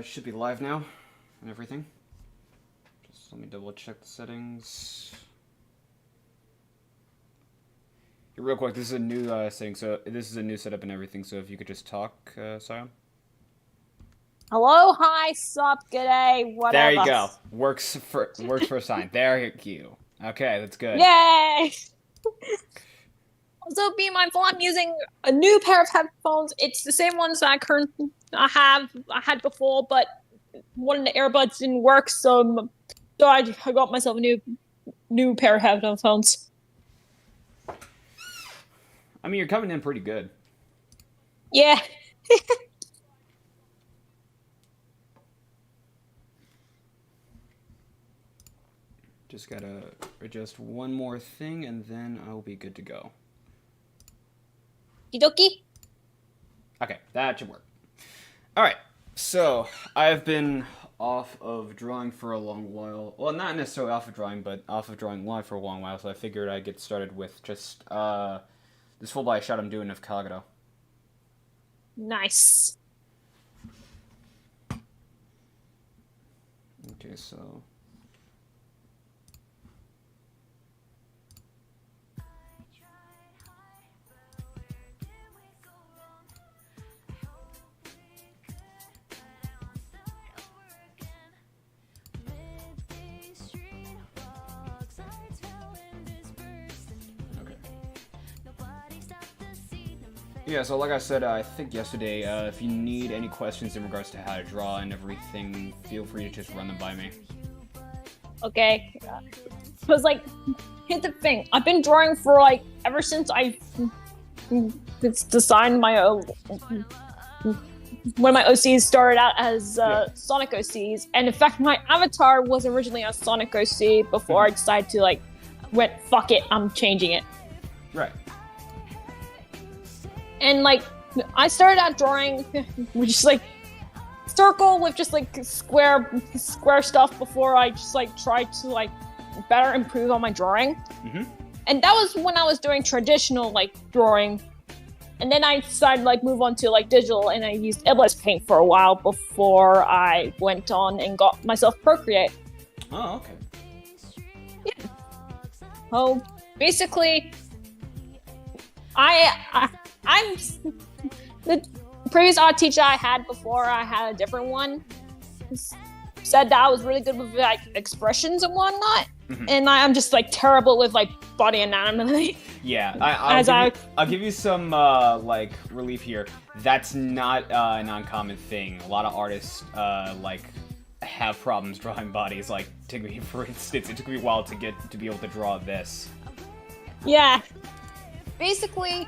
Should be live now and everything. Just let me double check the settings. Here, real quick, this is a new setting, so this is a new setup and everything, so if you could just talk, Sion. Hello, hi, sup, g'day, whatever. There you go. Works for a sign. There you. Okay, that's good. Yay! Also, be mindful, I'm using a new pair of headphones. It's the same ones that I had before, but one of the earbuds didn't work, so I got myself a new pair of headphones. I mean, you're coming in pretty good. Yeah. Just gotta adjust one more thing, and then I'll be good to go. Kidoki? Okay, that should work. Alright, so I've been off of drawing for a long while. Well, not necessarily off of drawing, but off of drawing live for a long while, so I figured I'd get started with just this full body shot I'm doing of Kagero. Nice. Okay, so... Yeah, so like I said, I think yesterday, if you need any questions in regards to how to draw and everything, feel free to just run them by me. Okay. Because, like, here's the thing. I've been drawing for, like, ever since I designed my own... When my OCs started out as Sonic OCs. And, in fact, my avatar was originally a Sonic OC before I decided to, like, fuck it, I'm changing it. Right. And, like, I started out drawing with just, like, circle with just, like, square stuff before I just, like, tried to, like, better improve on my drawing. Mm-hmm. And that was when I was doing traditional, like, drawing. And then I decided to, like, move on to, like, digital, and I used Iblis Paint for a while before I went on and got myself Procreate. Oh, okay. Yeah. Oh, basically, I'm the previous art teacher I had before I had a different one said that I was really good with like expressions and whatnot, and I'm just like terrible with like body anatomy. Yeah, I'll give you some like relief here. That's not an uncommon thing. A lot of artists like have problems drawing bodies. Like, for instance, it took me a while to be able to draw this. Yeah, basically.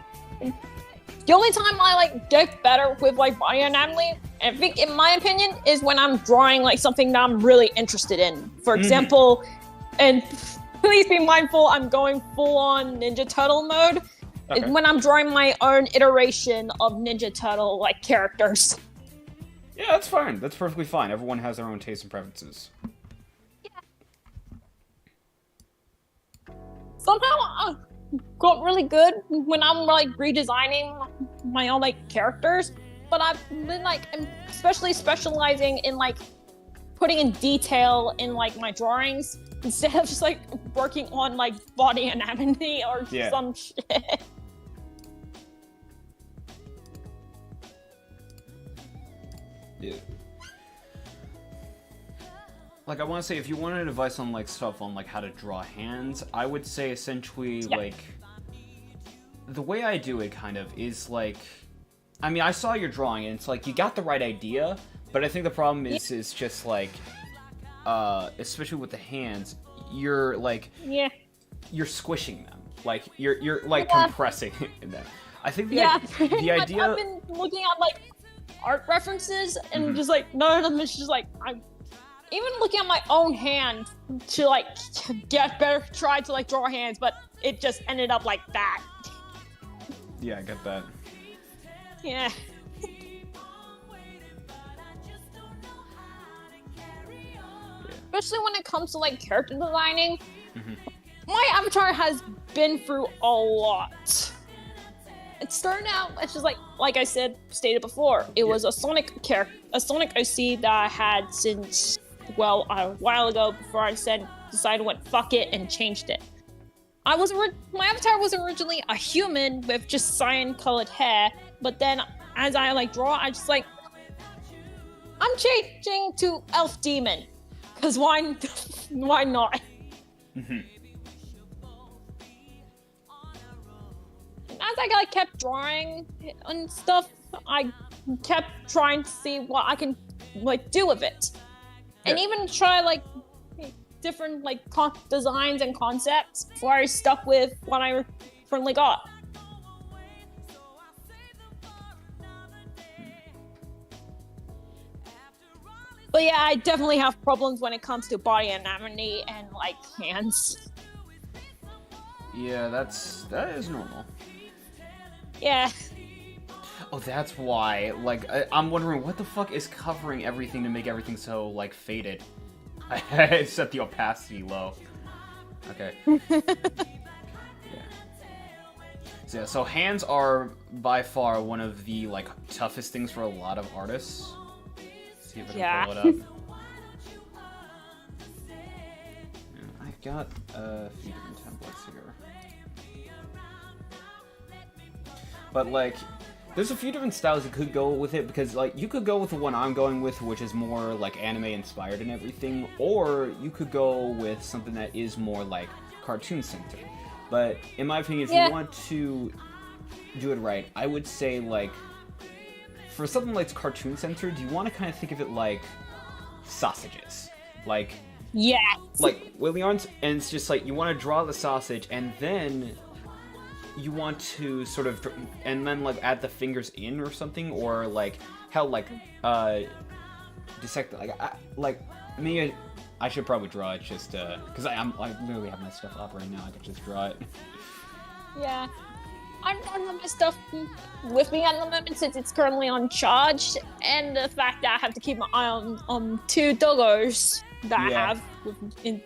The only time I like get better with like body anatomy, I think in my opinion, is when I'm drawing like something that I'm really interested in. For example, and please be mindful, I'm going full on Ninja Turtle mode. Okay. When I'm drawing my own iteration of Ninja Turtle like characters. Yeah, that's fine. That's perfectly fine. Everyone has their own tastes and preferences. Yeah. Somehow got really good when I'm like redesigning my own like characters, but I've been like especially specializing in like putting in detail in like my drawings instead of just like working on like body anatomy or some shit. Yeah. Like, I want to say, if you wanted advice on, like, stuff on, like, how to draw hands, I would say, essentially, like, the way I do it, kind of, is, like, I mean, I saw your drawing, and it's, like, you got the right idea, but I think the problem is just, like, especially with the hands, you're, like, you're squishing them. Like, you're like, compressing them. I think the idea... I've been looking at, like, art references, and just, like, none of them is just, like, even looking at my own hand to like get better, try to like draw hands, but it just ended up like that. Yeah, I get that. Yeah. Especially when it comes to like character designing, my avatar has been through a lot. it started out, it's just like I stated before, it was a Sonic OC that I had since, well, a while ago before I decided went fuck it and changed it. My avatar was originally a human with just cyan-colored hair, but then as I like draw, I just like, I'm changing to elf demon, cause why not? Mm-hmm. As I like kept drawing and stuff, I kept trying to see what I can like do with it, and even try like different like designs and concepts before I stuck with what I currently got. But yeah, I definitely have problems when it comes to body anatomy and like hands. Yeah, that is normal. Yeah. Oh, that's why. Like, I'm wondering what the fuck is covering everything to make everything so like faded. I set the opacity low. Okay. Yeah. So hands are by far one of the like toughest things for a lot of artists. See if I can pull it up. I've got a few different templates here. But like, there's a few different styles you could go with it, because like you could go with the one I'm going with, which is more like anime inspired and everything, or you could go with something that is more like cartoon centered. But in my opinion, if you want to do it right, I would say like for something like cartoon centered, you want to kind of think of it like sausages, like like Willy Arms, and it's just like you want to draw the sausage and then you want to sort of, and then like add the fingers in or something, or like how like dissect like me. I should probably draw it just because I literally have my stuff up right now. I could just draw it. Yeah, I don't have my stuff with me at the moment since it's currently on charge, and the fact that I have to keep my eye on two doggos that I have in.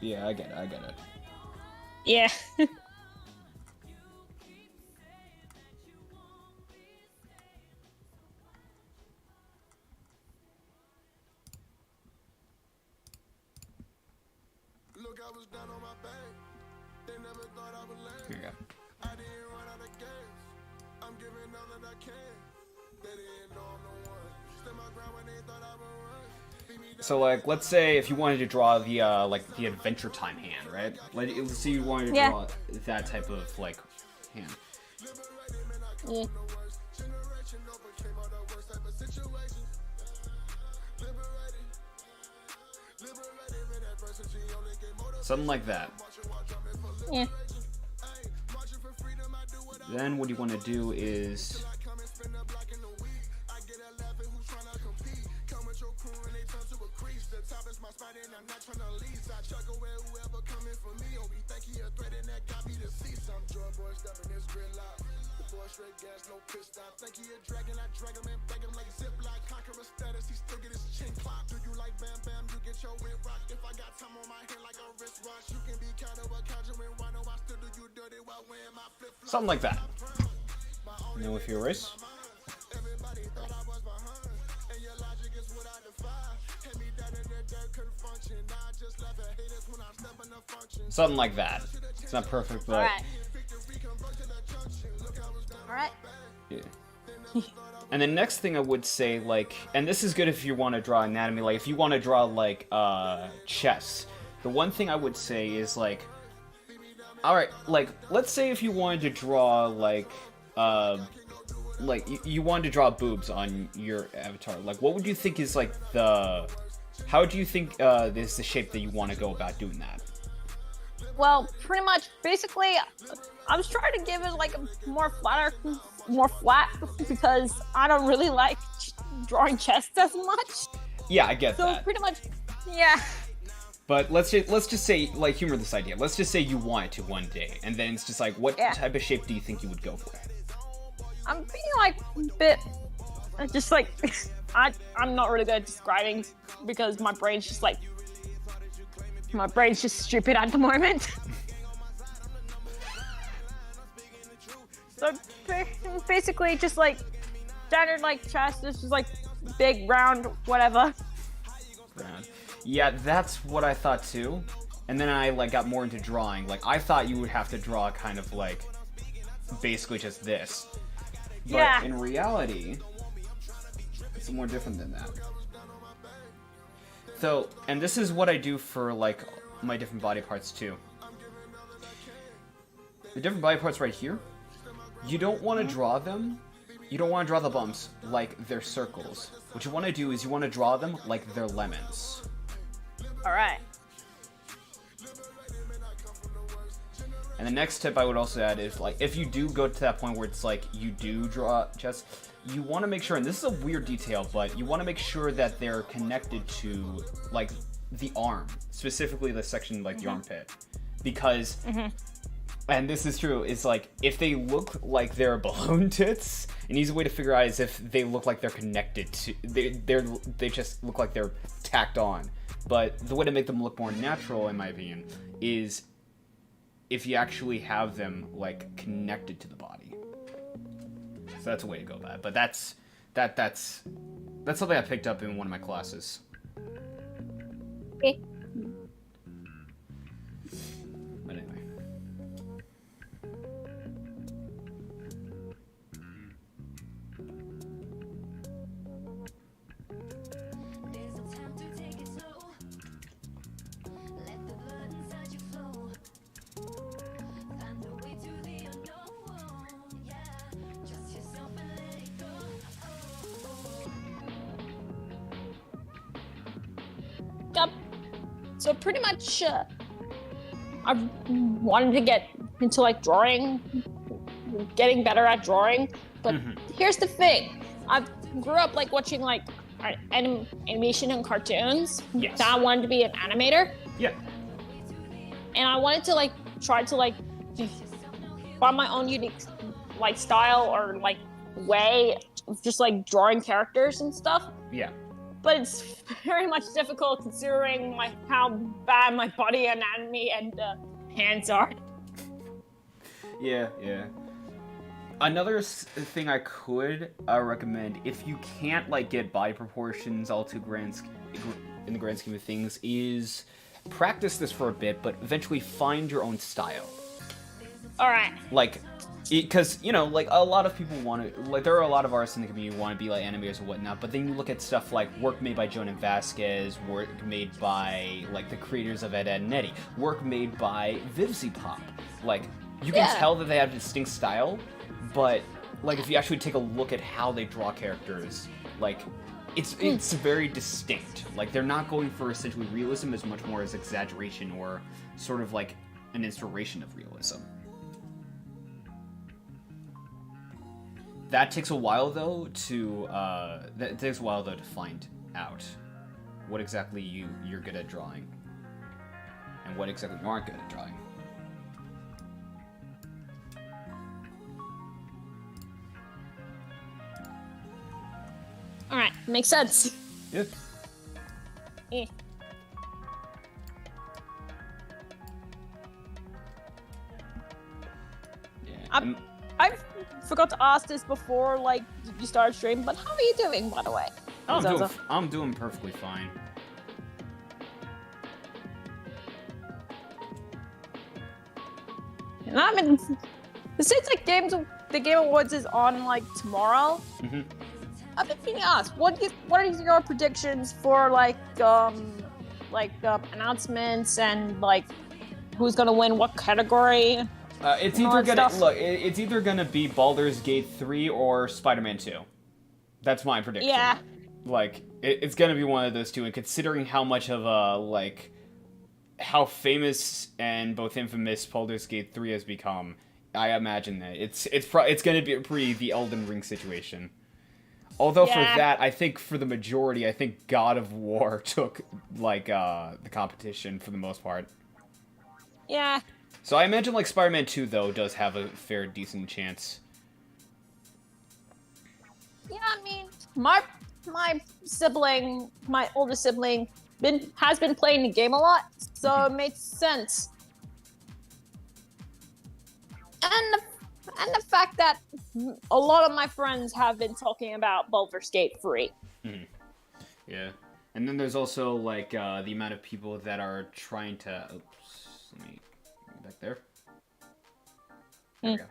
Yeah, I get it. Yeah. Look, I was down on my back. They never thought I would land. Here you go. I didn't run out of gas. I'm giving all that I can. They didn't know I'm the one. Stood my ground when they thought I would run. So like, let's say if you wanted to draw the like the Adventure Time hand, right? Like, let's say you wanted to draw that type of like hand. Yeah. Something like that. Yeah. Then what you want to do is something like that. Now if you erase. Something like that. It's not perfect, but... Alright. Yeah. And the next thing I would say, like... And this is good if you want to draw anatomy. Like, if you want to draw, like, chest. The one thing I would say is, like... Alright, like, let's say if you wanted to draw, like, you wanted to draw boobs on your avatar. Like, what would you think is, like, the... How do you think is the shape that you want to go about doing that? Well, pretty much, basically, I was trying to give it, like, a more flat, because I don't really like drawing chests as much. Yeah, I get that. So, pretty much, yeah. But let's just say, like, humor this idea. Let's just say you want it to one day, and then it's just like, what type of shape do you think you would go for? I'm being, like, a bit, just, like, I'm not really good at describing, because my brain's just, like, stupid at the moment. So basically, just like standard like chest, this is like big, round, whatever. Round. Yeah, that's what I thought too. And then I like got more into drawing. Like I thought you would have to draw kind of like basically just this. But Yeah. in reality, it's more different than that. So, and this is what I do for like my different body parts too. The different body parts right here, you don't want to draw them. You don't want to draw the bumps like they're circles. What you want to do is you want to draw them like they're lemons. All right. And the next tip I would also add is like if you do go to that point where it's like you do draw chest, you want to make sure, and this is a weird detail, but you want to make sure that they're connected to like the arm, specifically the section like the armpit, because. And this is true, is like, if they look like they're balloon tits, an easy way to figure out is if they look like they're connected to, they just look like they're tacked on. But the way to make them look more natural, in my opinion, is if you actually have them, like, connected to the body. So that's a way to go about it. But that's something I picked up in one of my classes. Okay. But anyway. Yep. So pretty much, I wanted to get into like drawing, getting better at drawing. But here's the thing: I grew up like watching like animation and cartoons. Yes. So I wanted to be an animator, Yeah. and I wanted to like try to like find my own unique like style or like way of just like drawing characters and stuff. Yeah. But it's very much difficult considering how bad my body anatomy and hands are. Yeah, yeah. Another thing I could recommend, if you can't like get body proportions all too in the grand scheme of things, is practice this for a bit, but eventually find your own style. All right. Like, because you know, like a lot of people want to, like there are a lot of artists in the community who want to be like animators and whatnot, but then you look at stuff like work made by Jonan Vasquez, work made by like the creators of Ed, Edd n Eddy, work made by VivziePop. Like you can tell that they have a distinct style, but like if you actually take a look at how they draw characters, like it's very distinct. Like they're not going for essentially realism as much more as exaggeration or sort of like an inspiration of realism. That takes a while though to find out what exactly you're good at drawing and what exactly you aren't good at drawing. All right. Makes sense. Yep. Eh. Yeah. I forgot to ask this before, like, you started streaming, but how are you doing, by the way? I'm doing perfectly fine. And I mean, since like the Game Awards is on like tomorrow, I've been feeling asked, what are your predictions for like announcements and like who's gonna win what category? It's either gonna be Baldur's Gate 3 or Spider-Man 2. That's my prediction. Yeah. Like it's gonna be one of those two, and considering how much of a like how famous and both infamous Baldur's Gate 3 has become, I imagine that it's gonna be pretty the Elden Ring situation. Although for that, I think for the majority, I think God of War took like the competition for the most part. Yeah. So I imagine like Spider-Man 2 though does have a fair decent chance. Yeah, I mean, my sibling, my older sibling, has been playing the game a lot, so it makes sense. And and the fact that a lot of my friends have been talking about Baldur's Gate 3. Yeah. And then there's also, like, the amount of people that are trying to... Oops. Let me get back there. There we go.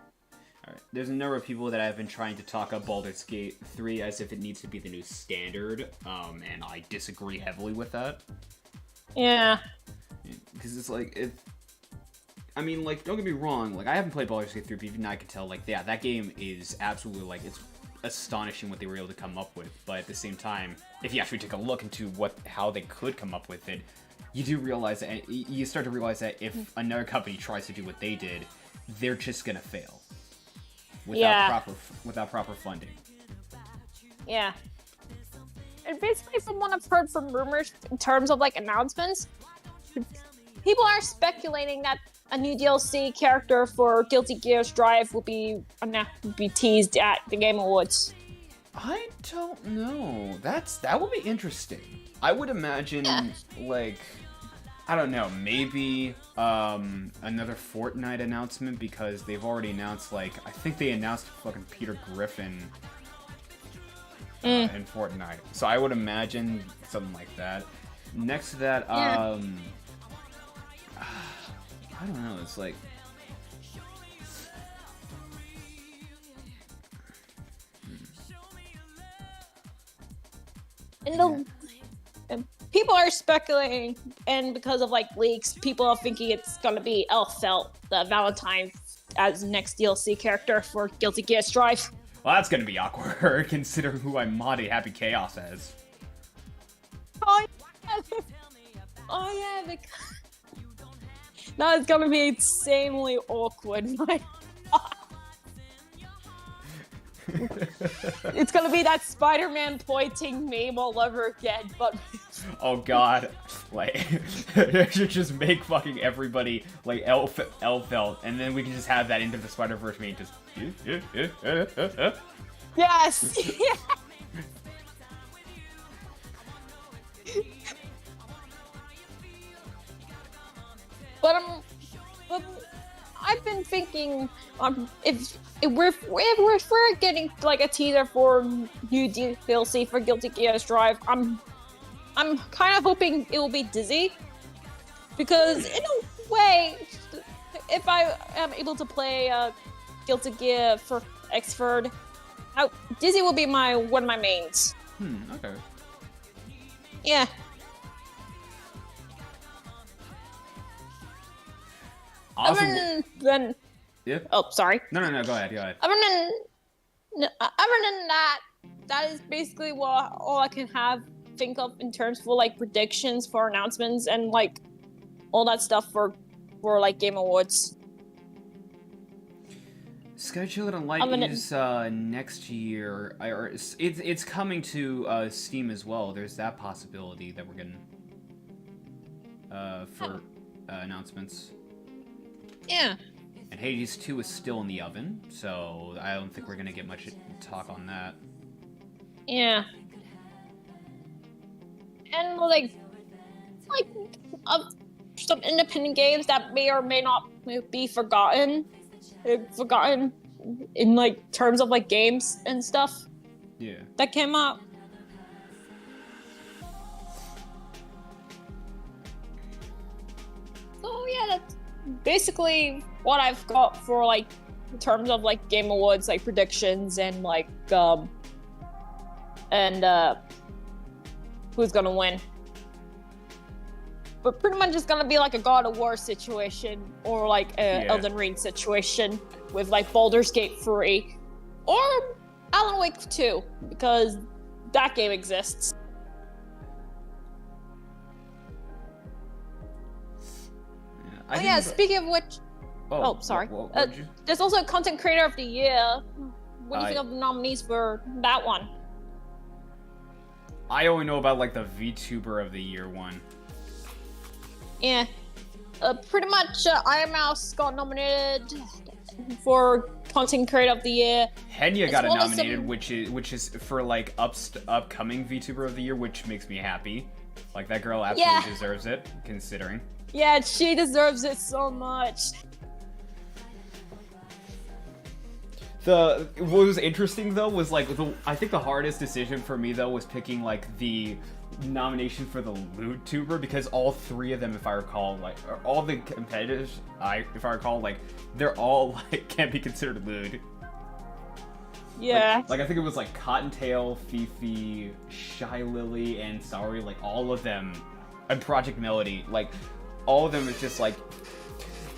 Alright. There's a number of people that have been trying to talk up Baldur's Gate 3 as if it needs to be the new standard, and I disagree heavily with that. Yeah. Because it's like, I mean, like, don't get me wrong, like, I haven't played Baldur's Gate 3, but even I can tell, like, yeah, that game is absolutely, like, it's astonishing what they were able to come up with, but at the same time, if you actually take a look into how they could come up with it, you do realize that, you start to realize that if another company tries to do what they did, they're just gonna fail. Without proper funding. Yeah. And basically, from what I've heard from rumors in terms of, like, announcements, people are speculating that a new DLC character for Guilty Gear Strive will be teased at the Game Awards. I don't know. That would be interesting. I would imagine, like, I don't know, maybe another Fortnite announcement, because they've already announced, like, I think they announced fucking Peter Griffin in Fortnite. So I would imagine something like that. Next to that, I don't know, it's like... And people are speculating, and because of, like, leaks, people are thinking it's gonna be Elfelt, the Valentine, as next DLC character for Guilty Gear Strive. Well, that's gonna be awkward, considering who I modded Happy Chaos as. Oh yeah, because... That is gonna be insanely awkward. My God. It's gonna be that Spider-Man pointing meme all over again, but... Oh god. Like, should just make fucking everybody, like, Elfelt, and then we can just have that Into the Spider-Verse meme just... Yes! Yeah. But I've been thinking, if we're getting, like, a teaser for new DLC for Guilty Gear Strive, I'm kind of hoping it will be Dizzy, because in a way, if I am able to play Guilty Gear for Xford, Dizzy will be one of my mains. Okay. Yeah. Awesome. Then... Yeah? Oh, sorry. No, go ahead. Other than that, that is basically all I can think of in terms for, like, predictions for announcements and, like, all that stuff for like, Game Awards. Schedule and Light is next year. It's coming to Steam as well. There's that possibility that we're getting for announcements. Yeah. And Hades 2 is still in the oven, so I don't think we're gonna get much talk on that. Yeah. And, like some independent games that may or may not be forgotten in, like, terms of, like, games and stuff. Yeah. That came out. So yeah, that's basically what I've got for, like, in terms of, like, Game Awards, like, predictions and, like, who's gonna win. But pretty much it's gonna be like a God of War situation, or like a Elden Ring situation with, like, Baldur's Gate 3 or Alan Wake 2, because that game exists. Speaking of which... sorry. There's also Content Creator of the Year. What do you think of the nominees for that one? I only know about, like, the VTuber of the Year one. Yeah. Pretty much, Iron Mouse got nominated for Content Creator of the Year. Henya got nominated, which is for, like, upcoming VTuber of the Year, which makes me happy. Like, that girl absolutely deserves it, considering. Yeah, she deserves it so much. What was interesting though was like I think the hardest decision for me though was picking like the nomination for the lewd tuber, because all three of them, if I recall, like or all the competitors, if I recall, like they're all like can't be considered lewd. Yeah. Like I think it was like Cottontail, Fifi, Shy Lily, and Saori, like all of them, and Project Melody, like all of them is just like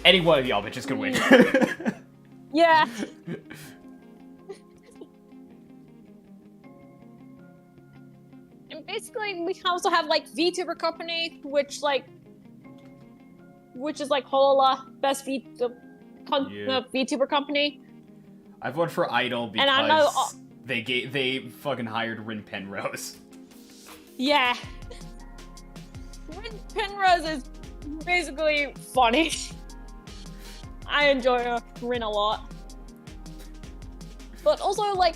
any one of y'all bitches could win. Yeah. And basically, we also have like VTuber Company, which is like Holola, best VTuber Company. I voted for Idol because and I know, they fucking hired Rin Penrose. Yeah. Rin Penrose is basically funny. I enjoy Rin a lot. But also like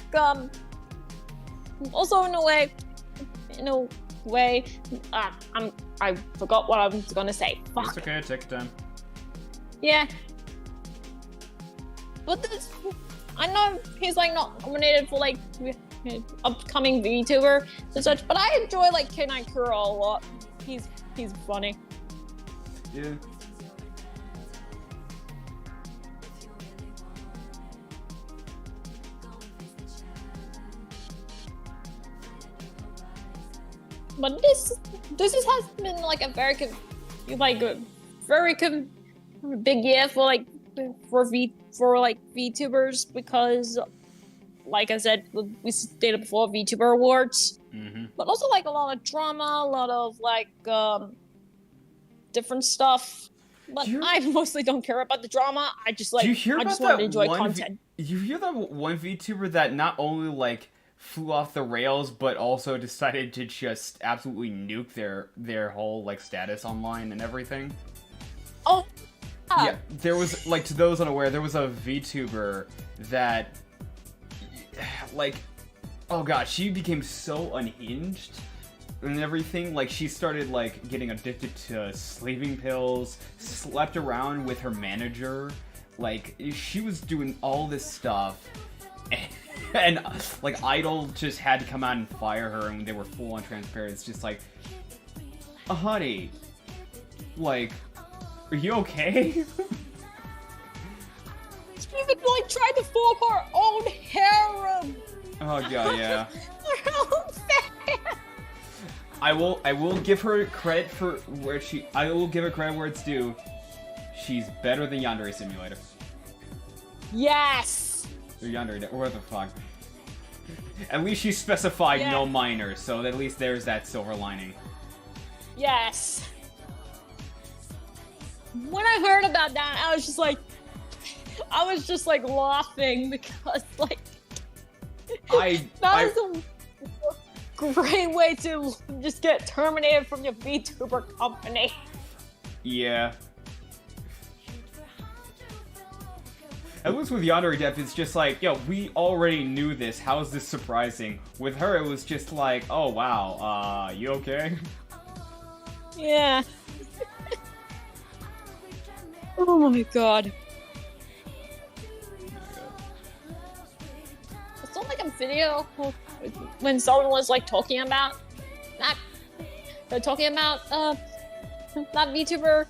also in a way I forgot what I was gonna say. Fuck. It's okay, take your time. Yeah. But this, I know he's like not nominated for like upcoming VTuber and such, but I enjoy like K9 Kuro a lot. He's funny. Yeah. But this has been like a very big year for VTubers, because like I said, we stated before, VTuber Awards, but also like a lot of drama, a lot of like different stuff. But I mostly don't care about the drama. I just like I just want to enjoy content. You hear that one VTuber that not only like flew off the rails, but also decided to just absolutely nuke their whole like status online and everything? Oh, yeah. There was like, to those unaware, there was a VTuber that like, oh god, she became so unhinged and everything. Like she started like getting addicted to sleeping pills, slept around with her manager, like she was doing all this stuff. And like Idol just had to come out and fire her, and they were full on transparent. It's just like, honey, like, are you okay? She even like tried to form her own harem. Oh god, yeah. Her own fan. I will give her credit for where I will give her credit where it's due. She's better than Yandere Simulator. Yes. Or Yandere, what the fuck? At least she specified no minors, so at least there's that silver lining. Yes. When I heard about that, I was just like laughing, because like that was a great way to just get terminated from your VTuber company. Yeah. At least with Yandere Death, it's just like, yo, we already knew this. How is this surprising? With her, it was just like, oh wow, you okay? Yeah. Oh my god. I saw like a video when someone was like talking about that VTuber,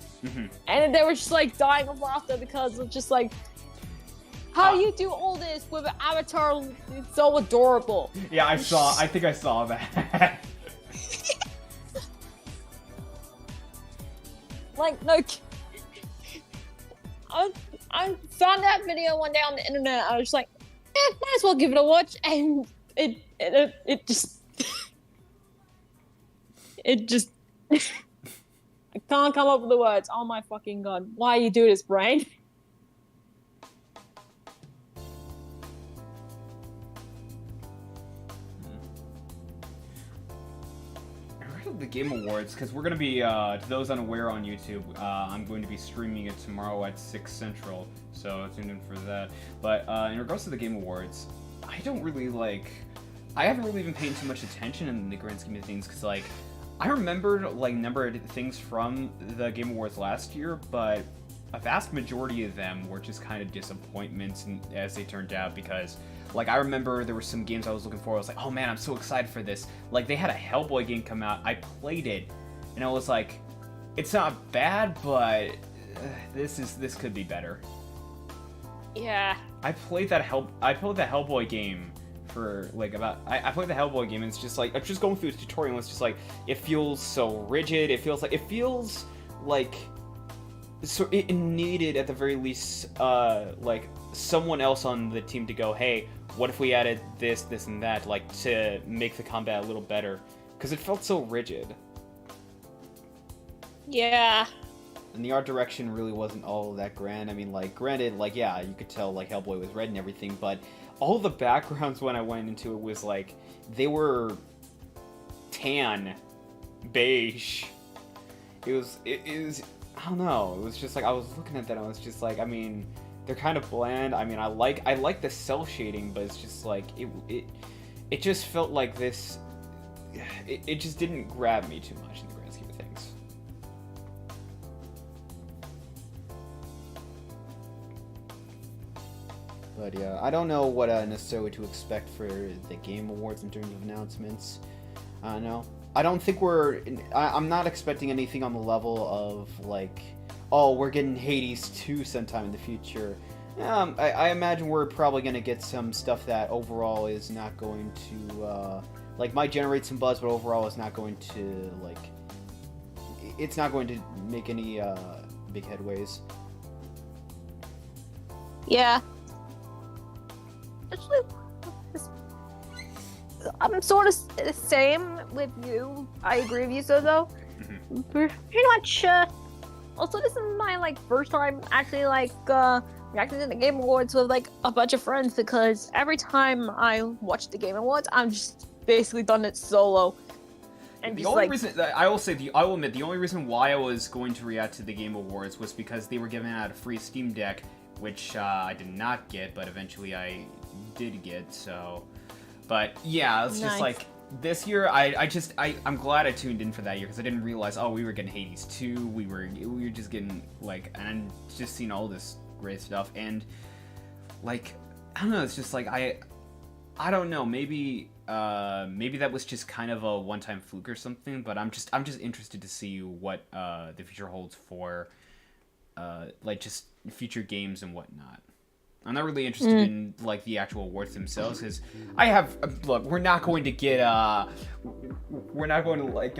and they were just like dying of laughter, because of just like, how you do all this with an avatar so adorable. Yeah, I think I saw that. Like, no. I found that video one day on the internet. I was like, might as well give it a watch, and it just I can't come up with the words. Oh my fucking god! Why you do this, brain? The Game Awards, because we're going to be, to those unaware on YouTube, I'm going to be streaming it tomorrow at 6 Central, so tune in for that. But in regards to the Game Awards, I haven't really been paying too much attention in the grand scheme of things, because like, I remembered like number of things from the Game Awards last year, but a vast majority of them were just kind of disappointments as they turned out, because like I remember there were some games I was looking for. I was like, oh man, I'm so excited for this. Like they had a Hellboy game come out. I played it, and I was like, it's not bad, but this could be better. Yeah. I played the Hellboy game for like I played the Hellboy game, and it's just like I'm just going through the tutorial, and it's just like it feels so rigid. It feels like so it needed at the very least like someone else on the team to go, hey, what if we added this and that, like to make the combat a little better, because it felt so rigid. Yeah. And the art direction really wasn't all that grand. I mean, like, granted, like, yeah, you could tell, like, Hellboy was red and everything, but all the backgrounds when I went into it was, like, they were tan, beige. It was, I don't know, it was just, like, I was looking at that and I was just, like, I mean, they're kind of bland. I mean, I like the cell shading, but it's just, like, it just felt like this, it just didn't grab me too much in the grand scheme of things. But yeah, I don't know what necessarily to expect for the Game Awards in terms of announcements. I don't know. I don't think I'm not expecting anything on the level of like, oh, we're getting Hades 2 sometime in the future. I imagine we're probably going to get some stuff that overall is not going to, like, might generate some buzz, but overall is not going to, like, it's not going to make any big headways. Yeah. Actually, I'm sort of the same with you. I agree with you, Sozo. Mm-hmm. Pretty much, also this is my, like, first time actually, like, reacting to the Game Awards with, like, a bunch of friends, because every time I watch the Game Awards, I'm just basically done it solo. And the just, only like, reason I will admit the only reason why I was going to react to the Game Awards was because they were giving out a free Steam Deck, which I did not get, but eventually I did get. So, but yeah, it's just like this year. I'm glad I tuned in for that year, because I didn't realize, oh, we were getting Hades 2. We were just getting, like, and just seeing all this great stuff, and like, I don't know, it's just like I don't know, maybe that was just kind of a one-time fluke or something, but I'm just interested to see what the future holds for like just future games and whatnot. I'm not really interested in like the actual awards themselves, because I have we're not going to get I would like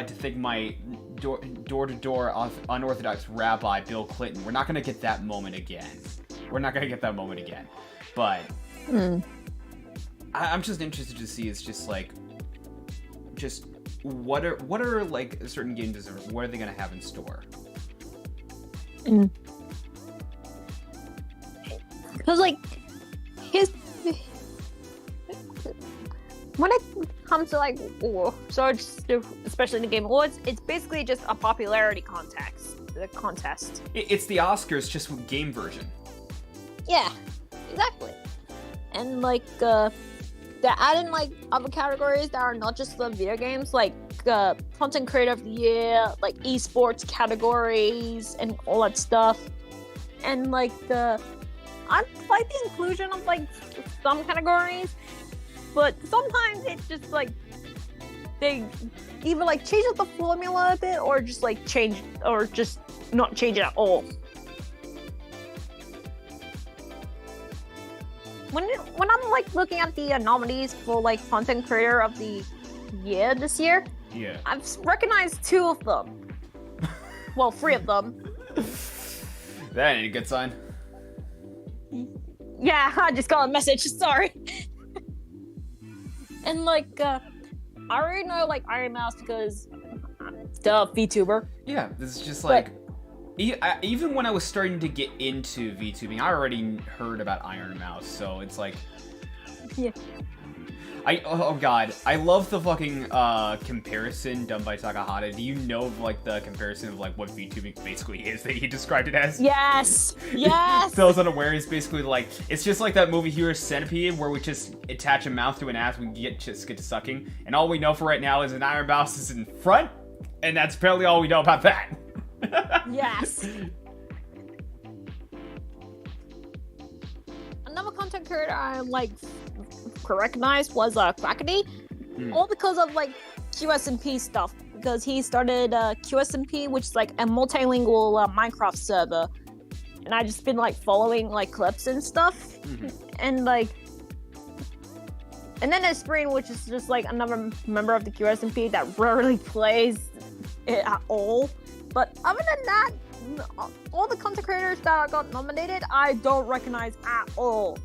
to thank my door-to-door unorthodox rabbi Bill Clinton. We're not going to get that moment again. But I'm just interested to see, it's just like, just what are like certain games, what are they going to have in store? Because, like, when it comes to, like, so especially in the Game Awards, it's basically just a popularity contest. It's the Oscars, just with game version. Yeah, exactly. And, like, they're adding, like, other categories that are not just the video games, like, content creator of the year, like, esports categories, and all that stuff. And, like, I like the inclusion of, like, some categories, but sometimes it's just, like, they either, like, change up the formula a bit, or just, like, change, or just not change it at all. When I'm, like, looking at the nominees for, like, content creator of the year this year, yeah, I've recognized 2 of them. Well, 3 of them. That ain't a good sign. Yeah, I just got a message, sorry. And, like, I already know, like, Iron Mouse because, duh, VTuber. Yeah, this is just like, even when I was starting to get into VTubing, I already heard about Iron Mouse, so it's like, yeah. Oh god, I love the fucking comparison done by Takahata. Do you know like the comparison of like what VTubing basically is that he described it as? Yes! Those unaware is basically like, it's just like that movie Hero Centipede where we just attach a mouth to an ass, we just get to sucking, and all we know for right now is an Iron Mouse is in front, and that's apparently all we know about that. Yes. Another content creator I like recognized was Crackety, all because of like QSMP stuff. Because he started QSMP, which is like a multilingual Minecraft server, and I just been like following like clips and stuff, and like. And then there's Spreen, which is just like another member of the QSMP that rarely plays it at all. But other than that, all the content creators that got nominated, I don't recognize at all.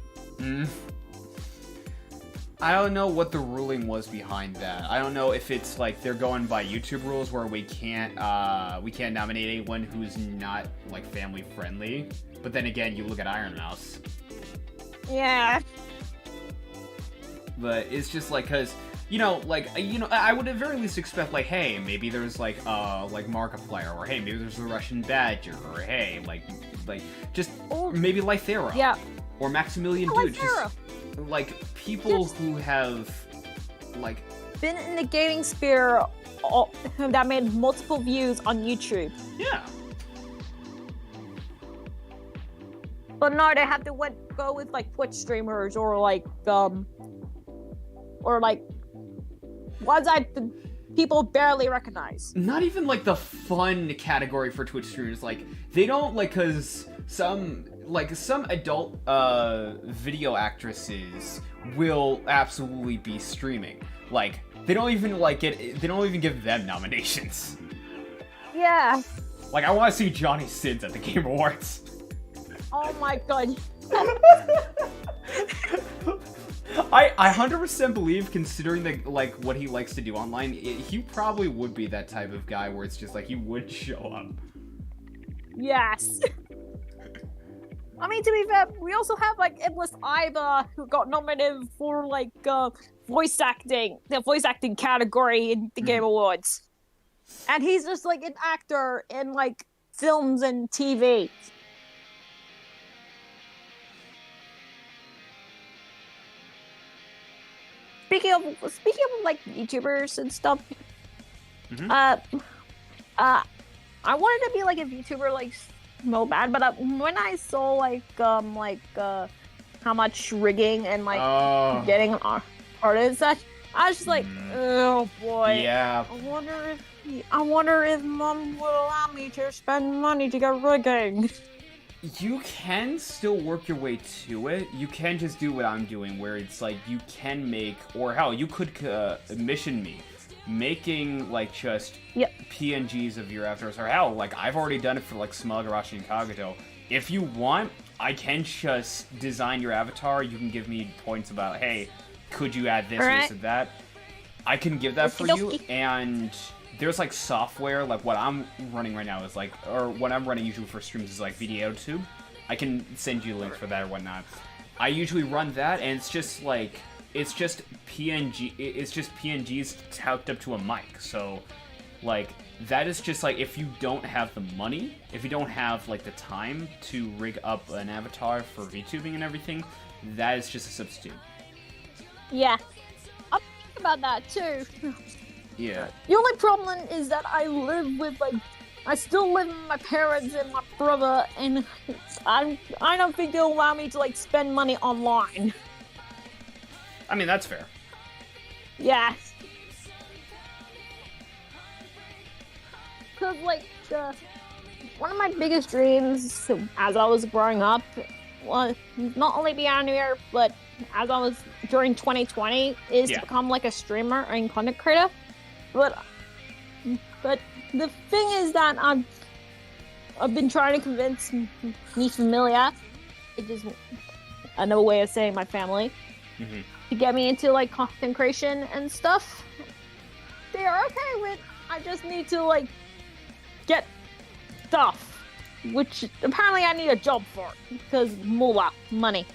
I don't know what the ruling was behind that. I don't know if it's like they're going by YouTube rules where we can't nominate anyone who's not like family friendly. But then again, you look at Iron Mouse. Yeah. But it's just like, cause I would at very least expect like, hey, maybe there's like Markiplier, or hey, maybe there's the Russian Badger, or hey, just maybe Lythera, yeah, or Maximilian Dude, just like people who have like been in the gaming sphere that made multiple views on YouTube. Yeah. But no, they have to go with like Twitch streamers or like people barely recognize. Not even like the fun category for Twitch streamers. Like they don't like, cause some adult video actresses will absolutely be streaming. Like they don't even give them nominations. Yeah. Like I want to see Johnny Sins at the Game Awards. Oh my god. I 100% believe, considering what he likes to do online, he probably would be that type of guy where it's just like he would show up. Yes. I mean, to be fair, we also have like Iblis Iva, who got nominated for like the voice acting category in the Game Awards, and he's just like an actor in like films and TV. Speaking of like YouTubers and stuff, I wanted to be like a YouTuber like so bad, but when I saw how much rigging and like getting artists and such, I was just like, oh boy, yeah. I wonder if Mom will allow me to spend money to get rigging. You can still work your way to it. You can just do what I'm doing, where it's like you can make, or hell, you could mission me making like just PNGs of your avatars, or hell, like I've already done it for like Smug, Arashi, and Kagato. If you want, I can just design your avatar. You can give me points about, hey, could you add this, this, and that. I can give that for you, and there's like software, like what I'm running right now is like, or what I'm running usually for streams is like VideoTube. I can send you links for that or whatnot. I usually run that, and it's just like, it's just PNGs hooked up to a mic. So like that is just like, if you don't have the money, if you don't have like the time to rig up an avatar for VTubing and everything, that is just a substitute. Yeah, I'm thinking about that too. Yeah. The only problem is that I still live with my parents and my brother, and I don't think they'll allow me to like spend money online. I mean, that's fair. Yeah. Cause like one of my biggest dreams as I was growing up was not only be anime, but as I was during 2020 is to become like a streamer and content creator. But the thing is that I've been trying to convince mi familia, which is another way of saying my family, to get me into like content creation and stuff. They are okay with. I just need to like get stuff, which apparently I need a job for because moolah, money.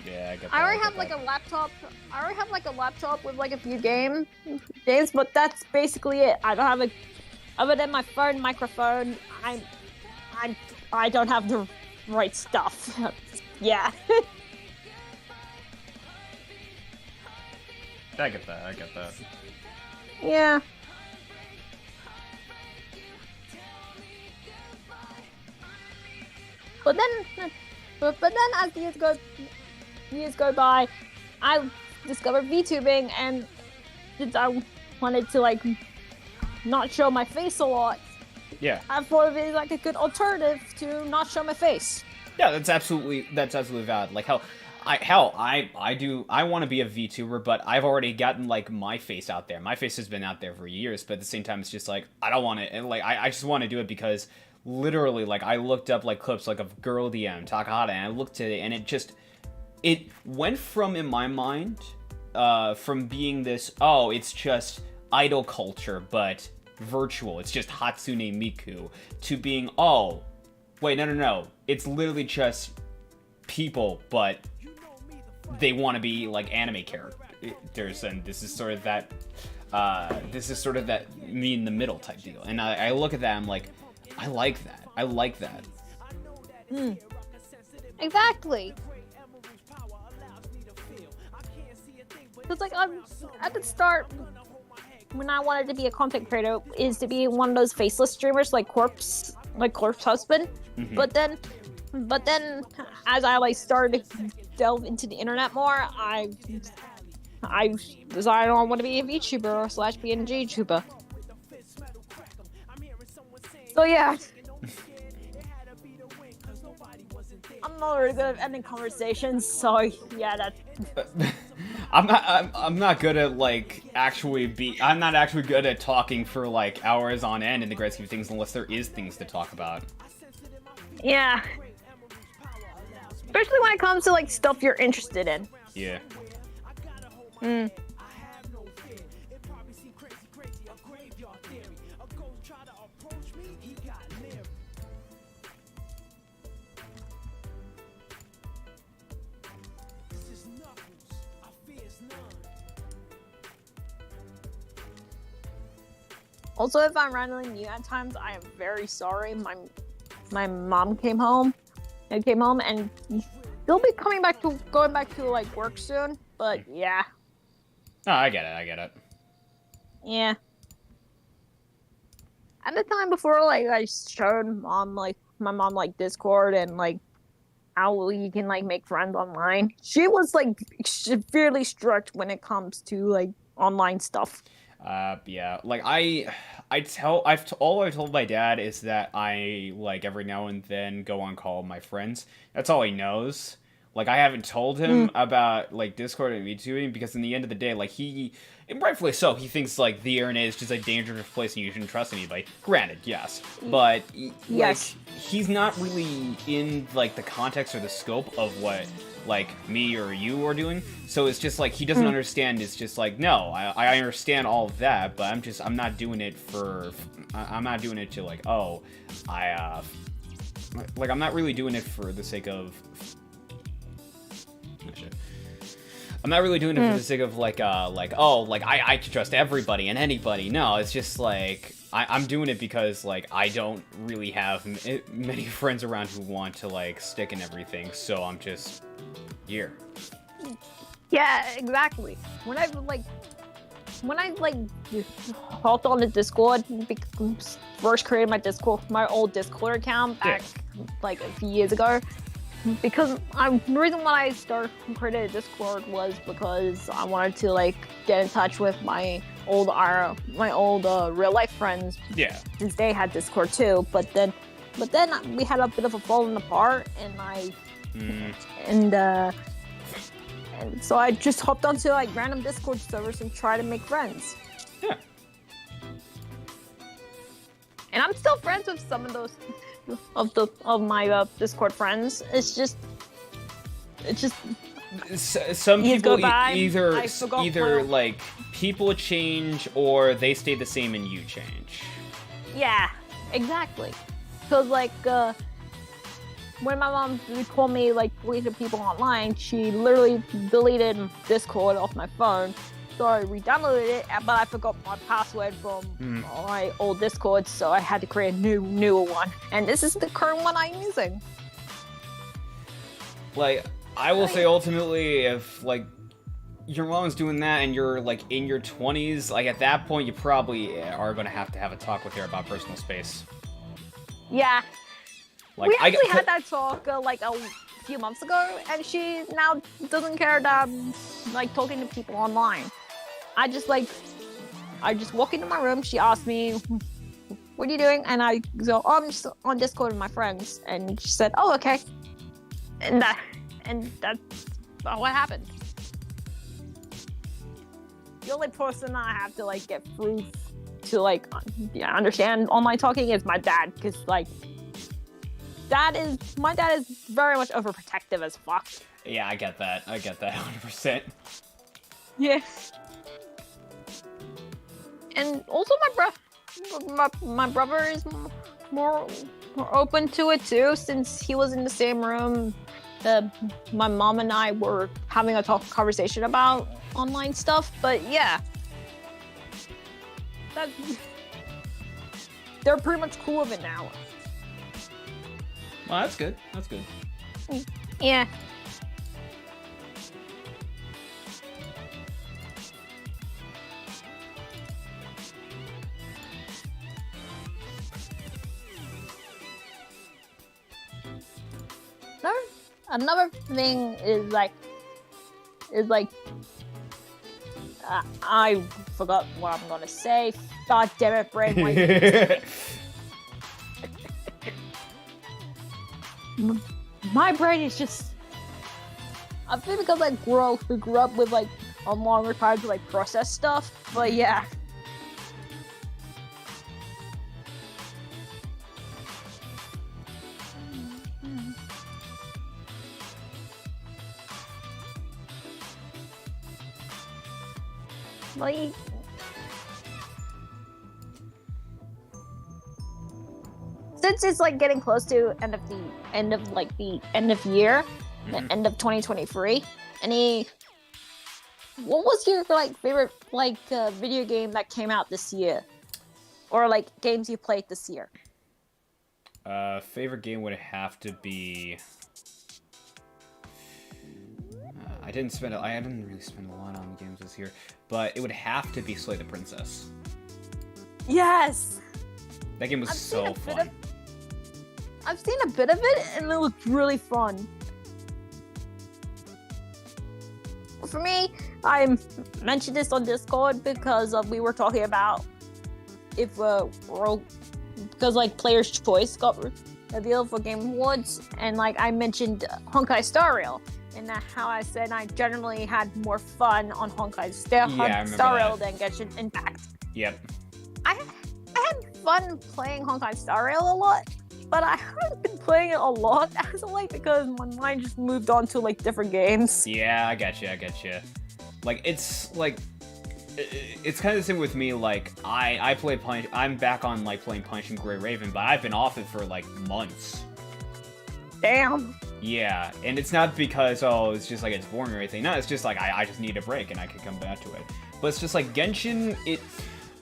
Yeah, I get that. I already have like a laptop. I already have like a laptop with like a few games, but that's basically it. I don't have a, other than my phone, microphone. I don't have the right stuff. Yeah. I get that. I get that. Yeah. But then, as years go by, I discovered VTubing, and since I wanted to like not show my face a lot, Yeah. I thought it was like a good alternative to not show my face. Yeah, that's absolutely valid. Like I want to be a VTuber, but I've already gotten like my face out there. My face has been out there for years, but at the same time, it's just like I don't want to. And like I just want to do it because literally, like I looked up like clips like of Girl DM Takahata, and I looked at it, and it went from in my mind, from being this it's just idol culture, but virtual. It's just Hatsune Miku to being wait, no. It's literally just people, but they want to be like anime characters, and this is sort of that me in the middle type deal. And I look at that, I'm like, I like that. Exactly. Because like at the start, when I wanted to be a content creator, is to be one of those faceless streamers like Corpse Husband. Mm-hmm. But then, as I like started to delve into the internet more, I decided I want to be a VTuber / be a YouTuber. So yeah, I'm not really good at ending conversations. So yeah, that. I'm not good at like I'm not actually good at talking for like hours on end in the grand scheme of things, unless there is things to talk about. Yeah. Especially when it comes to like stuff you're interested in. Yeah. Also, if I'm randomly mute at times, I am very sorry. My mom came home, and she'll be going back to like work soon. But yeah. Oh, I get it. Yeah. At the time before, like I showed my mom like Discord and like how you can like make friends online. She was like severely strict when it comes to like online stuff. Yeah, like all I've told my dad is that I, like, every now and then go on call with my friends. That's all he knows. Like, I haven't told him about, like, Discord and VTubing, because in the end of the day, like, and rightfully so, he thinks, like, the internet is just a dangerous place and you shouldn't trust anybody. Granted, yes. But, yes. like, he's not really in, like, the context or the scope of what, like, me or you are doing. So it's just, like, he doesn't understand. It's just, like, no, I understand all of that, but I'm not doing it I'm not doing it to, like, like, I'm not really doing it for the sake of... I'm not really doing it for the sake of I can trust everybody and anybody. No, it's just like I'm doing it because like I don't really have many friends around who want to like stick in everything, so I'm just here. Yeah, exactly. When I hopped on the Discord, first created my old Discord account back like a few years ago. Because the reason why I created a Discord was because I wanted to like get in touch with my old real life friends. Yeah. Since they had Discord too, but then we had a bit of a falling apart, and so I just hopped onto like random Discord servers and tried to make friends. Yeah. And I'm still friends with some of those. Of my Discord friends. It's just some people either like people change or they stay the same and you change. Yeah, exactly. Because like when my mom told me like deleted people online, she literally deleted Discord off my phone. So I re-downloaded it, but I forgot my password from my old Discord, so I had to create a newer one. And this is the current one I'm using. Like, I will say ultimately, if like your mom's doing that and you're like in your 20s, like at that point you probably are going to have a talk with her about personal space. Yeah. Like, we actually had that talk like a few months ago, and she now doesn't care that I'm like talking to people online. I just walk into my room. She asks me, "What are you doing?" And I go, "Oh, I'm just on Discord with my friends." And she said, "Oh, okay." And that's what happened. The only person I have to like get through to like understand online talking is my dad, because like my dad is very much overprotective as fuck. Yeah, I get that 100%. Yeah. And also my brother is more open to it too, since he was in the same room. My mom and I were having a conversation about online stuff, but yeah, they're pretty much cool with it now. Well, that's good. That's good. Yeah. Another thing is like I forgot what I'm gonna say. God damn it, brain. My brain is just. I think because I grew up with like a longer time to like process stuff. But yeah. Like, since it's like getting close to end of year, the end of 2023. What was your like favorite like video game that came out this year, or like games you played this year? Favorite game would have to be. I didn't really spend a lot on games this year, but it would have to be Slay the Princess. Yes! That game was so fun. I've seen a bit of it, and it looked really fun. For me, I mentioned this on Discord because we were talking about if because like Player's Choice got revealed for Game Awards, and like I mentioned Honkai Star Rail. And how I said I generally had more fun on Honkai Star Rail than Genshin Impact. Yep. I had fun playing Honkai Star Rail a lot, but I haven't been playing it a lot as of late because my mind just moved on to like different games. Yeah, I got you. Like it's kind of the same with me. Like I play Punch. I'm back on like playing Punch and Grey Raven, but I've been off it for like months. Damn. Yeah, and it's not because, it's just like it's boring or anything. No, it's just like I just need a break and I can come back to it. But it's just like Genshin,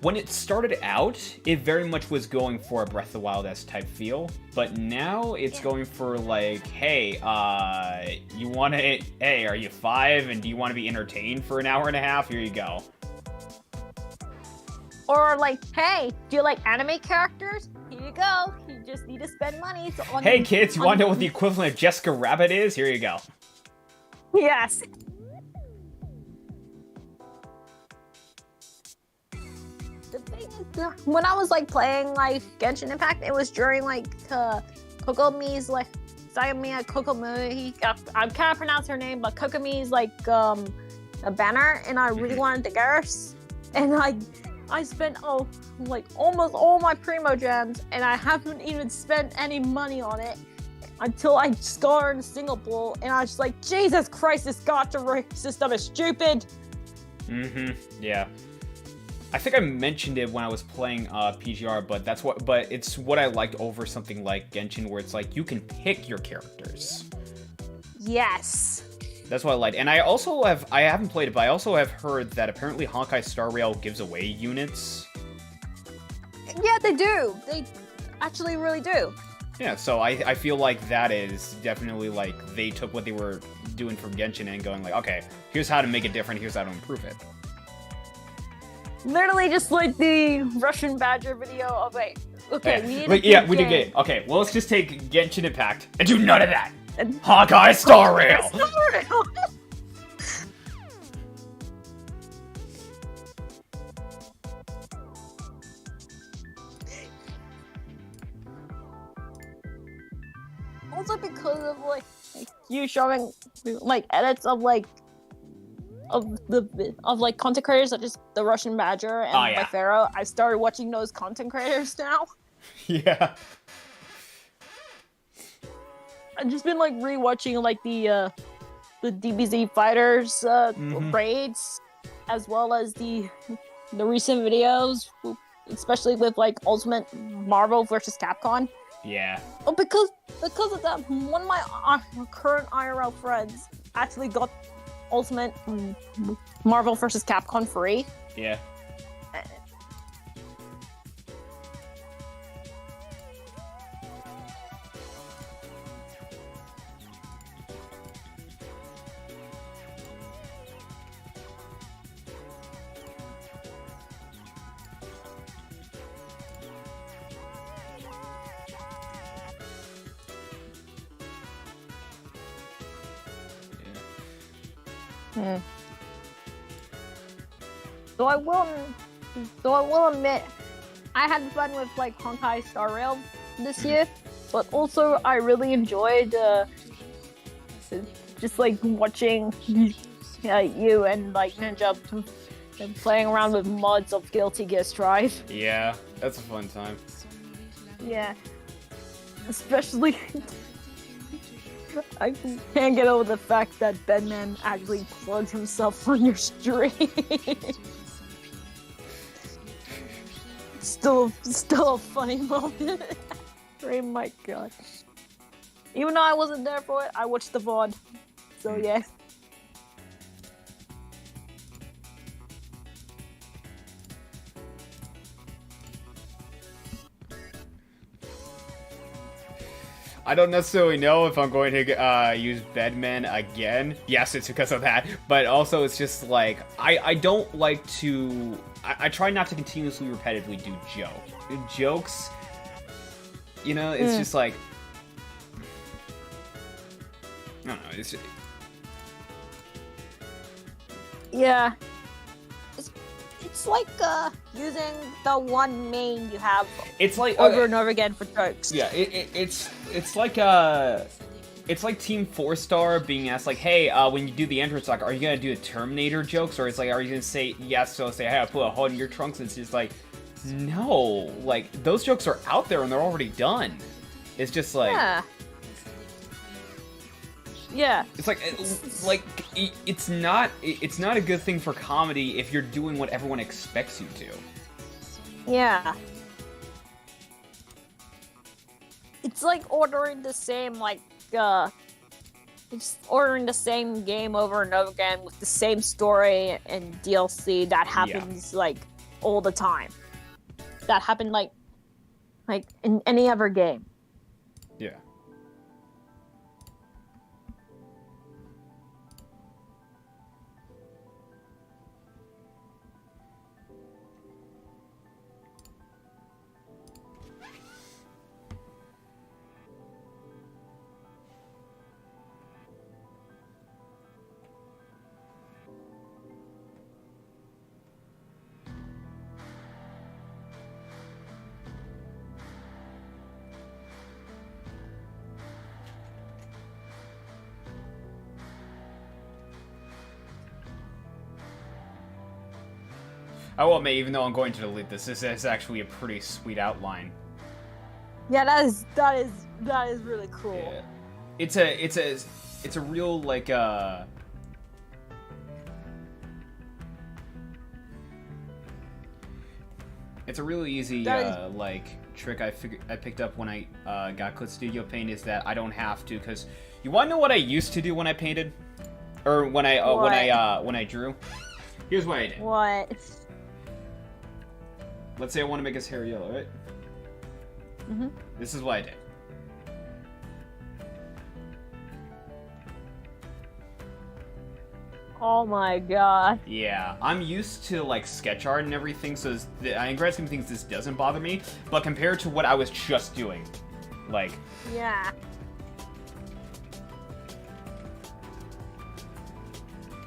when it started out, it very much was going for a Breath of the Wild-esque type feel. But now it's going for like, hey, are you 5 and do you want to be entertained for an hour and a half? Here you go. Or like, hey, do you like anime characters? Here you go. You just need to spend money. Hey kids, you want to know what the equivalent of Jessica Rabbit is? Here you go. Yes. The thing is, when I was like playing like Genshin Impact, it was during like Kokomi's like Sayamiya Kokomi. I can't pronounce her name, but Kokomi's like a banner, and I really wanted to get her, and I spent like almost all my Primo Gems, and I haven't even spent any money on it until I just got her in Singapore, and I was just like, Jesus Christ, this gacha system is stupid. Yeah. I think I mentioned it when I was playing PGR, but it's what I liked over something like Genshin, where it's like you can pick your characters. Yes. That's what I liked. And I haven't played it, but I also have heard that apparently Honkai Star Rail gives away units. Yeah, they do. They actually really do. Yeah, so I feel like that is definitely like they took what they were doing for Genshin and going like, okay, here's how to make it different, here's how to improve it. literally just like the Russian Badger video of okay, we did game. Okay, well, let's just take Genshin Impact and do none of that. Hawkeye Star Rail. Also because of like you showing like edits of like content creators such as the Russian Badger and my Pharaoh, I started watching those content creators now. Yeah. I've just been like rewatching like the DBZ fighters raids, as well as the recent videos, especially with like Ultimate Marvel versus Capcom. Yeah. Oh, because of that, one of my current IRL friends actually got Ultimate Marvel vs. Capcom free. Yeah. So I will admit, I had fun with like Honkai Star Rail this year, but also I really enjoyed just like watching you and like Ninja and playing around with mods of Guilty Gear Strive. Yeah, that's a fun time. Yeah, especially. I can't get over the fact that Bedman actually plugged himself on your stream. Still a funny moment. Oh my god. Even though I wasn't there for it, I watched the VOD. So yeah. I don't necessarily know if I'm going to use Bedman again. Yes, it's because of that. But also, it's just like, I don't like to... I try not to continuously repetitively do jokes. You know, it's just like... I don't know, it's... Yeah. It's like using the one main you have over and over again for jokes. Yeah, it's like Team 4-Star being asked like, hey, when you do the entrance, like, are you gonna do the Terminator jokes, or it's like, are you gonna say yes? So say, hey, I put a hole in your trunks. It's just like, no, like those jokes are out there and they're already done. It's just like, yeah. It's like it's not a good thing for comedy if you're doing what everyone expects you to. Yeah. It's like ordering the same it's ordering the same game over and over again with the same story and DLC that happens like all the time. That happened like in any other game. Yeah. I will admit, even though I'm going to delete this is actually a pretty sweet outline. Yeah, that is really cool. Yeah. It's a real like it's a really easy like trick I picked up when I got Clip Studio Paint is that I don't have to, because you want to know what I used to do when I painted, or when I drew. Here's what I did. What? Let's say I want to make his hair yellow, right? Mhm. This is what I did. Oh my god. Yeah, I'm used to like sketch art and everything, so in grand scheme of things, this doesn't bother me. But compared to what I was just doing, like, Yeah.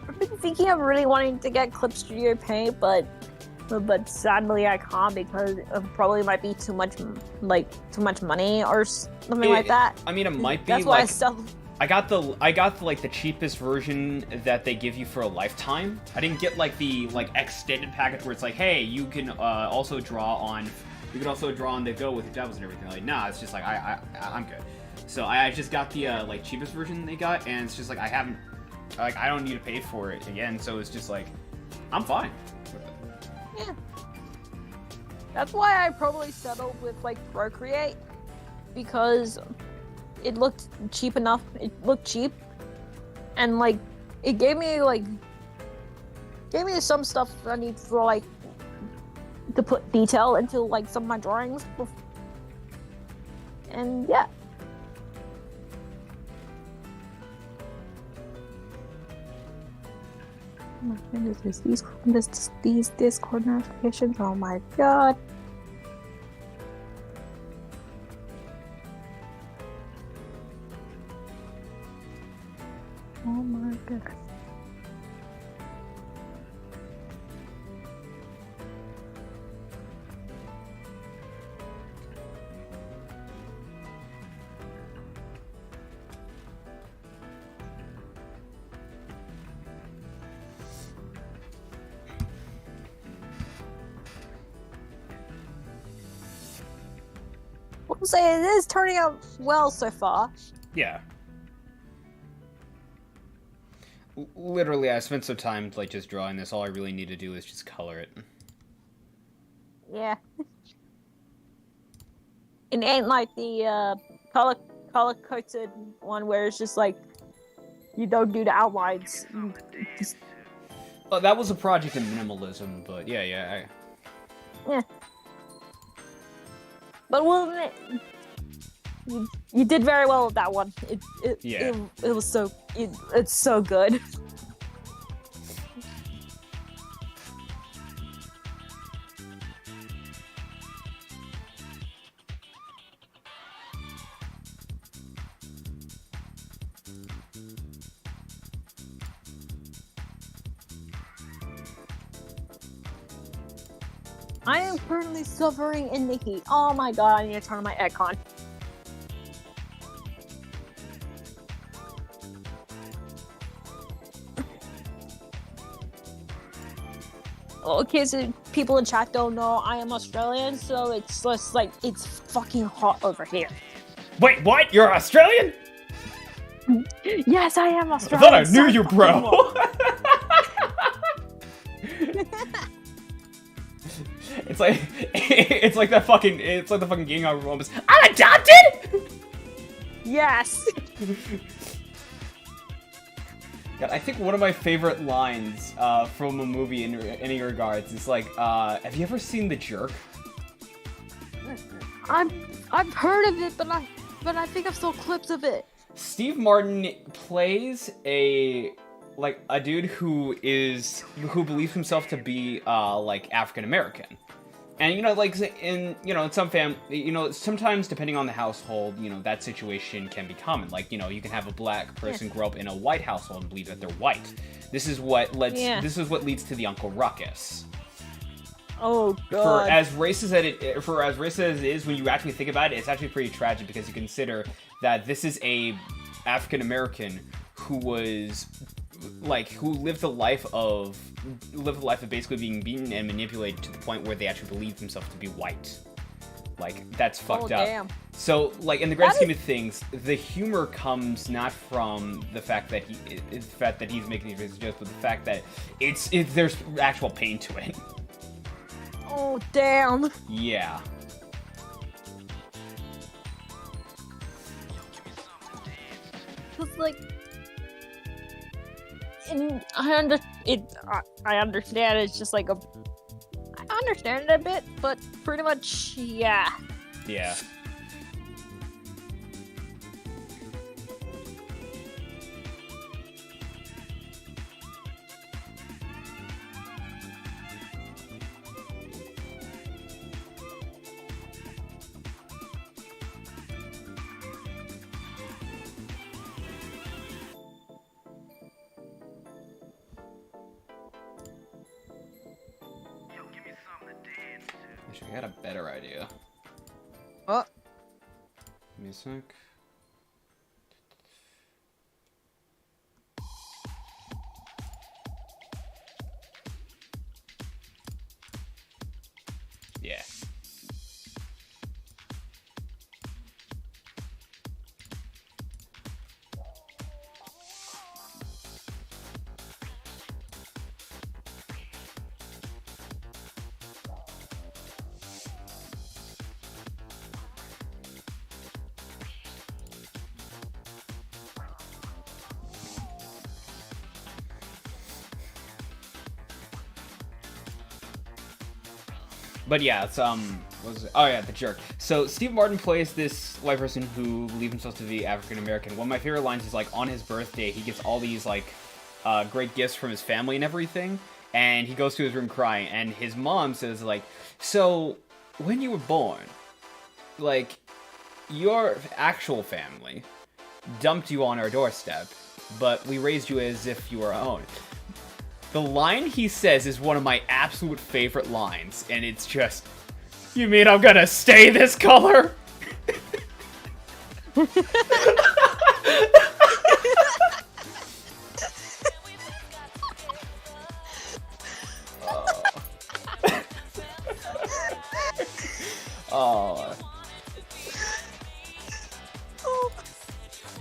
I've been thinking of really wanting to get Clip Studio Paint, but sadly I can't because it probably might be too much money or something like that. I mean, it might be. That's why like, I sell. I got the like the cheapest version that they give you for a lifetime. I didn't get like the extended package where it's like, hey, you can also draw on the go with your devils and everything. Like, nah, it's just like I'm good. So I just got the like cheapest version they got, and it's just like I don't need to pay for it again. So it's just like I'm fine with it. Yeah. That's why I probably settled with like Procreate, because it looked cheap enough. It looked cheap, and like it gave me some stuff I need for like to put detail into like some of my drawings. And yeah. Oh my goodness, these Discord notifications. Oh my god. Oh my god. We'll say it is turning out well so far. Yeah. Literally, I spent some time like just drawing this. All I really need to do is just color it. Yeah. It ain't like the color coded one where it's just like you don't do the outlines. Oh, that was a project in minimalism, but yeah. Yeah. But you did very well with that one. It was so it's so good. I am currently suffering in the heat. Oh my god, I need to turn on my aircon. Okay, so people in chat don't know I am Australian, so it's just like, it's fucking hot over here. Wait, what? You're Australian? Yes, I am I Australian. thought I knew you, bro. It's like the fucking game I remember. I'm adopted. Yes. God, I think one of my favorite lines from a movie in any regards is like, have you ever seen The Jerk? I've heard of it, but I think I've saw clips of it. Steve Martin plays a dude who believes himself to be like African American. And in some sometimes depending on the household, that situation can be common. Like, you can have a black person grow up in a white household and believe that they're white. This is what leads to the Uncle Ruckus. Oh god. For as racist as it is, when you actually think about it, it's actually pretty tragic because you consider that this is a African American who lived the life of basically being beaten and manipulated to the point where they actually believed themselves to be white. Like, that's fucked up. Damn. So, like, in the grand scheme of things, the humor comes not from the fact that he's making these jokes, but the fact that there's actual pain to it. Oh damn. Yeah. It's like, and I understand. It's just like I understand it a bit, but pretty much, yeah. Yeah. I got a better idea. Oh. Give me a sec. Yeah. But yeah, it's what was it? Oh yeah, the jerk. So Steve Martin plays this white person who believes himself to be African American. One of my favorite lines is like on his birthday, he gets all these like great gifts from his family and everything, and he goes to his room crying, and his mom says like, "So when you were born, like your actual family dumped you on our doorstep, but we raised you as if you were our own." The line he says is one of my absolute favorite lines, and it's just, "You mean I'm gonna stay this color?" Oh.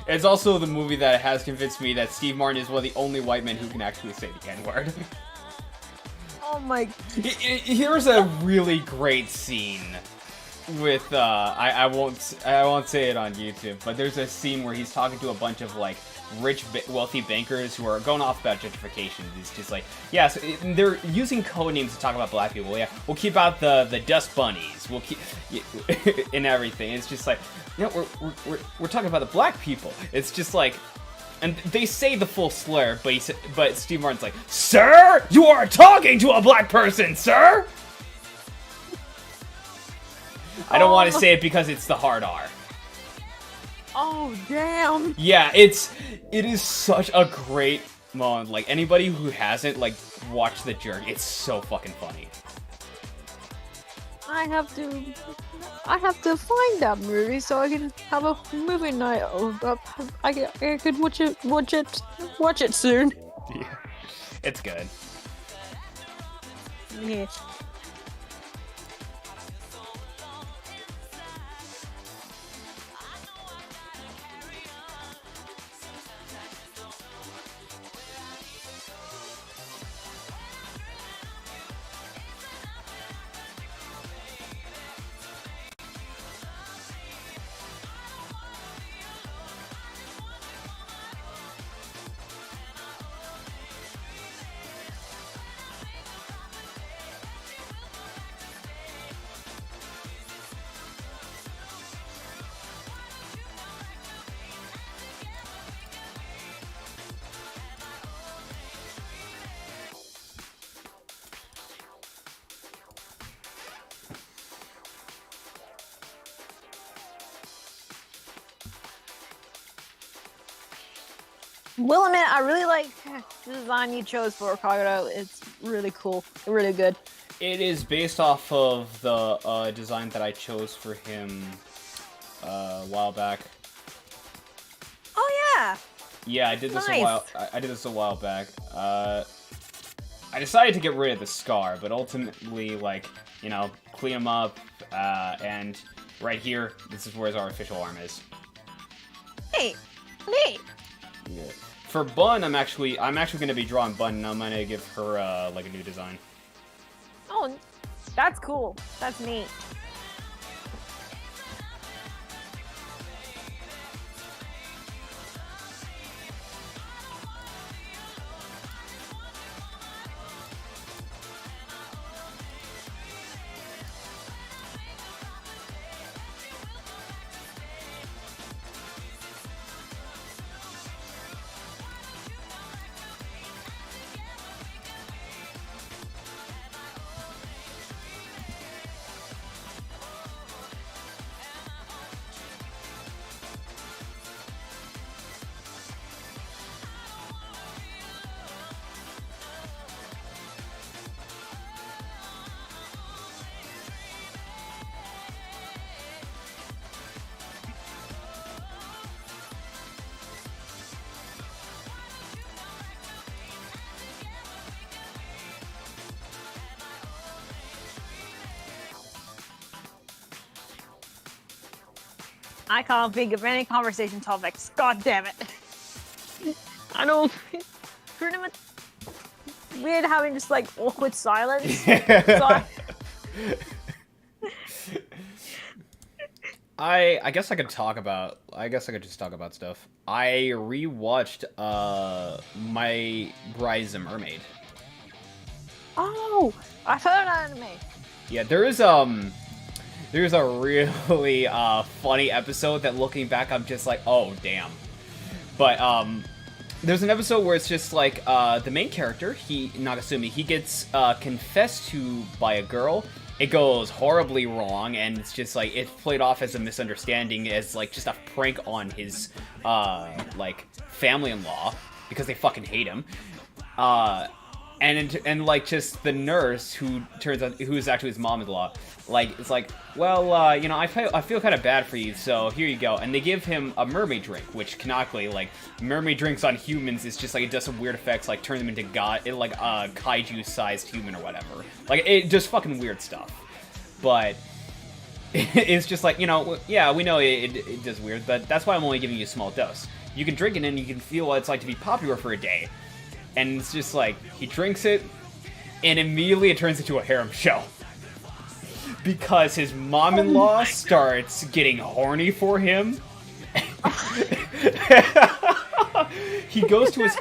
It's also the movie that has convinced me that Steve Martin is one of the only white men who can actually say the N-word. Oh my... Here's a really great scene with, I won't say it on YouTube, but there's a scene where he's talking to a bunch of, like, rich, wealthy bankers who are going off about gentrification. It's just like, yeah, so they're using code names to talk about black people. Yeah, we'll keep out the dust bunnies. We'll keep... and everything. It's just like, you know, we're talking about the black people. It's just like... And they say the full slur, but Steve Martin's like, "Sir, you are talking to a black person, sir!" I don't want to say it because it's the hard R. Oh, damn. Yeah, it is such a great moment. Like, anybody who hasn't, like, watched The Jerk, it's so fucking funny. I have to find that movie so I can have a movie night. I could watch it soon. Yeah, it's good. Yeah. Will admit, I really like the design you chose for Crocodile. It's really cool, really good. It is based off of the design that I chose for him a while back. Oh yeah. Yeah, I did this Nice. I did this a while back. I decided to get rid of the scar, but ultimately, like, you know, clean him up. And right here, this is where our official arm is. Hey, neat. Yeah. For Bun, I'm actually gonna be drawing Bun, and I'm gonna give her like a new design. Oh, that's cool. That's neat. I can't think of any conversation topics. God damn it. I don't. Pretty much weird having just like awkward silence. So I guess I could just talk about stuff. I rewatched My Bride is a Mermaid. oh, I've heard of anime. Yeah, there's a really funny episode that looking back I'm just like, oh damn. But there's an episode where it's just like the main character, Nagasumi, he gets confessed to by a girl. It goes horribly wrong, and it's just like it's played off as a misunderstanding, as like just a prank on his like family-in-law because they fucking hate him. And like just the nurse who turns out who's actually his mom-in-law, like it's like, well, you know, I feel kind of bad for you, so here you go. And they give him a mermaid drink, which canonically, like mermaid drinks on humans is just like it does some weird effects, like turn them into like a kaiju-sized human or whatever. Like it just fucking weird stuff. But it's just like, you know, yeah, we know it does weird, but that's why I'm only giving you a small dose. You can drink it and you can feel what it's like to be popular for a day. And it's just like, he drinks it, and immediately it turns into a harem show. Because his mom-in-law starts getting horny for him. He goes to his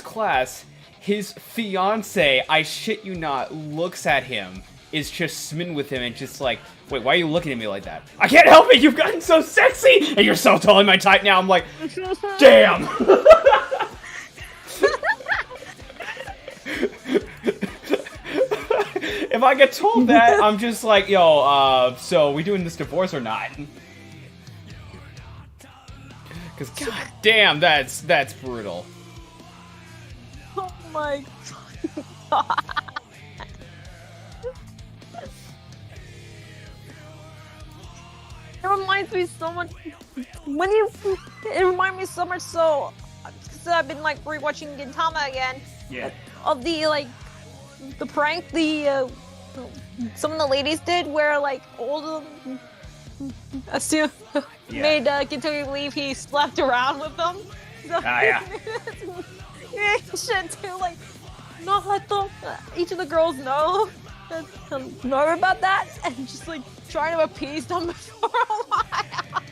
class, his fiance, I shit you not, looks at him, is just smitten with him, and just like, wait, why are you looking at me like that? I can't help it, you've gotten so sexy! And you're so totally my type now, I'm like, damn! If I get told that, I'm just like, yo, so we doing this divorce or not? Because god damn, that's brutal. Oh my god. It reminds me so much. It reminds me so much so I've been like rewatching Gintama again. Yeah. Of the like the prank some of the ladies did where like all of them made Gintoki believe he slept around with them. So, yeah. Shit too, like not let them each of the girls know about that, and just like trying to appease them for a while.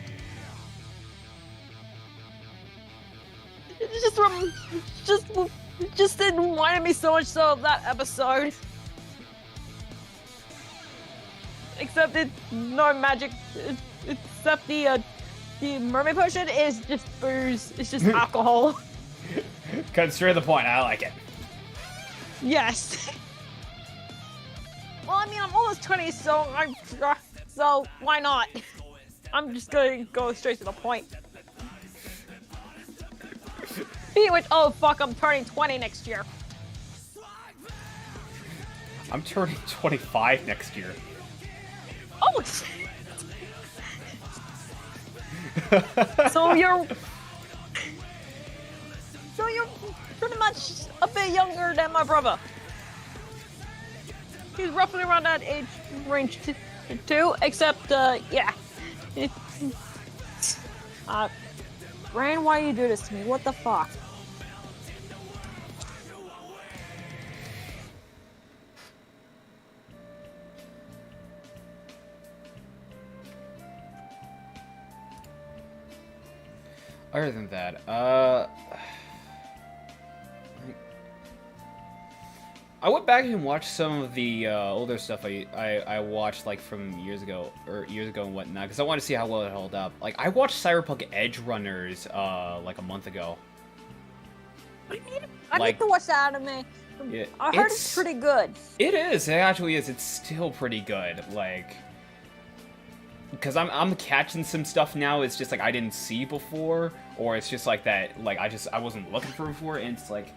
Just it reminded me so much so of that episode. Except it's no magic. Except the mermaid potion is just booze. It's just alcohol. Cut straight to the point. I like it. Yes. Well, I mean, I'm almost 20, so why not? I'm just gonna go straight to the point. Which, oh fuck, I'm turning 20 next year. I'm turning 25 next year. Oh! So you're pretty much a bit younger than my brother. He's roughly around that age range too, except, yeah. Brian, why you do this to me? What the fuck? Other than that, I went back and watched some of the older stuff I watched like from years ago and whatnot, because I wanted to see how well it held up. Like I watched Cyberpunk Edge Runners like a month ago. I need to watch the anime. Yeah, I heard it's pretty good. It is. It actually is. It's still pretty good. Like, because I'm catching some stuff now. It's just like I didn't see before, or it's just like that. Like I wasn't looking for before, and it's like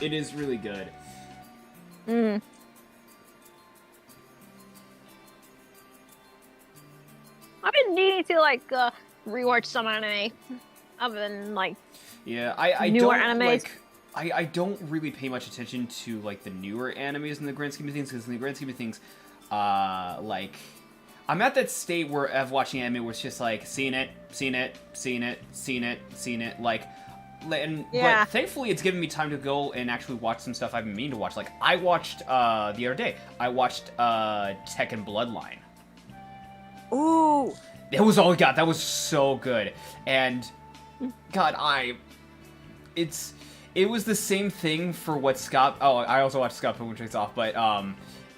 it is really good. Mm. I've been needing to like rewatch some anime. I've been like I newer don't animes. like. I don't really pay much attention to like the newer animes in the grand scheme of things, because in the grand scheme of things, like I'm at that state where of watching anime where it's just like seen it, like, and Yeah. but thankfully it's given me time to go and actually watch some stuff I've been meaning to watch. Like I watched the other day, I watched Tekken Bloodline. Ooh. It was God, that was so good. And God, it was the same thing for what Scott. Oh, I also watched Scott Pilgrim Takes Off, but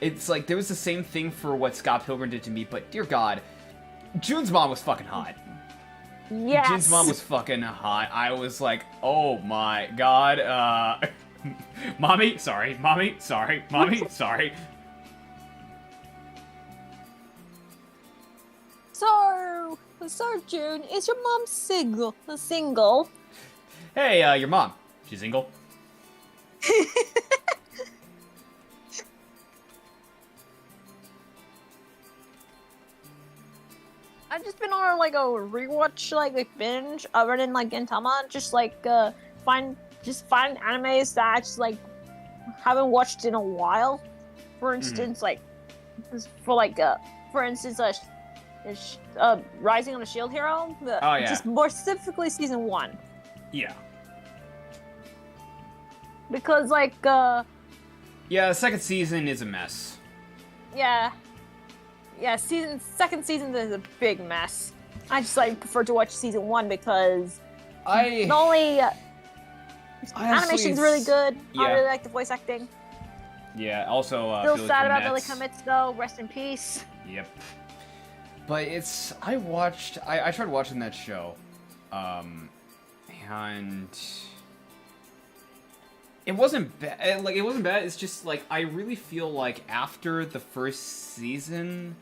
it's like there was the same thing for what Scott Pilgrim did to me. But dear God, June's mom was fucking hot. Yes. June's mom was fucking hot. I was like, oh my God, mommy, sorry, mommy, sorry. So June, is your mom single? Hey, your mom, she's single. I've just been on like a rewatch like binge other than like Gintama, just like find animes that I just like haven't watched in a while. For instance, Rising on a Shield Hero. Just more specifically season 1. Yeah. Because like yeah, the second season is a mess. yeah, second season is a big mess. I just like prefer to watch season 1 because not only animation's really good. Yeah. I really like the voice acting. Yeah, also Still Billy sad about Billy Kometz. Kometz though. Rest in peace. Yep. But I tried watching that show, and it wasn't bad. Like, it wasn't bad. It's just like I really feel like after the first season,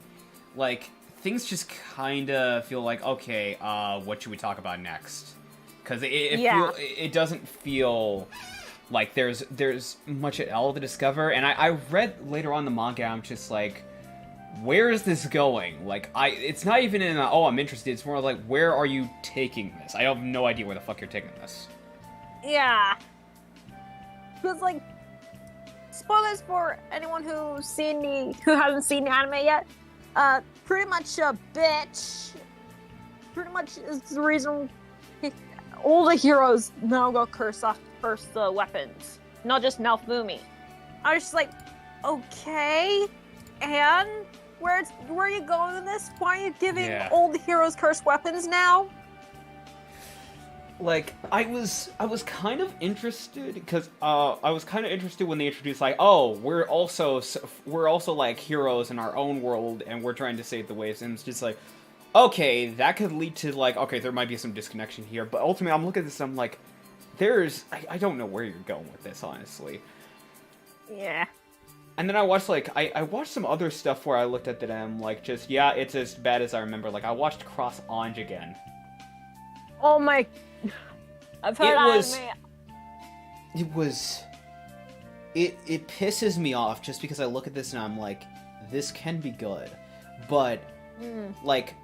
like things just kind of feel like, okay, what should we talk about next? Because it doesn't feel like there's much at all to discover. And I read later on the manga. I'm just like, where is this going? Like, it's not even in a, oh, I'm interested. It's more like, where are you taking this? I have no idea where the fuck you're taking this. Yeah. Because like, spoilers for anyone who hasn't seen the anime yet. Pretty much a bitch. Pretty much is the reason all the heroes now got cursed weapons, not just Malfumi. I was just like, okay, and where are you going with this? Why are you giving all the heroes cursed weapons now? Like, I was kind of interested because I was kind of interested when they introduced like, oh, we're also like heroes in our own world and we're trying to save the waves, and it's just like, okay, that could lead to like, okay, there might be some disconnection here, but ultimately I'm looking at this and I'm like, I don't know where you're going with this, honestly. Yeah. And then I watched like I watched some other stuff where I looked at it and I'm like, just it's as bad as I remember. Like I watched Cross Ange again. Oh my. I've heard It pisses me off just because I look at this and I'm like, this can be good, but like,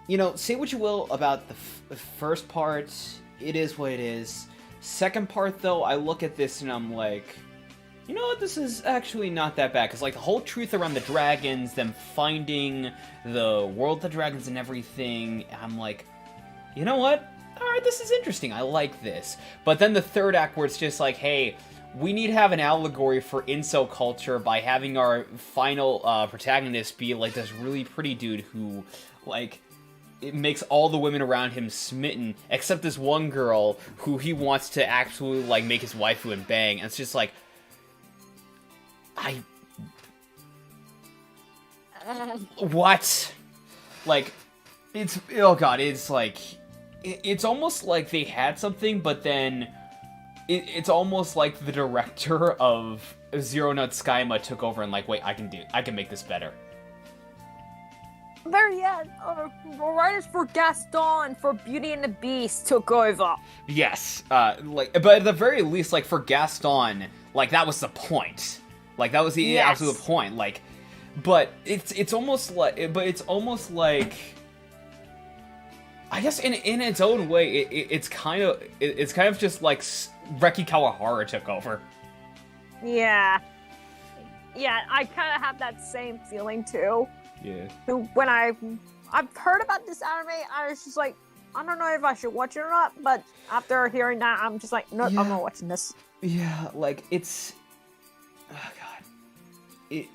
you know, say what you will about the first part, it is what it is. Second part though, I look at this and I'm like, you know what, this is actually not that bad, because like the whole truth around the dragons, them finding the world of the dragons and everything, I'm like, you know what? Alright, this is interesting. I like this. But then the third act where it's just like, hey, we need to have an allegory for incel culture by having our final protagonist be like this really pretty dude who, like, it makes all the women around him smitten, except this one girl who he wants to actually, like, make his waifu and bang. And it's just like, what? Like, it's, oh god, it's like, it's almost like they had something, but then it's almost like the director of Zero Nut Skyma took over and like, wait, I can make this better. Writers for Gaston for Beauty and the Beast took over. Yes, like, but at the very least, like, for Gaston, like, that was the point. Like, that was the absolute point. Like, but it's almost like, I guess in its own way, it's kind of just like Reki Kawahara took over. Yeah, I kind of have that same feeling too. Yeah. When I've heard about this anime, I was just like, I don't know if I should watch it or not. But after hearing that, I'm just like, nope, I'm not watching this. Yeah, like it's. Oh god.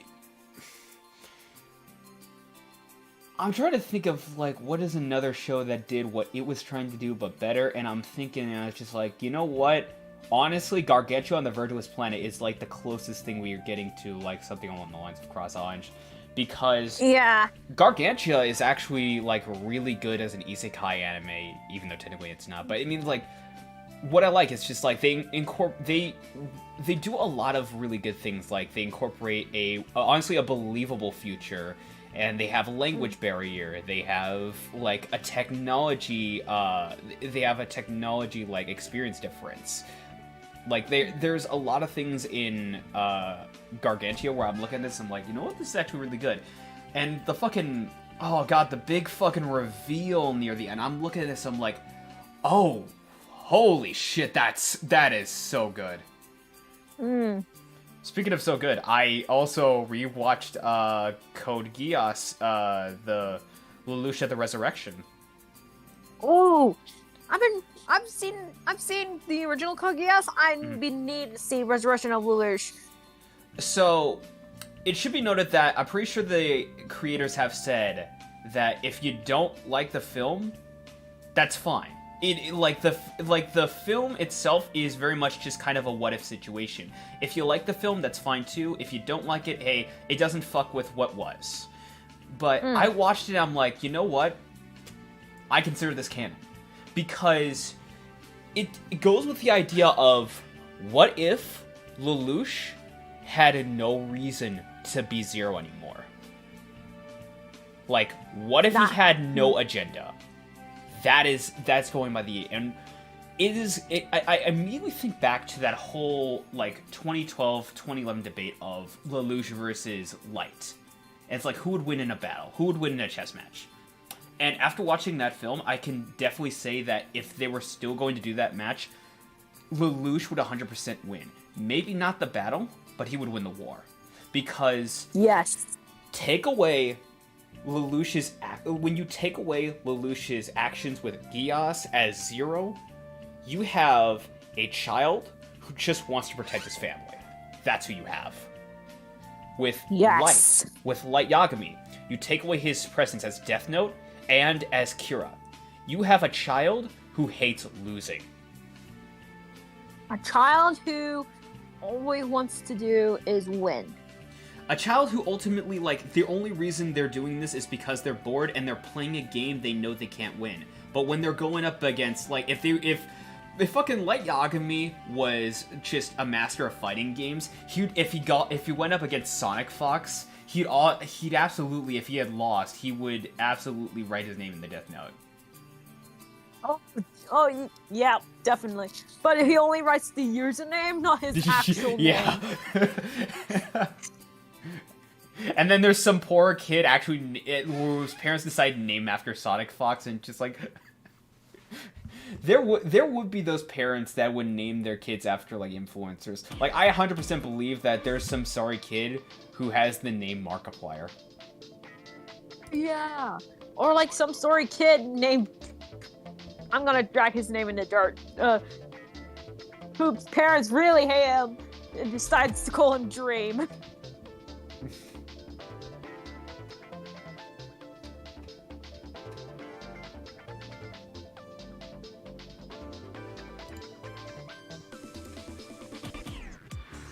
I'm trying to think of like what is another show that did what it was trying to do but better, and I'm thinking, and it's just like, you know what? Honestly, Gargantua on the Virtuous Planet is like the closest thing we are getting to like something along the lines of Cross Orange, because Gargantua is actually like really good as an isekai anime, even though technically it's not. But it means like what I like is just like they do a lot of really good things. Like they incorporate honestly a believable future. And they have a language barrier. They have like a technology. Like experience difference. Like there's a lot of things in Gargantua where I'm looking at this. And I'm like, you know what? This is actually really good. And the fucking the big fucking reveal near the end. I'm looking at this. I'm like, oh, holy shit! That is so good. Speaking of so good, I also rewatched Code Geass, the Lelouch at the Resurrection. Oh, I've seen the original Code Geass. I need to see Resurrection of Lelouch. So, it should be noted that I'm pretty sure the creators have said that if you don't like the film, that's fine. The film itself is very much just kind of a what if situation. If you like the film, that's fine too. If you don't like it, hey, it doesn't fuck with what was. But I watched it, I'm like, you know what? I consider this canon. Because it goes with the idea of what if Lelouch had no reason to be Zero anymore? Like, what if he had no agenda? That's going by the, and I immediately think back to that whole like 2012 2011 debate of Lelouch versus Light, and it's like who would win in a battle, who would win in a chess match. And after watching that film, I can definitely say that if they were still going to do that match, Lelouch would 100% win. Maybe not the battle, but he would win the war, because take away Lelouch's when you take away Lelouch's actions with Geass as Zero, you have a child who just wants to protect his family. That's who you have. With Light Yagami, you take away his presence as Death Note and as Kira. You have a child who hates losing. A child who all he wants to do is win. A child who ultimately, like, the only reason they're doing this is because they're bored and they're playing a game they know they can't win. But when they're going up against, like, if fucking Light Yagami was just a master of fighting games, if he went up against Sonic Fox, he'd absolutely, if he had lost, he would absolutely write his name in the Death Note. Oh, yeah, definitely. But he only writes the username, not his actual name. And then there's some poor kid whose parents decide to name after Sonic Fox, and just like there would be those parents that would name their kids after like influencers. Like I 100% believe that there's some sorry kid who has the name Markiplier. Yeah, or like some sorry kid named, I'm gonna drag his name in the dirt, whose parents really hate him and decides to call him Dream.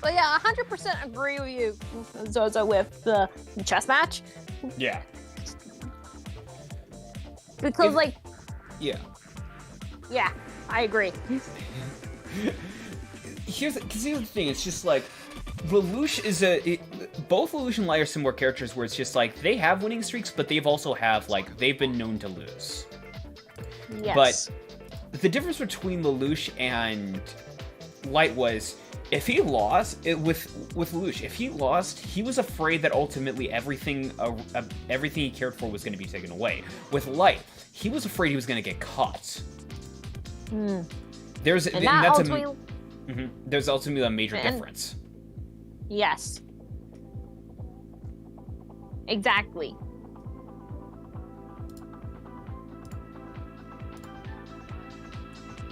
But yeah, 100% agree with you, Zozo, with the chess match. Yeah. Because, Yeah, I agree. Here's the thing, it's just like, Lelouch both Lelouch and Light are similar characters where it's just like, they have winning streaks, but they've also they've been known to lose. Yes. But the difference between Lelouch and Light was, if he lost, with Lelouch, if he lost, he was afraid that ultimately everything he cared for was going to be taken away. With Light, he was afraid he was going to get caught. There's ultimately a major difference. Yes. Exactly.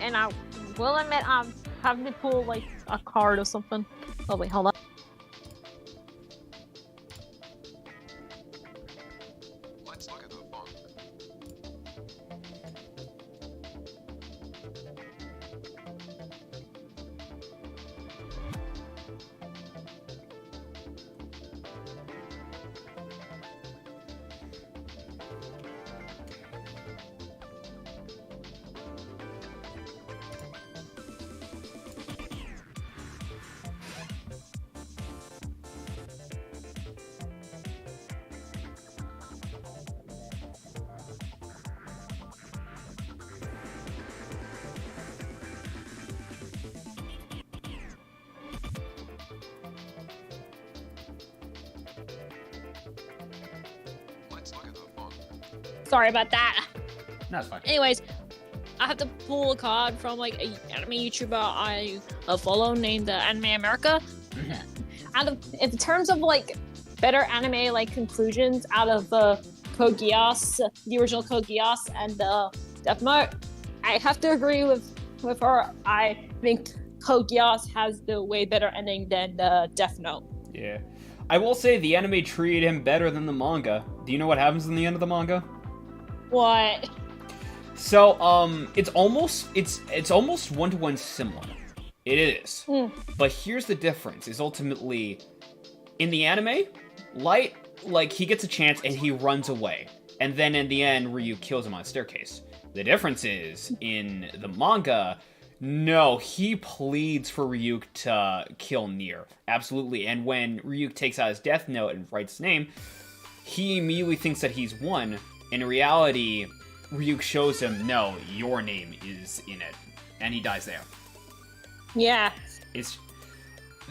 and I will admit I'm having to pull like a card or something. Oh wait, hold on. Let's look at the phone. Let's look at the phone. Sorry about that. No, it's fine. Anyways, I have to pull a card from like a anime YouTuber I follow named Anime America. Out of in terms of like better anime like conclusions out of Code Geass, the original Code Geass and Death Note, I have to agree with her. I think Code Geass has the way better ending than Death Note. Yeah. I will say the anime treated him better than the manga. Do you know what happens in the end of the manga? What? So, it's almost one-to-one similar. It is. But here's the difference, is ultimately, in the anime, Light, like, he gets a chance and he runs away. And then in the end, Ryu kills him on a staircase. The difference is, in the manga, no, he pleads for Ryuk to kill Nier. Absolutely. And when Ryuk takes out his death note and writes his name, he immediately thinks that he's won. In reality, Ryuk shows him, no, your name is in it. And he dies there. Yeah. It's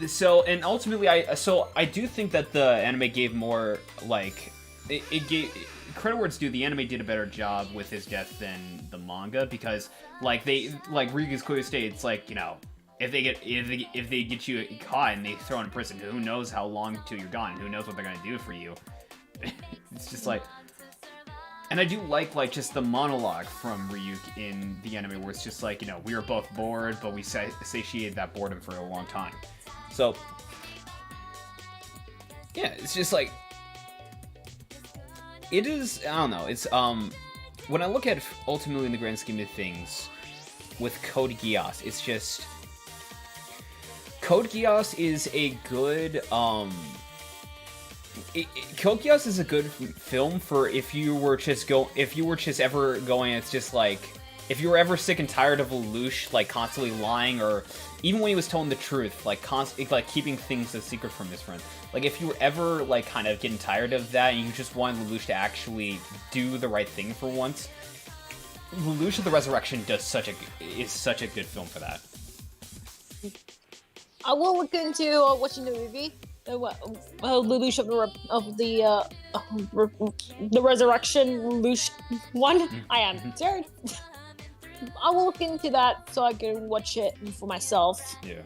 so, and ultimately, I do think that the anime gave more, like, it gave credit where it's due. The anime did a better job with his death than the manga, because like Ryuga's clearly stated, it's like, you know, if they get you caught and they throw in prison, who knows how long till you're gone? Who knows what they're gonna do for you? It's just like, and I do like just the monologue from Ryuk in the anime, where it's just like, you know, we were both bored, but we satiated that boredom for a long time. So yeah, it's just like, it is, I don't know, it's, when I look at ultimately in the grand scheme of things with Code Geass, it's just, Code Geass is a good, Code Geass is a good film for if you were just ever going, it's just like, if you were ever sick and tired of Lelouch, like, constantly lying, or even when he was telling the truth, like, keeping things a secret from his friend. Like, if you were ever, like, kind of getting tired of that, and you just wanted Lelouch to actually do the right thing for once, Lelouch of the Resurrection is such a good film for that. I will look into watching the movie. Lelouch of the Resurrection Lelouch one. I am third. I will look into that so I can watch it for myself. Yeah.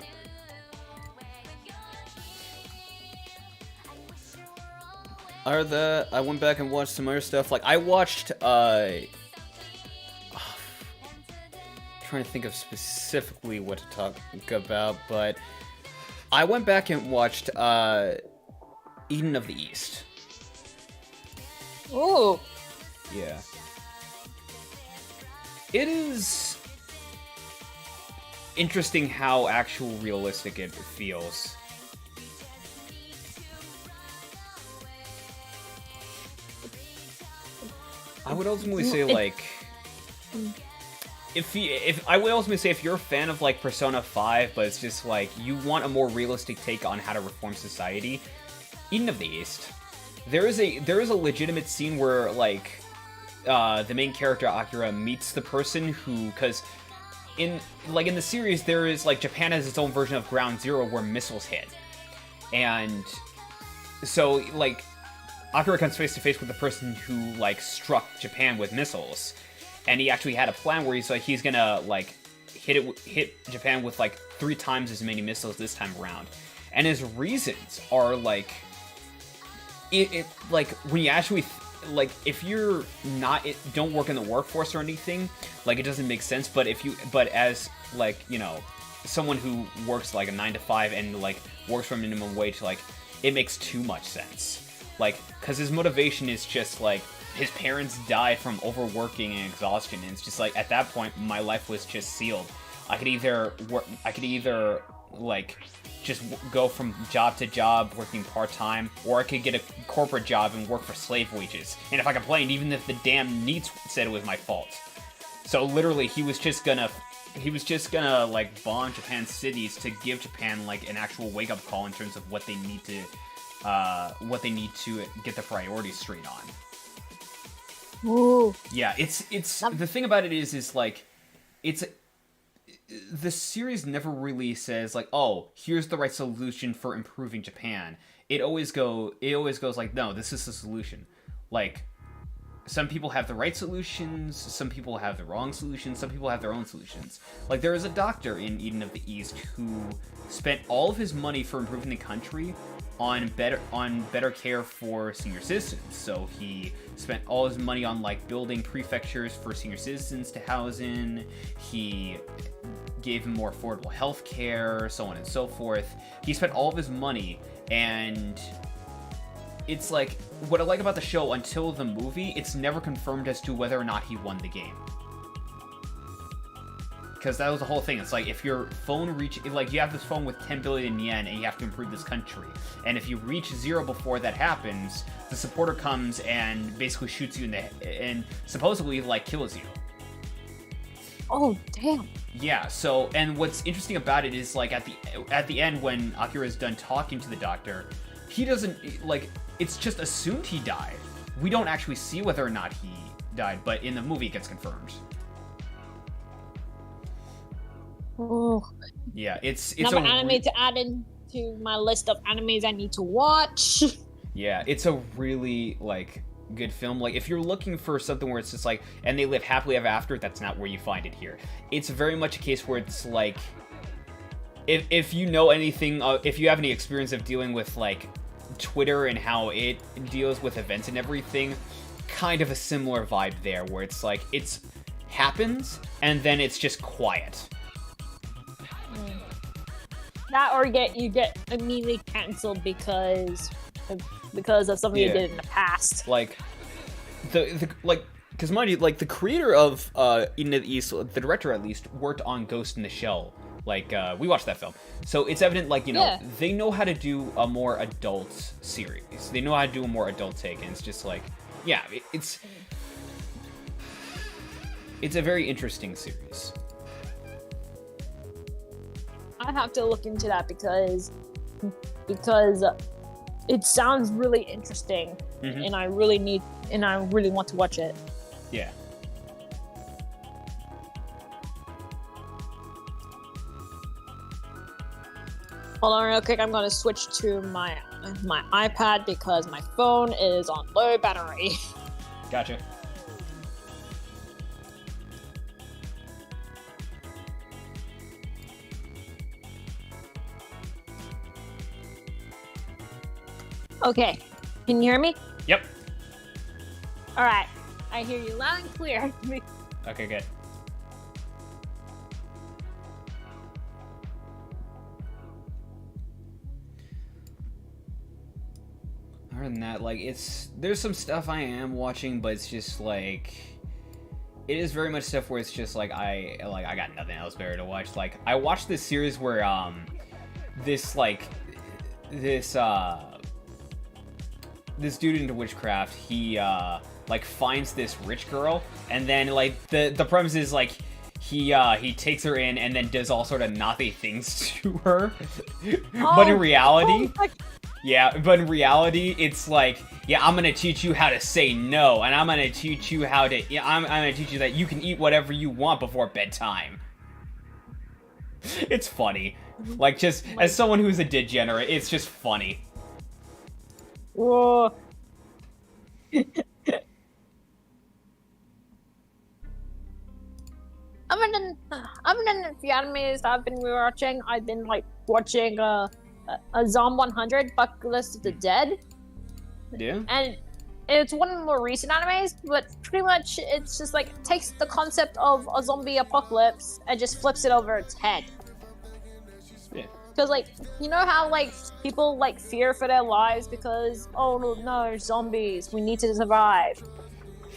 I went back and watched some other stuff. Like, I watched, trying to think of specifically what to talk about, but I went back and watched, Eden of the East. Ooh. Yeah. It is interesting how actual realistic it feels. I would ultimately say, like, if you're a fan of, like, Persona 5, but it's just like you want a more realistic take on how to reform society, Eden of the East. There is a legitimate scene where, like, the main character Akira meets the person who, because in the series there is, like, Japan has its own version of Ground Zero where missiles hit, and so, like, Akira comes face to face with the person who, like, struck Japan with missiles, and he actually had a plan where he's gonna, like, hit Japan with, like, 3 times as many missiles this time around, and his reasons are, like, like, when you actually like if you're not don't work in the workforce or anything, like it doesn't make sense. But as like, you know, someone who works like a 9 to 5 and like works for minimum wage, like it makes too much sense. Like, because his motivation is just like his parents died from overworking and exhaustion, and it's just like at that point my life was just sealed. I could either like just go from job to job working part-time, or I could get a corporate job and work for slave wages. And if I complained, even if the damn NEETs said it was my fault. So literally he was just gonna like bomb Japan's cities to give Japan like an actual wake-up call in terms of what they need to get the priorities straight on. Ooh. Yeah, it's the thing about it is like the series never really says like, oh, here's the right solution for improving Japan. It always goes like, no, this is the solution. Like, some people have the right solutions, some people have the wrong solutions, some people have their own solutions. Like, there is a doctor in Eden of the East who spent all of his money for improving the country on better care for senior citizens. So he spent all his money on like building prefectures for senior citizens to house in. He gave him more affordable health care, so on and so forth. He spent all of his money, and it's like, what I like about the show, until the movie, it's never confirmed as to whether or not he won the game. Because that was the whole thing. It's like, if your phone like, you have this phone with 10 billion yen and you have to improve this country. And if you reach 0 before that happens, the supporter comes and basically shoots you in the head and supposedly, like, kills you. Oh, damn. Yeah, so, and what's interesting about it is, like, at the end, when Akira is done talking to the doctor, he doesn't, like, it's just assumed he died. We don't actually see whether or not he died, but in the movie it gets confirmed. Oh. Yeah, it's another anime to add into my list of animes I need to watch. Yeah, it's a really, like, good film. Like, if you're looking for something where it's just like, and they live happily ever after, that's not where you find it here. It's very much a case where it's like, if you know anything, if you have any experience of dealing with like Twitter and how it deals with events and everything, kind of a similar vibe there, where it's like, it's happens and then it's just quiet. That, or you get immediately canceled because of something you did in the past. Like because mind you, like, the creator of Eden of the East, the director at least, worked on Ghost in the Shell. Like, we watched that film, so it's evident, like, you know, they know how to do a more adult series. They know how to do a more adult take, and it's just like, yeah, it's a very interesting series. I have to look into that because it sounds really interesting, and I really want to watch it. Yeah. Hold on real quick, I'm going to switch to my iPad because my phone is on low battery. Gotcha. Okay, can you hear me? Yep. All right, I hear you loud and clear. Okay, good. Other than that, like, there's some stuff I am watching, but it's just like, it is very much stuff where it's just like, I got nothing else better to watch. Like, I watched this series where this dude into witchcraft, he like finds this rich girl, and then like the premise is like he takes her in and then does all sort of naughty things to her. But in reality, it's like, yeah, I'm gonna teach you how to say no, and I'm gonna teach you how to, I'm gonna teach you that you can eat whatever you want before bedtime. It's funny. Like, just as someone who's a degenerate, it's just funny. Whoa. Other than the animes I've been watching, I've been like watching a Zom 100 Bucket List of the Dead. Yeah. And It's one of the more recent animes, but pretty much it's just like takes the concept of a zombie apocalypse and just flips it over its head. Yeah. Because like you know how like people like fear for their lives because no zombies, we need to survive.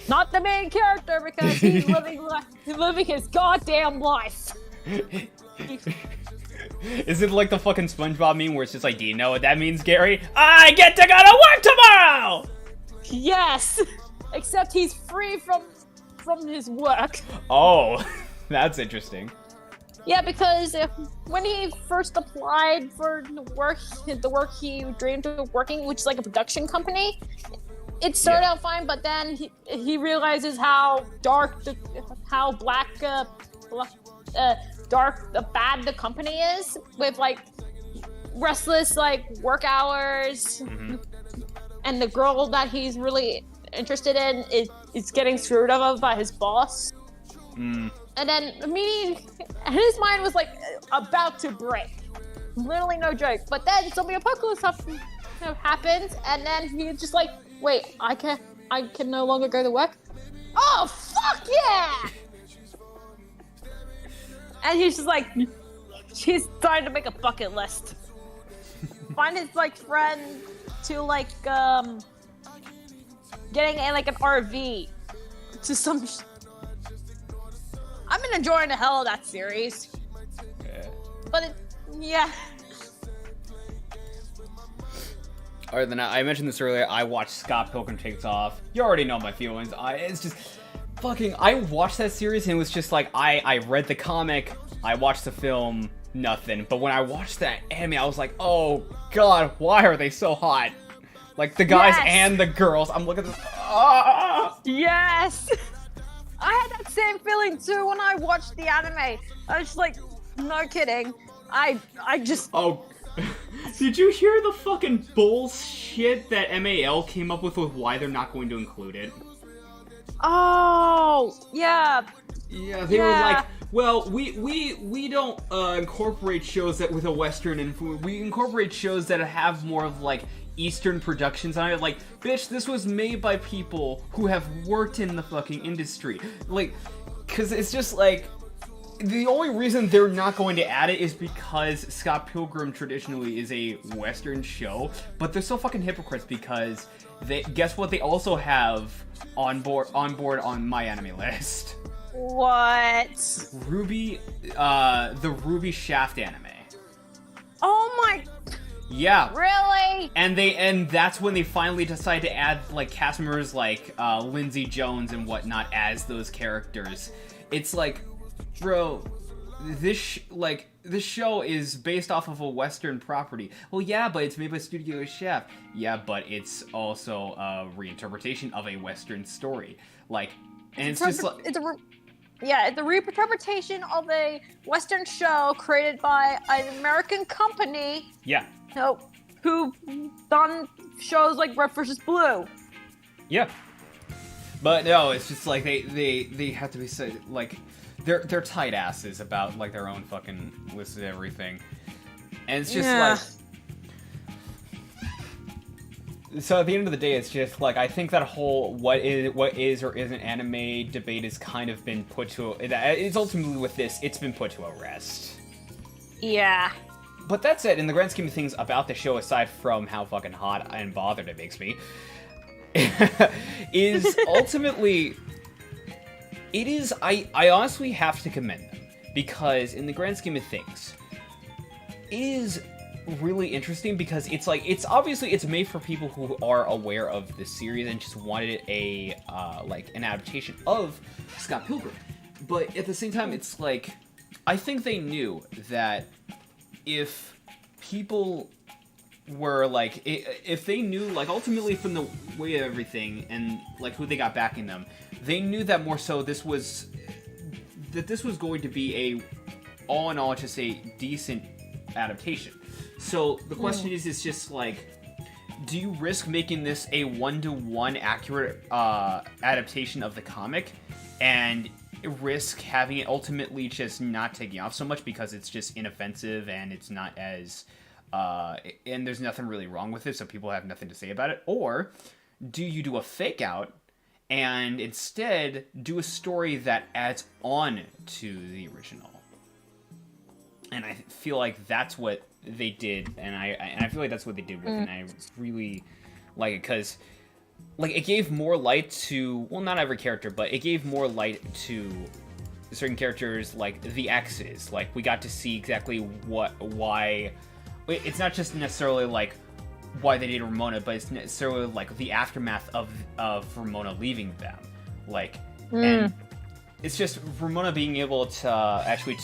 Not the main character because he's living his goddamn life. Is it like the fucking SpongeBob meme where it's just like, do you know what that means, Gary? I get to go to work tomorrow! Yes! Except he's free from his work. Oh, that's interesting. Yeah, because when he first applied for the work he dreamed of working, which is like a production company, it started out fine, but then he realizes how dark, bad the company is with like restless like work hours, and the girl that he's really interested in is getting screwed over by his boss. And then immediately, his mind was like about to break. Literally no joke. But then zombie apocalypse happens, and then he's just like, wait, I can no longer go to work? Oh, fuck yeah! And he's just like, he's trying to make a bucket list. Find his like friend to like getting like an RV to some. I've been enjoying the hell of that series. Yeah. But yeah. Other than that, I mentioned this earlier, I watched Scott Pilgrim Takes Off. You already know my feelings. It's just fucking, I watched that series and it was just like, I read the comic, I watched the film, nothing. But when I watched that anime, I was like, oh god, why are they so hot? Like the guys and the girls. I'm looking at this. Yes! I had that same feeling too when I watched the anime. I was just like, no kidding. I just... Oh, did you hear the fucking bullshit that MAL came up with why they're not going to include it? Oh, yeah. Yeah, they were like, well, we don't incorporate shows that with a Western influence. We incorporate shows that have more of like Eastern productions on it. Like, bitch, this was made by people who have worked in the fucking industry. Like, cause it's just like, the only reason they're not going to add it is because Scott Pilgrim traditionally is a Western show, but they're so fucking hypocrites because guess what they also have on board on my anime list. What? Ruby, the Ruby Shaft anime. Oh my... Yeah. Really? And that's when they finally decide to add like cast members like Lindsay Jones and whatnot as those characters. It's like, bro, this show is based off of a Western property. Well, yeah, but it's made by Studio Shaft. Yeah, but it's also a reinterpretation of a Western story. Like, and it's just like... It's a reinterpretation of a Western show created by an American company. Yeah. Who done shows like Red vs. Blue. Yeah. But no, it's just like they have to be so, like, they're tight asses about like their own fucking list of everything. And it's just like, so at the end of the day, it's just like, I think that whole what is or isn't anime debate has kind of been put to it's ultimately with this, it's been put to a rest. Yeah. But that said, in the grand scheme of things about the show, aside from how fucking hot and bothered it makes me, is ultimately, it is, I honestly have to commend them, because in the grand scheme of things, it is really interesting because it's like, it's obviously, it's made for people who are aware of the series and just wanted a, like, an adaptation of Scott Pilgrim. But at the same time, it's like, I think they knew that if people were like, if they knew, like, ultimately from the way of everything and like who they got backing them, they knew that more so this was going to be a, all in all, just a decent adaptation. So the question is just like, do you risk making this a 1-to-1 accurate adaptation of the comic and risk having it ultimately just not taking off so much because it's just inoffensive and it's not as and there's nothing really wrong with it, so people have nothing to say about it? Or do you do a fake out and instead do a story that adds on to the original? And I feel like that's what they did, and I feel like that's what they did with it, and I really like it, because like it gave more light to, well, not every character, but it gave more light to certain characters, like the exes. Like, we got to see exactly why. It's not just necessarily like why they dated Ramona, but it's necessarily like the aftermath of Ramona leaving them. Like, and it's just Ramona being able to actually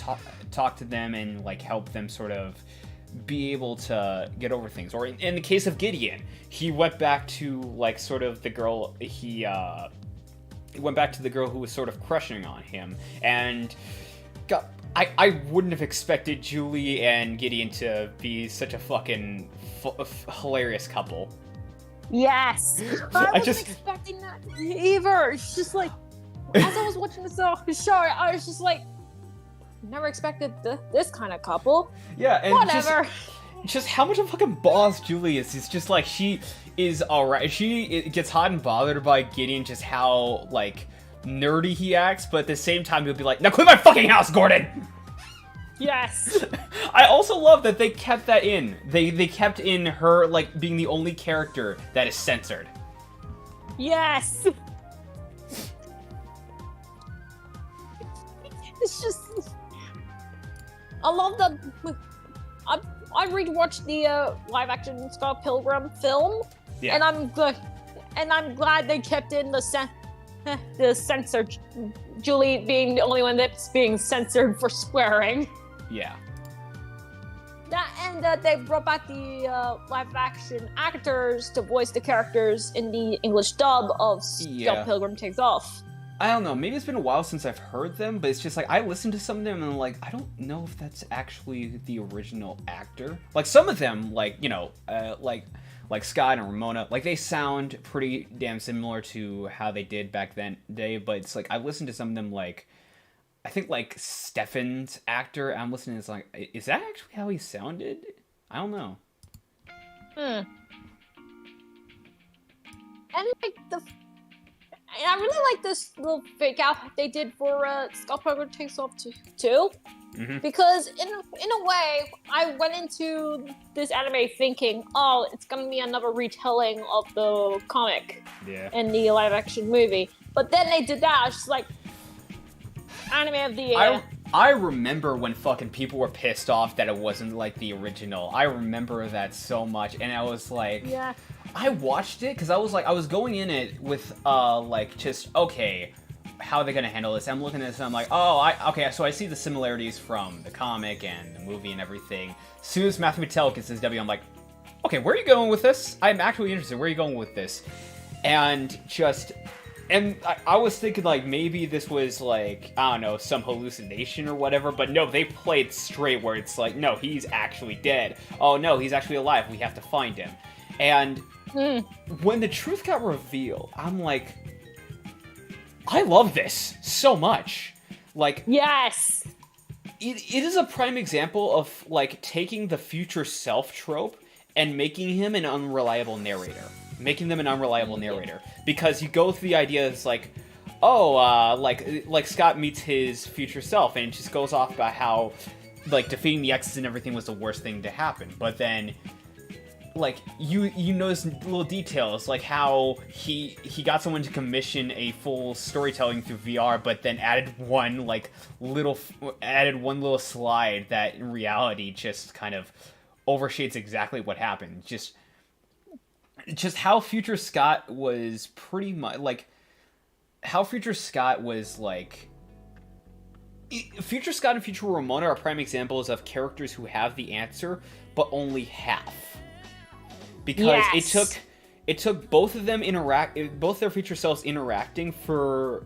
talk to them and like help them sort of be able to get over things. Or in the case of Gideon, he went back to like sort of the girl he went back to the girl who was sort of crushing on him, and I wouldn't have expected Julie and Gideon to be such a fucking hilarious couple. Yes, I wasn't expecting that either. It's just like, as I was watching the show, I was just like, never expected this kind of couple. Yeah, and whatever. Just how much of a fucking boss Julie is. It's just like, she is alright. She gets hot and bothered by Gideon, just how like nerdy he acts, but at the same time he'll be like, now clean my fucking house, Gordon! Yes. I also love that they kept that in. They kept in her like being the only character that is censored. Yes. It's just, I love that. I rewatched the live action Scott Pilgrim film, Yeah. and I'm glad they kept in the censored Julie being the only one that's being censored for swearing. Yeah. And they brought back the live action actors to voice the characters in the English dub of Scott Pilgrim Takes Off. I don't know, maybe it's been a while since I've heard them, but it's just like, I listened to some of them and I'm like, I don't know if that's actually the original actor. Like, some of them, like, you know, like Scott and Ramona, like, they sound pretty damn similar to how they did back then day, but it's like, I listened to some of them, like, I think, like, Stefan's actor, I'm listening, it's like, is that actually how he sounded? I don't know. And, and I really like this little fake out they did for Scott Pilgrim Takes Off too. Mm-hmm. Because in a way, I went into this anime thinking, oh, it's gonna be another retelling of the comic in the live action movie. But then they did that. I was just like, anime of the year. I remember when fucking people were pissed off that it wasn't like the original. I remember that so much, and I was like, yeah. I watched it because I was going in it with like, just, okay, how are they gonna handle this? I'm looking at this and I'm like, oh, okay, so I see the similarities from the comic and the movie and everything. As soon as Matthew Patel gets his W, I'm like, okay, where are you going with this? I'm actually interested. Where are you going with this? And I was thinking, like, maybe this was, like, I don't know, some hallucination or whatever, but no, they played straight where it's like, no, he's actually dead. Oh, no, he's actually alive. We have to find him. And when the truth got revealed, I'm like, I love this so much. Like, yes! It is a prime example of, like, taking the future self trope and making him an unreliable narrator. Making them an unreliable narrator. Because you go through the idea, it's like, oh, like Scott meets his future self, and it just goes off about how, like, defeating the X's and everything was the worst thing to happen. But then, like, you notice little details, like how he got someone to commission a full storytelling through VR, but then added one little slide that in reality just kind of overshades exactly what happened. Just how Future Scott was pretty much, like, how Future Scott was, like, Future Scott and Future Ramona are prime examples of characters who have the answer, but only half. Because it took both of them both their future selves interacting for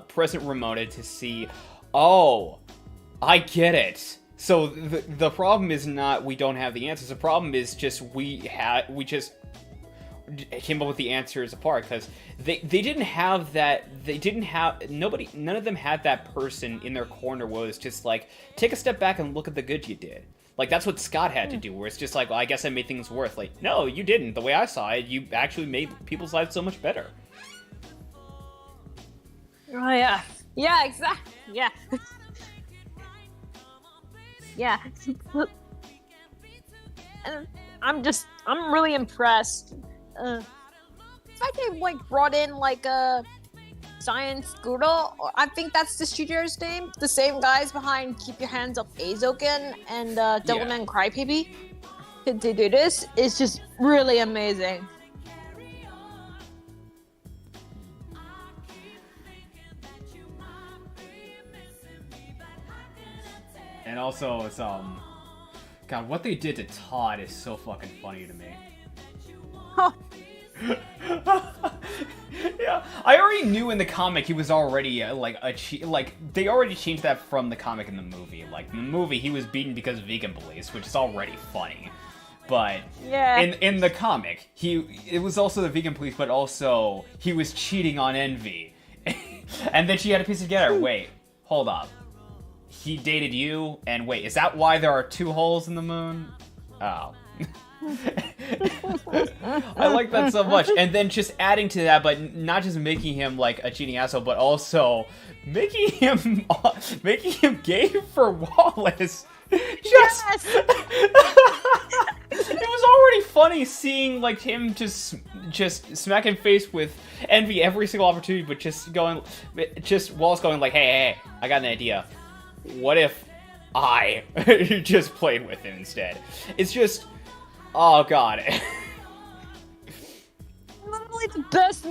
present Ramona to see, oh, I get it. So the problem is not we don't have the answers. The problem is just we just came up with the answers apart, because they didn't have that. None of them had that person in their corner where it's just like, take a step back and look at the good you did. Like, that's what Scott had to do, where it's just like, well, I guess I made things worse. Like, no, you didn't. The way I saw it, you actually made people's lives so much better. Oh, yeah. Yeah, exactly. Yeah. Yeah. And I'm really impressed. The fact they, like, brought in, like, a Science Guru, I think that's the studio's name. The same guys behind Keep Your Hands Up Azoken and Devilman Crybaby. To do this is just really amazing. And also, it's, God, what they did to Todd is so fucking funny to me. Oh. Yeah, I already knew in the comic he was already, they already changed that from the comic in the movie. Like, in the movie, he was beaten because of vegan police, which is already funny. But, yeah. in the comic, it was also the vegan police, but also, he was cheating on Envy. And then she had to piece it together. Wait, hold up. He dated you, and wait, is that why there are 2 holes in the moon? Oh. I like that so much. And then just adding to that, but not just making him like a cheating asshole, but also making him gay for Wallace. Yes! It was already funny seeing like him just smacking face with Envy every single opportunity, but just Wallace going like, hey, I got an idea. What if I just played with him instead? It's just, oh god. Literally the best.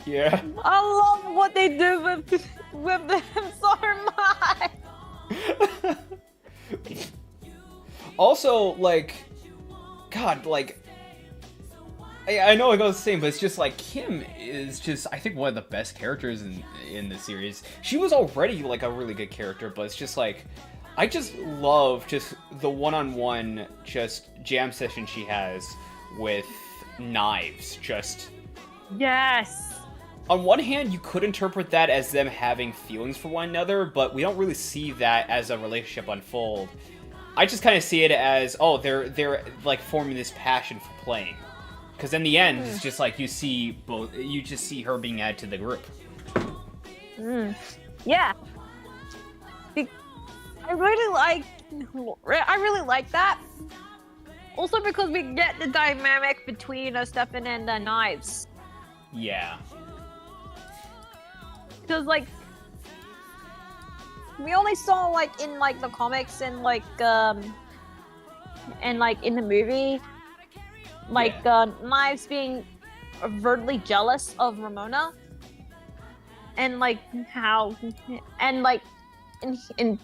Yeah. I love what they do with them so much. Also, like, God, like, I know it goes the same, but it's just like Kim is just, I think, one of the best characters in the series. She was already like a really good character, but it's just like, I just love just the one-on-one just jam session she has with Knives. Just, yes. On one hand, you could interpret that as them having feelings for one another, but we don't really see that as a relationship unfold. I just kind of see it as, oh, they're like forming this passion for playing. Because in the end, it's just like you just see her being added to the group. Yeah. I really like that. Also because we get the dynamic between Stefan and Knives. Yeah. Because like we only saw like in like the comics and like in the movie, like Knives being overtly jealous of Ramona, and like how and like in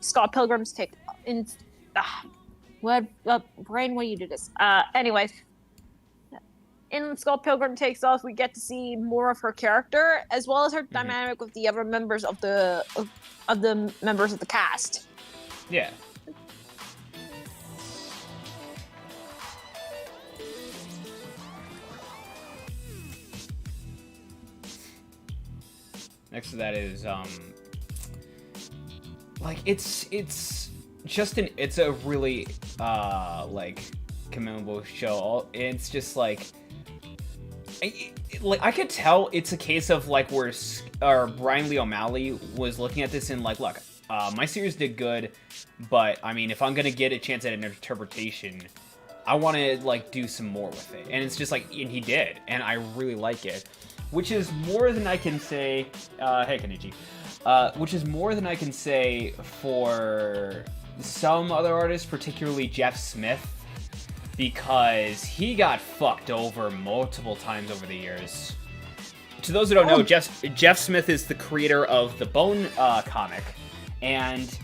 Scott Pilgrim's take in Brain, what do you do this? Anyways, in Scott Pilgrim Takes Off, we get to see more of her character as well as her dynamic with the other members of the members of the cast. Yeah. Next to that is like it's just it's a really like commendable show. It's just like I could tell it's a case of like where Brian Lee O'Malley was looking at this and like, look, my series did good, but I mean, if I'm gonna get a chance at an interpretation, I want to like do some more with it. And it's just like, and he did, and I really like it, which is more than I can say. Hey, Kenichi. Which is more than I can say for some other artists, particularly Jeff Smith, because he got fucked over multiple times over the years. To those who don't know, Jeff Smith is the creator of the Bone comic, and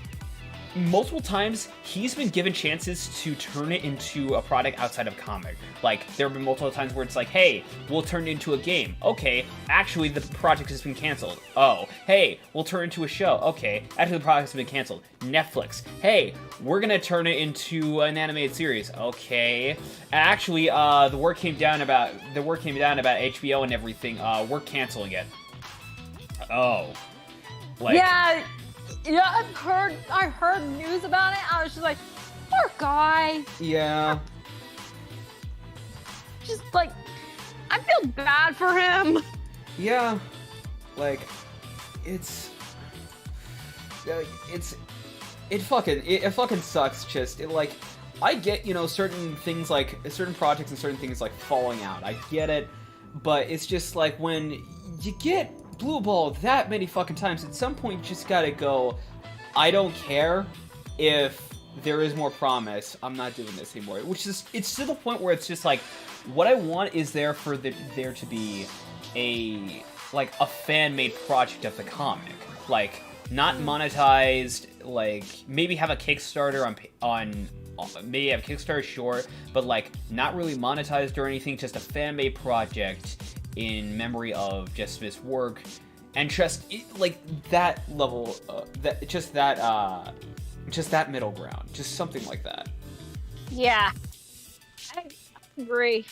multiple times he's been given chances to turn it into a product outside of comic. Like, there have been multiple times where it's like, hey, we'll turn it into a game. Okay, actually the project has been canceled. Oh, hey, we'll turn it into a show. Okay, actually the project has been canceled. Netflix, hey, we're gonna turn it into an animated series. Okay, actually, the word came down about HBO and everything. We're canceling it. Oh, like, yeah. Yeah, I heard news about it. I was just like, poor guy. Yeah. Just like, I feel bad for him. Yeah. Like, it fucking sucks. Just like, I get, you know, certain things like certain projects and certain things like falling out. I get it, but it's just like when you get blue ball that many fucking times, at some point you just gotta go, I don't care if there is more promise, I'm not doing this anymore. Which is, it's to the point where it's just like, what I want is there to be a fan-made project of the comic. Like, not monetized, like, maybe have a Kickstarter on maybe have a Kickstarter, sure, but like, not really monetized or anything, just a fan-made project in memory of just this work, and just like that level, just that middle ground, just something like that. Yeah, I agree.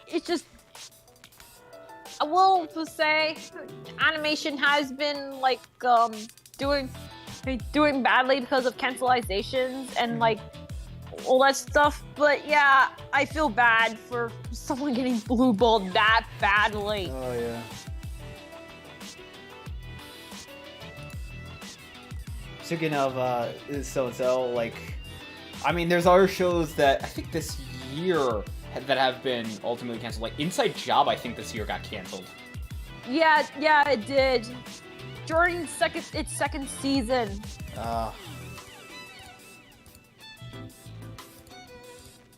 It's just, I will say, animation has been like doing badly because of cancelizations and like all that stuff. But yeah, I feel bad for someone getting blue balled that badly. Oh yeah. Speaking of so-and-so, like, I mean, there's other shows that I think this year that have been ultimately canceled. Like, Inside Job, I think this year got canceled. Yeah, it did. During its second season.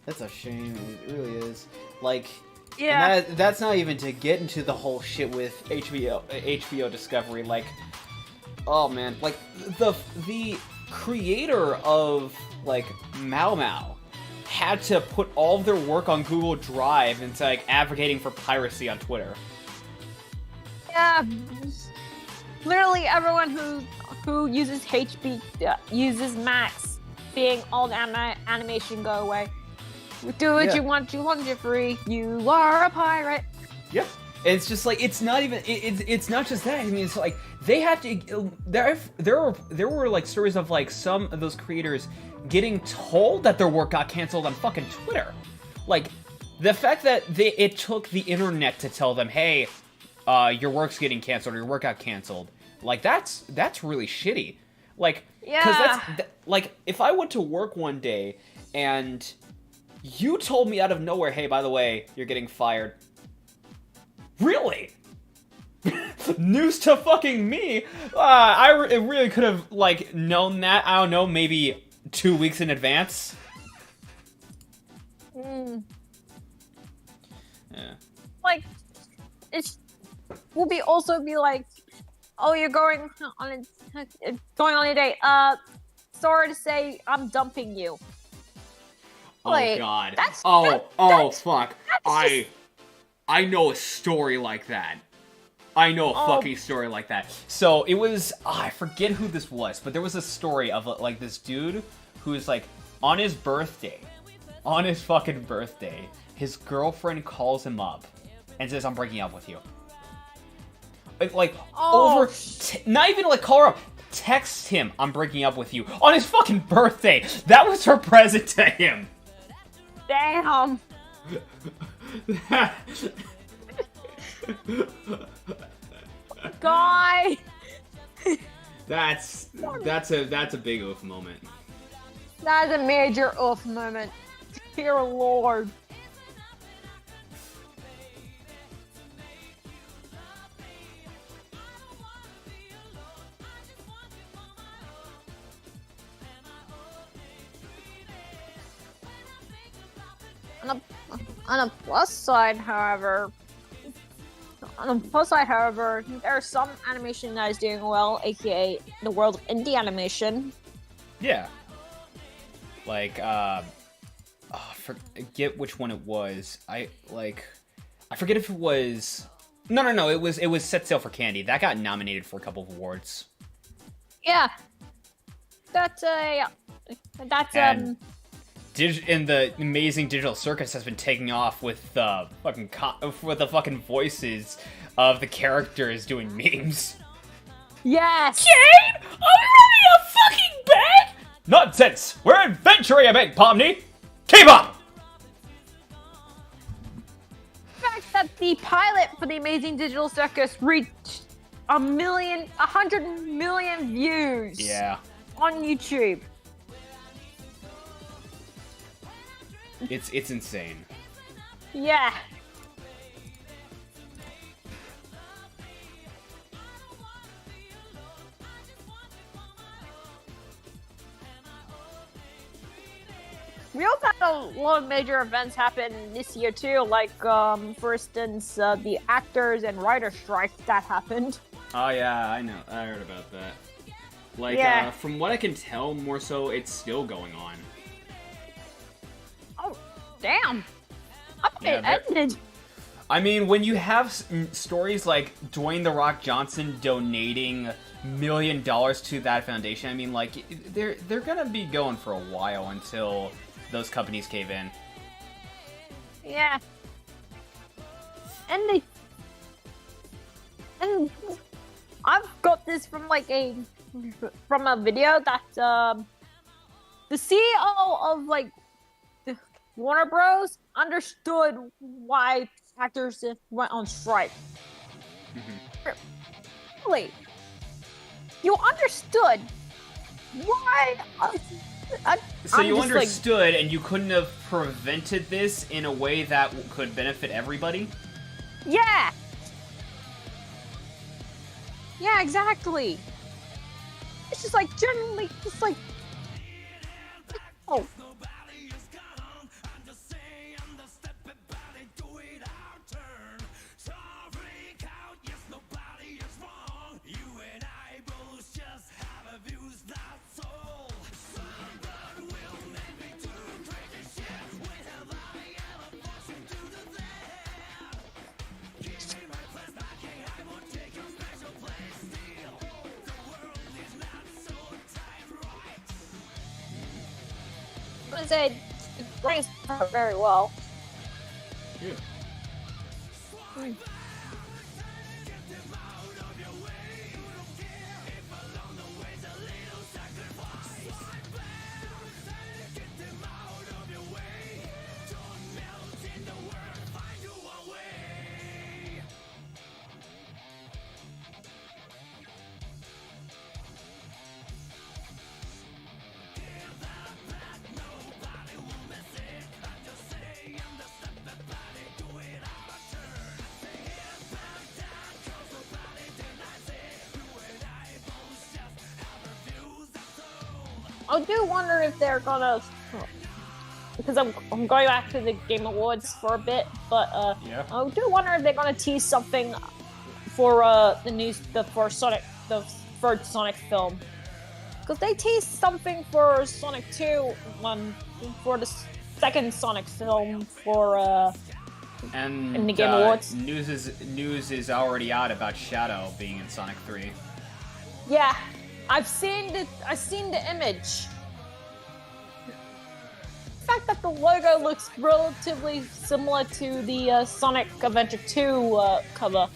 That's a shame. It really is. Like, Yeah. and that's not even to get into the whole shit with HBO Discovery. Like, oh man, like the creator of like Mau Mau had to put all of their work on Google Drive into like advocating for piracy on Twitter. Yeah. Literally everyone who uses uses Max, seeing all the animation go away. Do what you want, Jeffrey. You are a pirate. Yep. And it's just like, it's not even, it's not just that. I mean, it's like, they had to, there were like stories of like some of those creators getting told that their work got canceled on fucking Twitter. Like, the fact that it took the internet to tell them, hey, your work's getting canceled, or your work got canceled. Like, that's really shitty. Like, yeah. Because like, if I went to work one day and you told me out of nowhere, hey, by the way, you're getting fired. Really? News to fucking me. I really could have, like, known that, I don't know, maybe 2 weeks in advance. Mm. Yeah. Like, will also be like, oh, you're going on a date. Sorry to say, I'm dumping you. Oh, like, God. That's Fuck. I know a story like that. I know a fucking story like that. So, it was, I forget who this was, but there was a story of, like, this dude who's, like, on his fucking birthday, his girlfriend calls him up and says, I'm breaking up with you. Like, not even, like, call her up. Text him, I'm breaking up with you. On his fucking birthday. That was her present to him. Damn. Guy. That's a big oof moment. That's a major oof moment. Dear Lord. On a plus side, however, there are some animation that is doing well, aka the world of indie animation. Yeah. Like, forget which one it was. I forget if it was... No, it was Set Sail for Candy. That got nominated for a couple of awards. Yeah. That's and the amazing digital circus has been taking off with the fucking voices of the characters doing memes. Yes! Jane, are we robbing a fucking bank? Nonsense! We're adventuring a bit, Pomni! Keep up! The fact that the pilot for the Amazing Digital Circus reached 100 million views Yeah. on YouTube. It's insane. Yeah. We also had a lot of major events happen this year too, like for instance, the actors and writer strike that happened. Oh yeah, I know. I heard about that. Like, Yeah. from what I can tell, more so, it's still going on. Oh, damn! I thought Yeah, it ended. I mean, when you have stories like Dwayne "The Rock" Johnson donating $1 million to that foundation, I mean, like, they're gonna be going for a while until those companies cave in. Yeah. And I've got this from like a video that the CEO of like the Warner Bros. Understood why actors went on strike. Really? You understood why? So I'm you just, like, understood, and you couldn't have prevented this in a way that could benefit everybody? Yeah. Yeah, exactly. It's just like generally, just like, oh. I said it brings her very well. Yeah. I do wonder if they're gonna, because I'm going back to the Game Awards for a bit, but Yeah. I do wonder if they're gonna tease something for for Sonic, the third Sonic film, because they teased something for Sonic 2, for the second Sonic film for And in the Game Awards. news is already out about Shadow being in Sonic 3. Yeah, I've seen the image. The fact that the logo looks relatively similar to the Sonic Adventure 2 cover.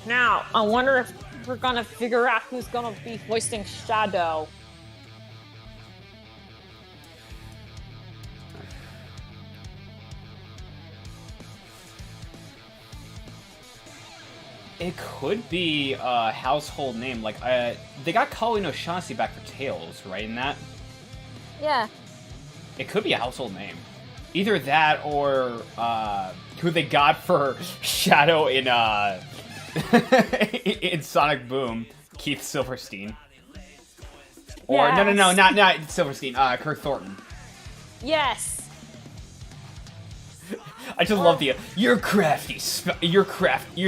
Now, I wonder if we're gonna figure out who's gonna be voicing Shadow. It could be a household name. Like, they got Kali no Shansi back for Tails, right? In that, Yeah. it could be a household name. Either that or who they got for Shadow in in Sonic Boom, Keith Silverstein. Or Yes. no, not Silverstein. Kirk Thornton. Yes. I just love the your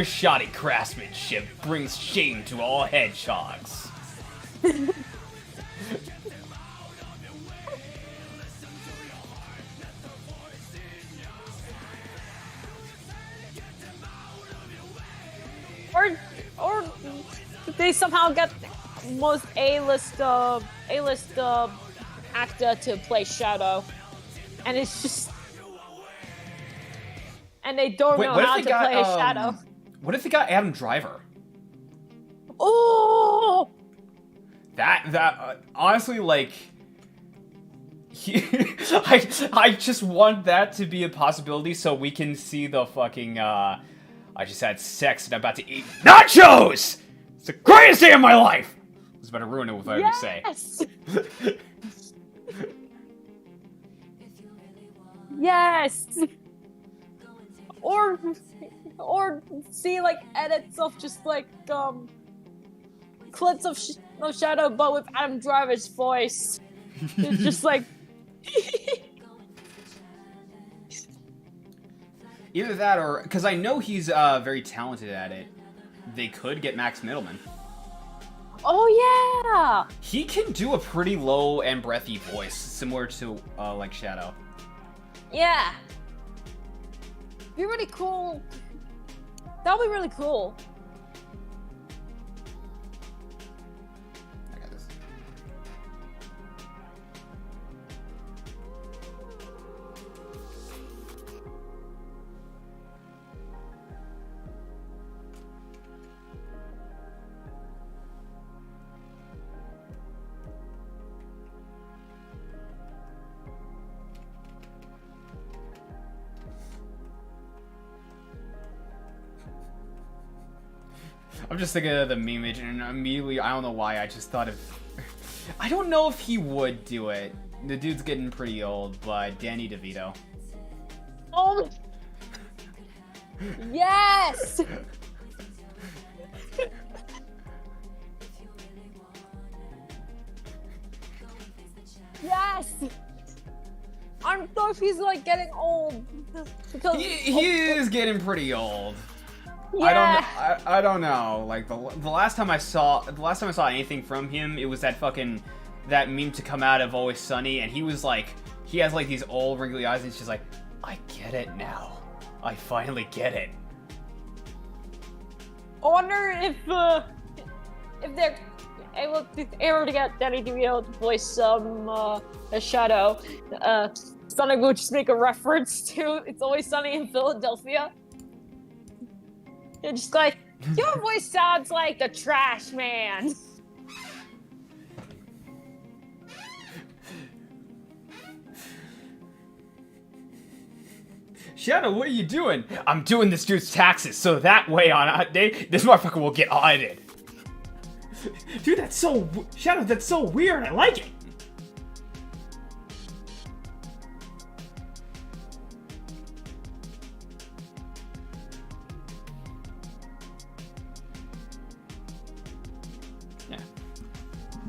shoddy craftsmanship brings shame to all hedgehogs. Or they somehow get most A-list actor to play Shadow, and it's just and they don't know how to play a Shadow. What if they got Adam Driver? Oh! That honestly, like, I just want that to be a possibility so we can see the fucking, I just had sex and I'm about to eat nachos! It's the greatest day of my life! I was about to ruin it with what I say. Yes! Or see, like, edits of just, like, clips of Shadow, but with Adam Driver's voice. It's just like... Either that or... Because I know he's very talented at it. They could get Max Middleman. Oh, yeah! He can do a pretty low and breathy voice, similar to, like, Shadow. Yeah. Be really cool. That would be really cool. I got this. I'm just thinking of the meme image, and immediately, I don't know why, I just thought of... I don't know if he would do it. The dude's getting pretty old, but Danny DeVito. Oh! Yes! Yes! I don't know if he's, like, getting old. Because He is getting pretty old. yeah. I don't know. Like the last time I saw anything from him, it was that meme to come out of Always Sunny, and he has like these old wrinkly eyes, and he's just like, I get it now. I finally get it. I wonder if they're able to get Danny DeVito to voice a Shadow. Sonic will just make a reference to It's Always Sunny in Philadelphia. You're just like, your voice sounds like the trash man. Shadow, what are you doing? I'm doing this dude's taxes, so that way on a day, this motherfucker will get audited. Dude, Shadow, that's so weird. I like it.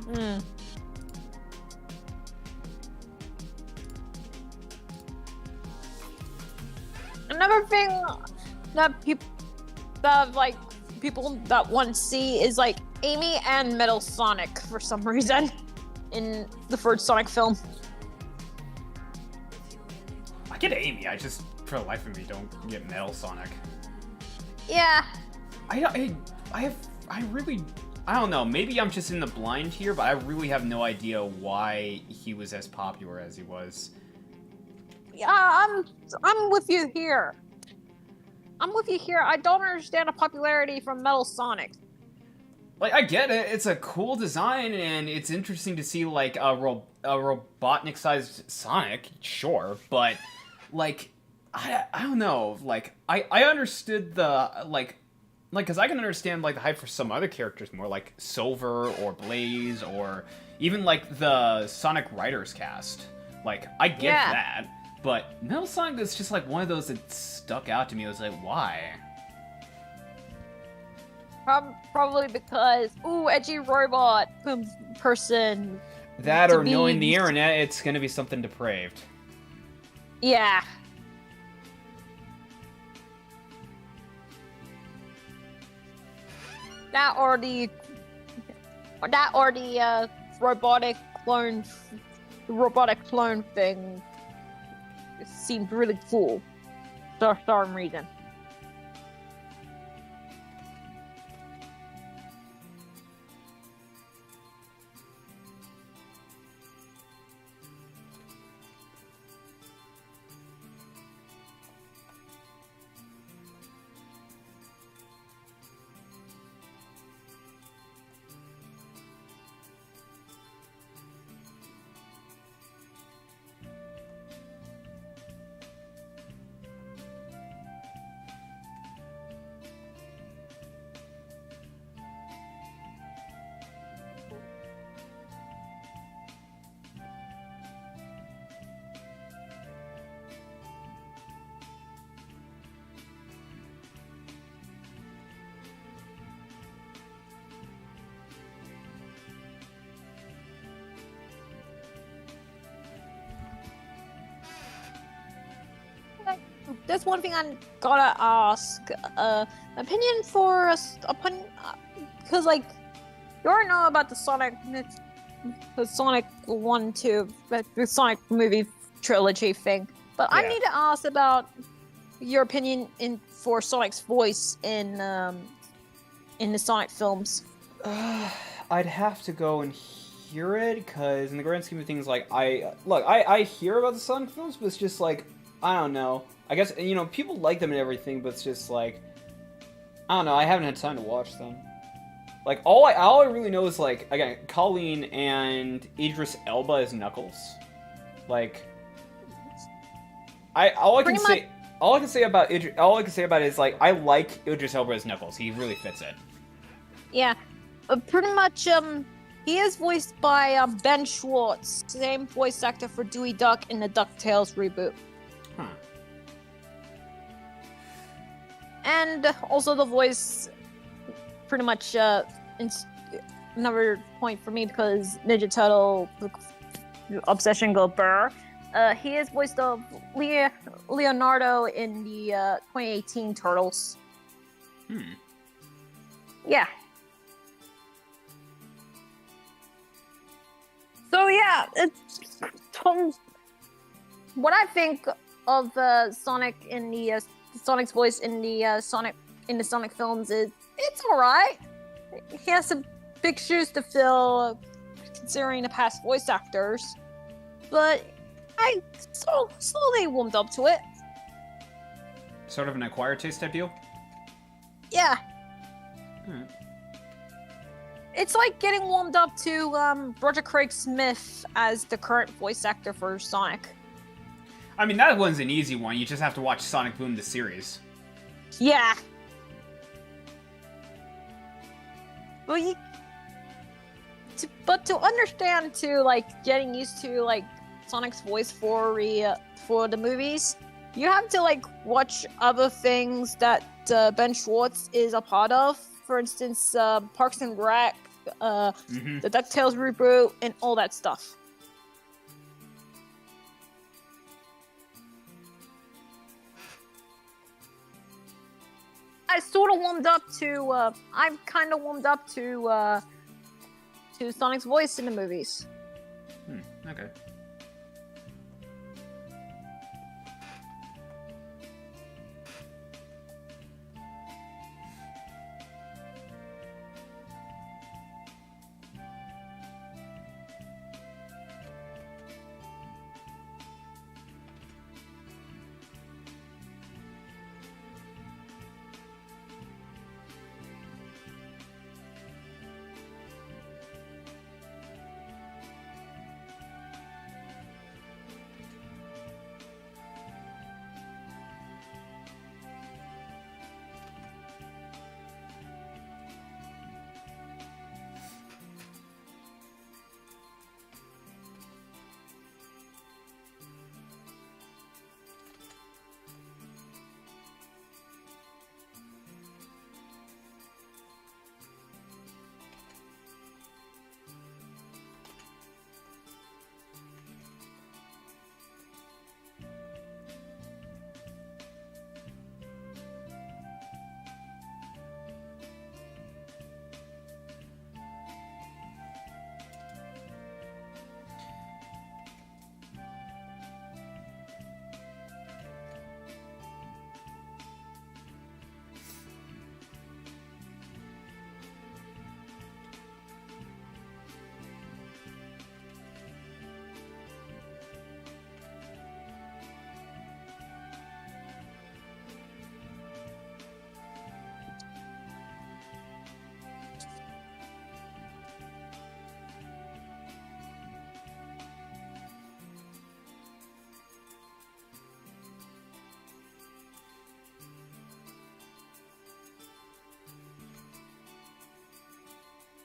Mm. Another thing that people that want to see is like Amy and Metal Sonic for some reason in the first Sonic film. I get Amy. I just, for the life of me, don't get Metal Sonic. Yeah. I don't know, maybe I'm just in the blind here, but I really have no idea why he was as popular as he was. Yeah, I'm with you here. I don't understand the popularity from Metal Sonic. Like, I get it. It's a cool design, and it's interesting to see, like, a Robotnik-sized Sonic, sure, but, like, I don't know. Like, I understood the, like, because I can understand, like, the hype for some other characters more, like Silver or Blaze or even, like, the Sonic Riders cast. Like, I get that. But Metal Sonic is just, like, one of those that stuck out to me. I was like, why? Probably because, ooh, edgy robot person. That or knowing the internet, it's gonna be something depraved. Yeah. That or the robotic clone thing seemed really cool for some reason. That's one thing I gotta ask. Opinion for us, because like you already know about the Sonic 1, 2, the Sonic movie trilogy thing. But I Yeah. need to ask about your opinion for Sonic's voice in the Sonic films. I'd have to go and hear it, because in the grand scheme of things, like, I hear about the Sonic films, but it's just like, I don't know. I guess, people like them and everything, but it's just like, I don't know, I haven't had time to watch them. Like, all I really know is, like, again, Colleen and Idris Elba as Knuckles. Like, all I can say about it is, like, I like Idris Elba as Knuckles. He really fits it. Yeah, pretty much. He is voiced by Ben Schwartz, same voice actor for Dewey Duck in the DuckTales reboot. Huh. And also the voice, pretty much another point for me, because Ninja Turtle Obsession Go Burr. He is voiced of Leonardo in the 2018 Turtles. Yeah. So yeah, it's what I think of Sonic in the Sonic's voice in the Sonic films is it's all right. He has some big shoes to fill, considering the past voice actors, but I slowly warmed up to it. Sort of an acquired taste type deal? Yeah. Hmm. It's like getting warmed up to Roger Craig Smith as the current voice actor for Sonic. I mean, that one's an easy one. You just have to watch Sonic Boom the series. Yeah. But to understand too, like getting used to like Sonic's voice for the movies, you have to like watch other things that Ben Schwartz is a part of. For instance, Parks and Rec, the DuckTales reboot, and all that stuff. I sort of warmed up to. I've kind of warmed up to Sonic's voice in the movies. Okay.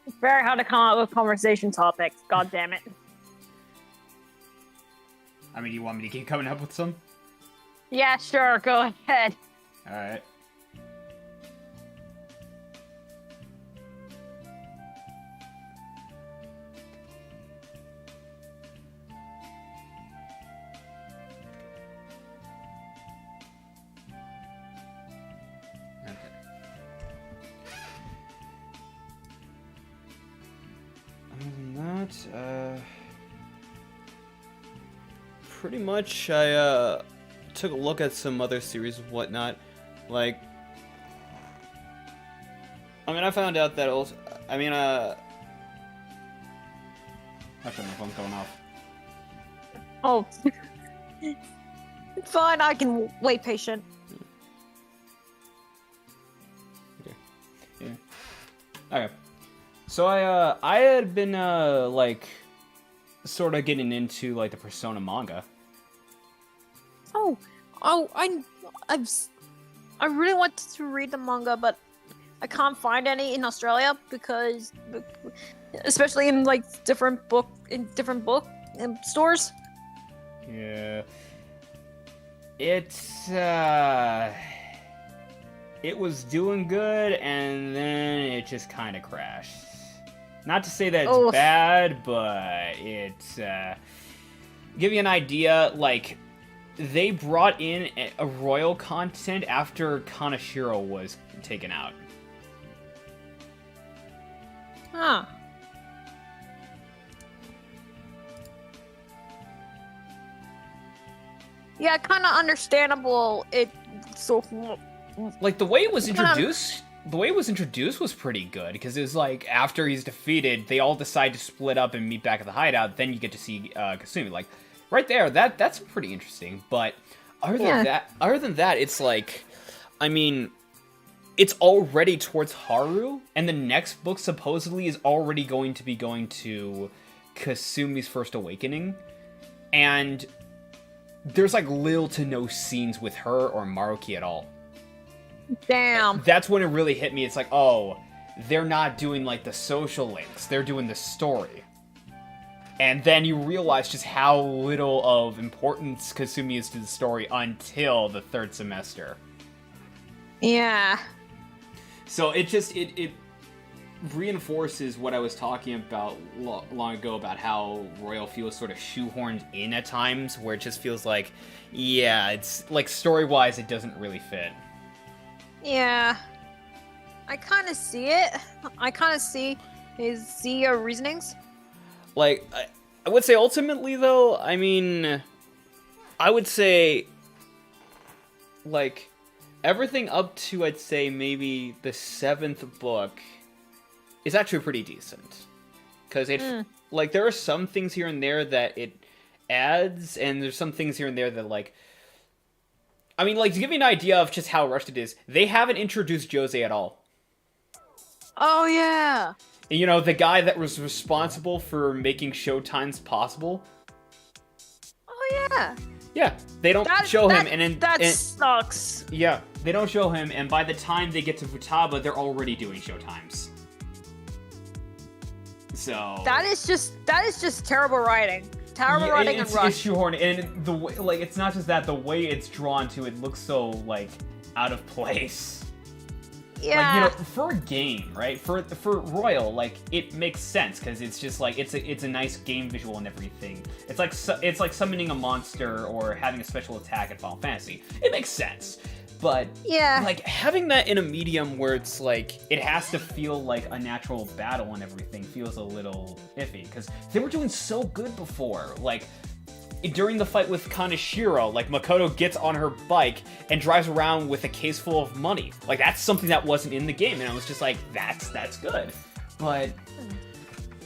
It's very hard to come up with conversation topics. God damn it. I mean, you want me to keep coming up with some? Yeah, sure. Go ahead. Alright. pretty much, I took a look at some other series and whatnot. Like, I mean, I found out that also, I mean, actually, my phone's going off. Oh. It's fine, I can wait patient. Okay. Yeah. Okay. So I had been, like, sort of getting into, like, the Persona manga. I really want to read the manga, but I can't find any in Australia because, especially in like different book stores. Yeah. It's it was doing good, and then it just kind of crashed. Not to say that it's bad, but it's give you an idea. Like, they brought in a royal content after Kaneshiro was taken out. Huh. Yeah, kind of understandable. Like, the way it was introduced. The way it was introduced was pretty good, because it was like, after he's defeated, they all decide to split up and meet back at the hideout, then you get to see Kasumi. Like, right there, that's pretty interesting. But other than that, it's like, I mean, it's already towards Haru, and the next book supposedly is already going to be going to Kasumi's First Awakening, and there's like little to no scenes with her or Maruki at all. Damn. That's when it really hit me. It's like, oh, they're not doing like the social links, they're doing the story. And then you realize just how little of importance Kasumi is to the story until the third semester. Yeah. So it reinforces what I was talking about long ago about how Royal feels sort of shoehorned in at times, where it just feels like, yeah, it's like story-wise it doesn't really fit. Yeah. I kind of see it. I kind of see your reasonings. Like, I would say ultimately, though, I mean, I would say, like, everything up to, I'd say, maybe the 7th book is actually pretty decent. Because like, there are some things here and there that it adds, and there's some things here and there that, like, I mean, like, to give you an idea of just how rushed it is, they haven't introduced Jose at all. Oh, yeah. You know, the guy that was responsible for making showtimes possible. Oh, yeah. Yeah, they don't show him, and that sucks. Yeah, they don't show him, and by the time they get to Futaba, they're already doing showtimes. So that is just terrible writing. Terrible writing and rush. It's shoehorned, and the way, like, it's not just that, the way it's drawn to it looks so, like, out of place. Yeah. Like, you know, for a game, right? For Royal, like, it makes sense, because it's just like, it's a nice game visual and everything. It's like summoning a monster or having a special attack in Final Fantasy. It makes sense. But, yeah, like, having that in a medium where it's like, it has to feel like a natural battle and everything feels a little iffy, because they were doing so good before. Like, during the fight with Kaneshiro, like, Makoto gets on her bike and drives around with a case full of money. Like, that's something that wasn't in the game, and I was just like, that's good. But,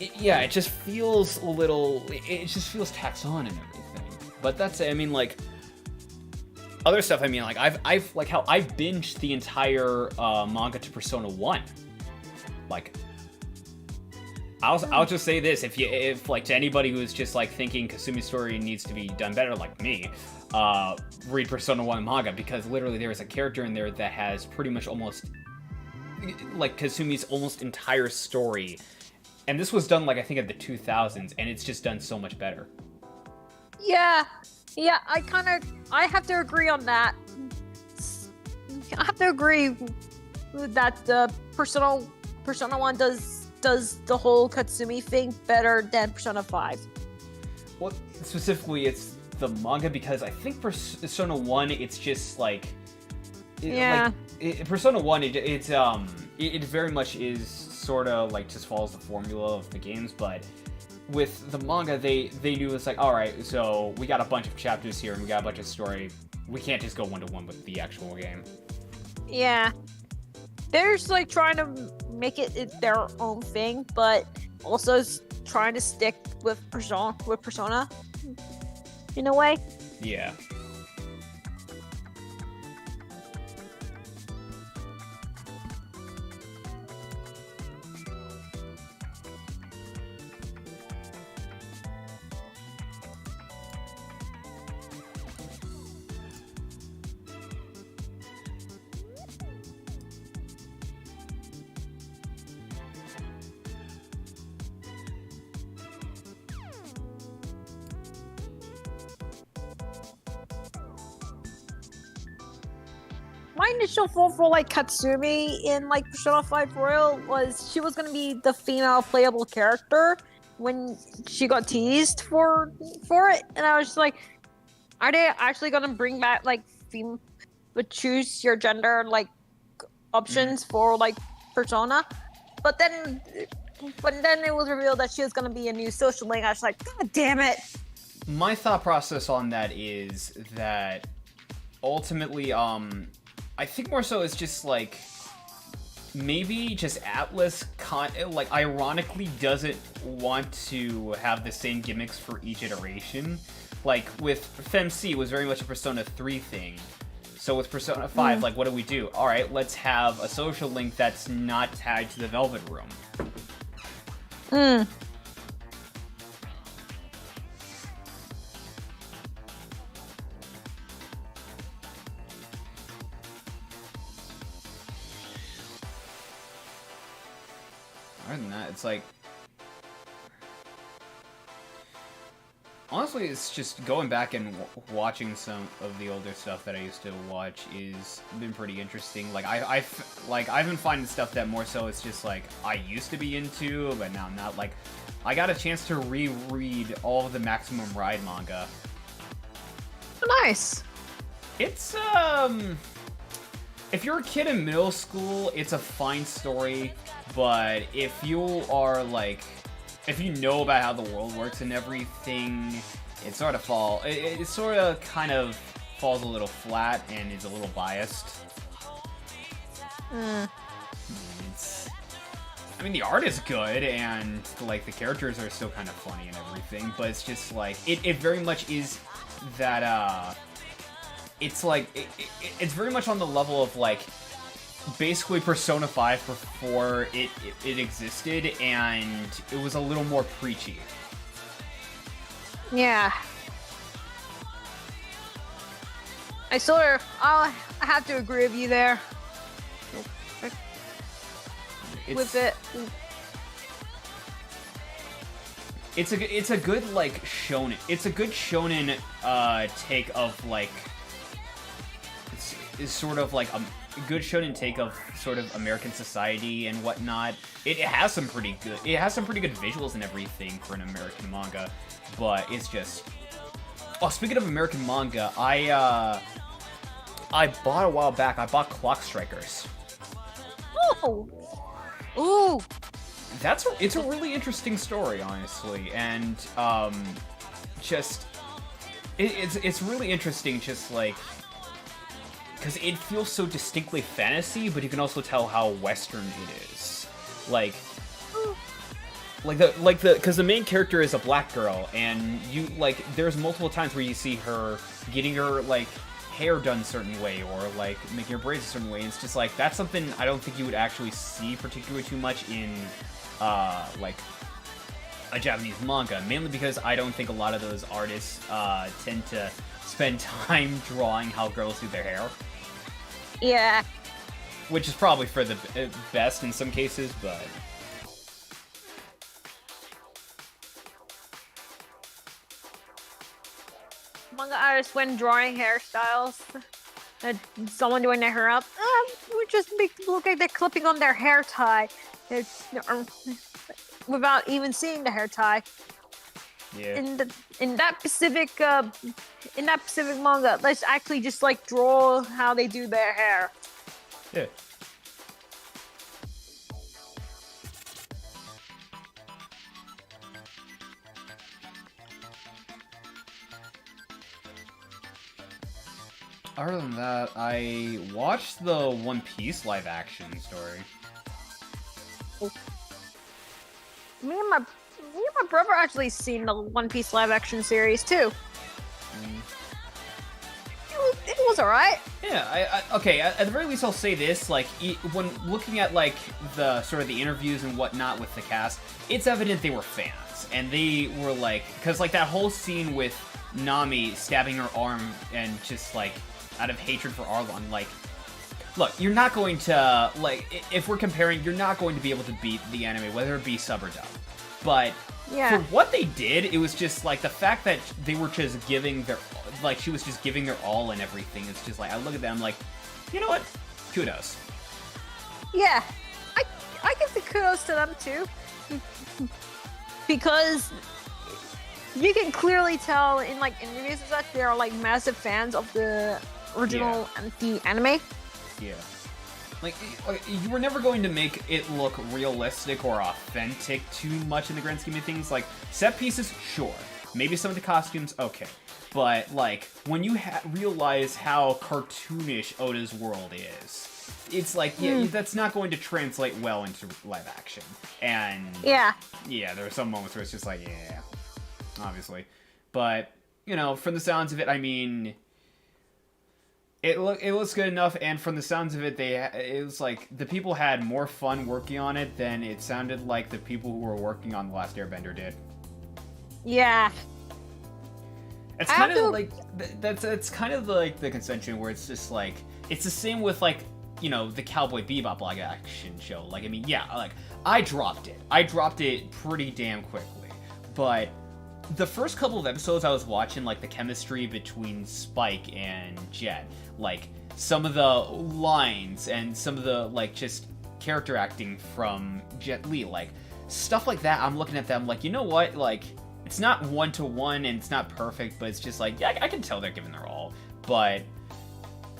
it just feels a little, it just feels taxed on and everything. But that's, I mean, like, other stuff, I mean, like, I've like, how I binged the entire manga to Persona 1. Like, I'll just say this, if like, to anybody who's just, like, thinking Kasumi's story needs to be done better, like me, read Persona 1 manga, because literally there is a character in there that has pretty much almost, like, Kasumi's almost entire story. And this was done, like, I think at the 2000s, and it's just done so much better. Yeah, I have to agree on that. I have to agree that the Persona 1 does the whole Katsumi thing better than Persona 5. Well, specifically, it's the manga, because I think Persona 1, it's just like, Persona 1, it very much is sort of like just follows the formula of the games, but with the manga, they knew it's like, all right, so we got a bunch of chapters here and we got a bunch of story. We can't just go 1-to-1 with the actual game. Yeah. They're just like trying to make it their own thing, but also trying to stick with Persona in a way. Yeah. My initial thought for like Katsumi in like Persona 5 Royal was she was gonna be the female playable character when she got teased for it, and I was just like, are they actually gonna bring back like but choose your gender like options for like Persona? But then it was revealed that she was gonna be a new social link. I was like, God damn it! My thought process on that is that ultimately, I think more so it's just like maybe just Atlas like ironically doesn't want to have the same gimmicks for each iteration. Like with FemC, it was very much a Persona 3 thing. So with Persona 5, like what do? All right, let's have a social link that's not tied to the Velvet Room. Other than that, it's like... Honestly, it's just going back and watching some of the older stuff that I used to watch is been pretty interesting. Like I've been finding stuff that more so it's just like I used to be into, but now I'm not. Like I got a chance to reread all of the Maximum Ride manga. Nice. It's if you're a kid in middle school, it's a fine story. But if you are like, if you know about how the world works and everything, it sort of kind of falls a little flat and is a little biased. I mean, the art is good and like the characters are still kind of funny and everything, but it's just like it very much is that it's like it's very much on the level of like basically Persona 5 before it existed, and it was a little more preachy. Yeah. I have to agree with you there. With it. It's a good like shonen. It's a good shonen take of like it's sort of like a good shonen take of sort of American society and whatnot. It has some pretty good visuals and everything for an American manga, but it's just... Oh, speaking of American manga, I bought a while back, I bought Clock Strikers. Oh! Ooh! It's a really interesting story, honestly, and it's really interesting, just like, because it feels so distinctly fantasy, but you can also tell how Western it is. Because the main character is a black girl, and you like, there's multiple times where you see her getting her like hair done a certain way, or like making her braids a certain way. And it's just like that's something I don't think you would actually see particularly too much in like a Japanese manga, mainly because I don't think a lot of those artists tend to spend time drawing how girls do their hair. Yeah. Which is probably for the best in some cases, but... Manga artists when drawing hairstyles, someone doing their hair up, would just make them look like they're clipping on their hair tie. Without even seeing the hair tie. Yeah. In that specific manga, let's actually just like draw how they do their hair. Yeah. Other than that, I watched the One Piece live action story. Me and my brother actually seen the One Piece live action series too. It was alright. Yeah, okay, at the very least I'll say this, like, when looking at, like, the sort of the interviews and whatnot with the cast, it's evident they were fans, and they were, like, because, like, that whole scene with Nami stabbing her arm and just, like, out of hatred for Arlong, like, look, you're not going to, like, if we're comparing, you're not going to be able to beat the anime, whether it be sub or dub, but Yeah. for what they did, it was just, like, the fact that they were just giving their, like, she was just giving their all and everything. It's just like, I look at them like, you know what? Kudos. Yeah, I give the kudos to them too, because you can clearly tell in like interviews and such they are like massive fans of the original and the anime. Yeah. Like, you were never going to make it look realistic or authentic too much in the grand scheme of things. Like, set pieces, sure. Maybe some of the costumes, okay. But, like, when you realize how cartoonish Oda's world is, it's like, yeah, that's not going to translate well into live action. And, yeah, there are some moments where it's just like, yeah, obviously. But, you know, from the sounds of it, I mean, it looks good enough, and from the sounds of it, it was like, the people had more fun working on it than it sounded like the people who were working on The Last Airbender did. Yeah. It's kind of like that's kind of like the convention where it's just like it's the same with like, you know, the Cowboy Bebop live action show. Like, I mean, yeah, like I dropped it pretty damn quickly, but the first couple of episodes I was watching, like the chemistry between Spike and Jet, like some of the lines and some of the like just character acting from Jet Li, like stuff like that. I'm looking at them like, you know what, like. It's not one-to-one and it's not perfect, but it's just like, yeah, I can tell they're giving their all. But,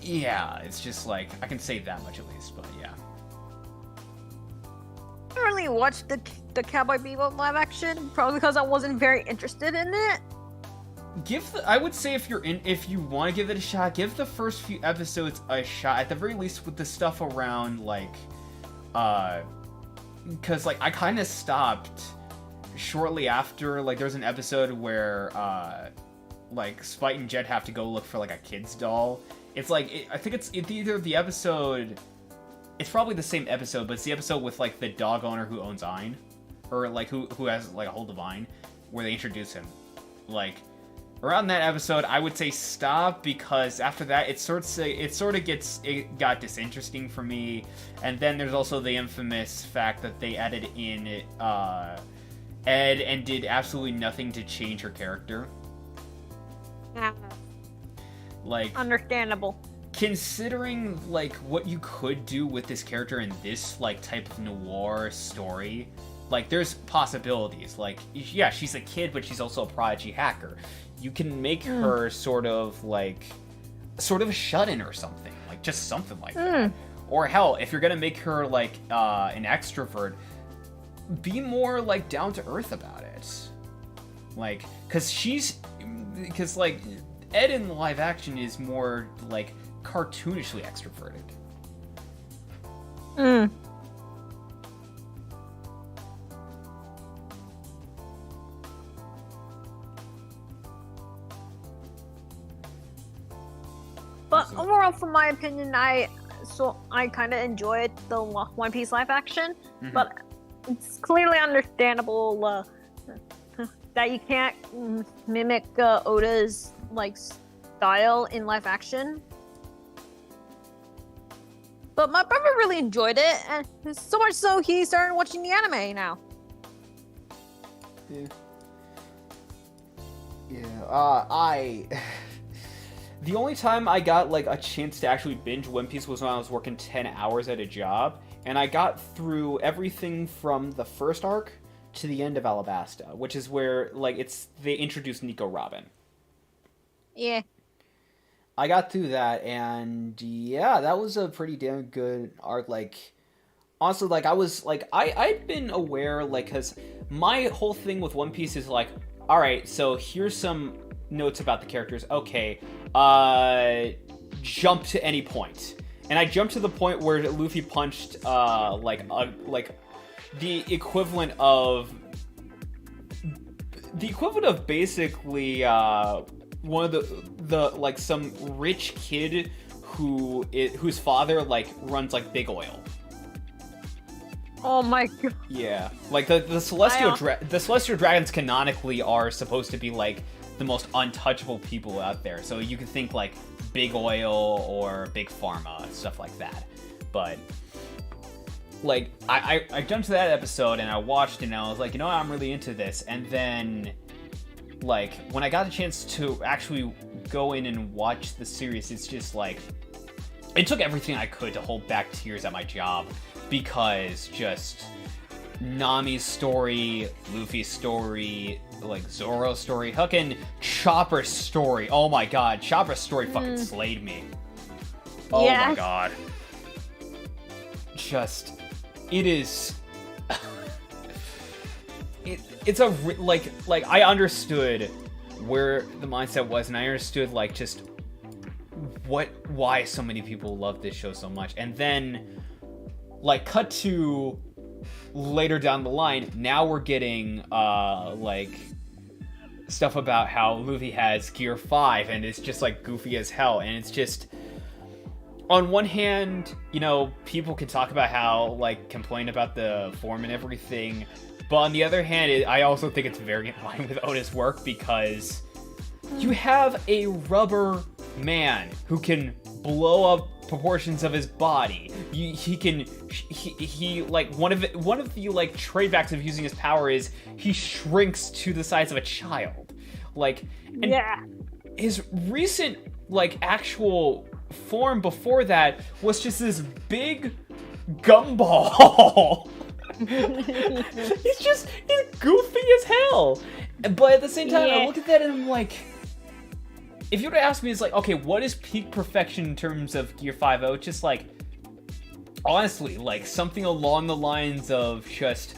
yeah, it's just like, I can say that much at least, but yeah. I didn't really watch the Cowboy Bebop live action, probably because I wasn't very interested in it. I would say if you want to give it a shot, give the first few episodes a shot, at the very least with the stuff around, like, because, like, I kind of stopped shortly after, like, there's an episode where, like, Spike and Jet have to go look for, like, a kid's doll. It's like, I think it's either the episode, it's probably the same episode, but it's the episode with, like, the dog owner who owns Ain, or, like, who has, like, a hold of Ain, where they introduce him. Like, around that episode, I would say stop, because after that, it got disinteresting for me, and then there's also the infamous fact that they added in, Ed and did absolutely nothing to change her character. Yeah. Like, understandable. Considering, like, what you could do with this character in this, like, type of noir story, like, there's possibilities. Like, yeah, she's a kid, but she's also a prodigy hacker. You can make her sort of a shut-in or something. Like, just something like that. Or hell, if you're gonna make her, like, an extrovert, be more, like, down-to-earth about it. Like, because, like, Ed in the live action is more, like, cartoonishly extroverted. But overall, from my opinion, I kind of enjoyed the One Piece live action, but it's clearly understandable that you can't mimic Oda's like style in live action. But my brother really enjoyed it, and so much so he started watching the anime now. The only time I got, like, a chance to actually binge One Piece was when I was working 10 hours at a job, and I got through everything from the first arc to the end of Alabasta, which is where, like, they introduced Nico Robin. Yeah. I got through that, and yeah, that was a pretty damn good arc. Like, honestly, like, I was, like, I'd been aware, like, because my whole thing with One Piece is, like, alright, so here's some notes about the characters. Okay, jump to any point. And I jumped to the point where Luffy punched like the equivalent of basically one of the like some rich kid whose father like runs like Big Oil. Oh my god. Yeah, like the celestial dragons canonically are supposed to be like the most untouchable people out there. So you could think like Big Oil or Big Pharma, stuff like that. But like I jumped to that episode and I watched it and I was like, you know what, I'm really into this. And then like when I got a chance to actually go in and watch the series, it's just like it took everything I could to hold back tears at my job, because just Nami's story, Luffy's story, like Zoro's story, fucking Chopper's story. Oh my god, Chopper's story fucking slayed me. Oh my god. Just, it is. It's a like I understood where the mindset was, and I understood like just why so many people love this show so much, and then like cut to later down the line, now we're getting like stuff about how Luffy has Gear 5 and it's just like goofy as hell. And it's just, on one hand, you know, people can talk about how like complain about the form and everything, but on the other hand, I also think it's very in line with Oda's work, because you have a rubber man who can blow up proportions of his body. He like one of the like tradebacks of using his power is he shrinks to the size of a child. Like, and his recent like actual form before that was just this big gumball. He's goofy as hell. But at the same time, I look at that and I'm like, if you were to ask me, it's like, okay, what is peak perfection in terms of Gear 5? I would just like, honestly, like something along the lines of just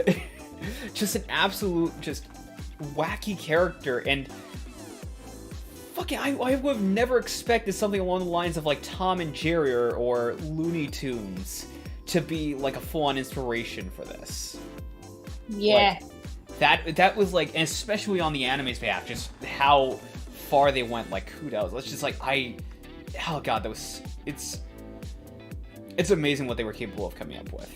an absolute, just wacky character. And fucking, I would have never expected something along the lines of like Tom and Jerry or Looney Tunes to be like a full-on inspiration for this. Yeah. Like, that was like, and especially on the anime's behalf, just how far they went, like kudos. Let's just like oh god, it's amazing what they were capable of coming up with.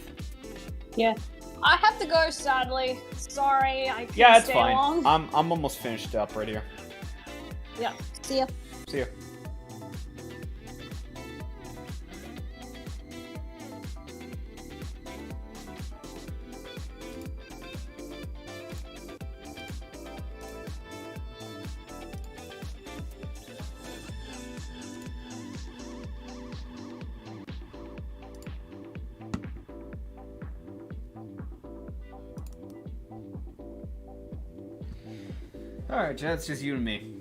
Yeah. I have to go, sadly. Sorry, I can't stay fine. long. I'm almost finished up right here. Yeah. See ya. See ya. Alright, Chad, it's just you and me.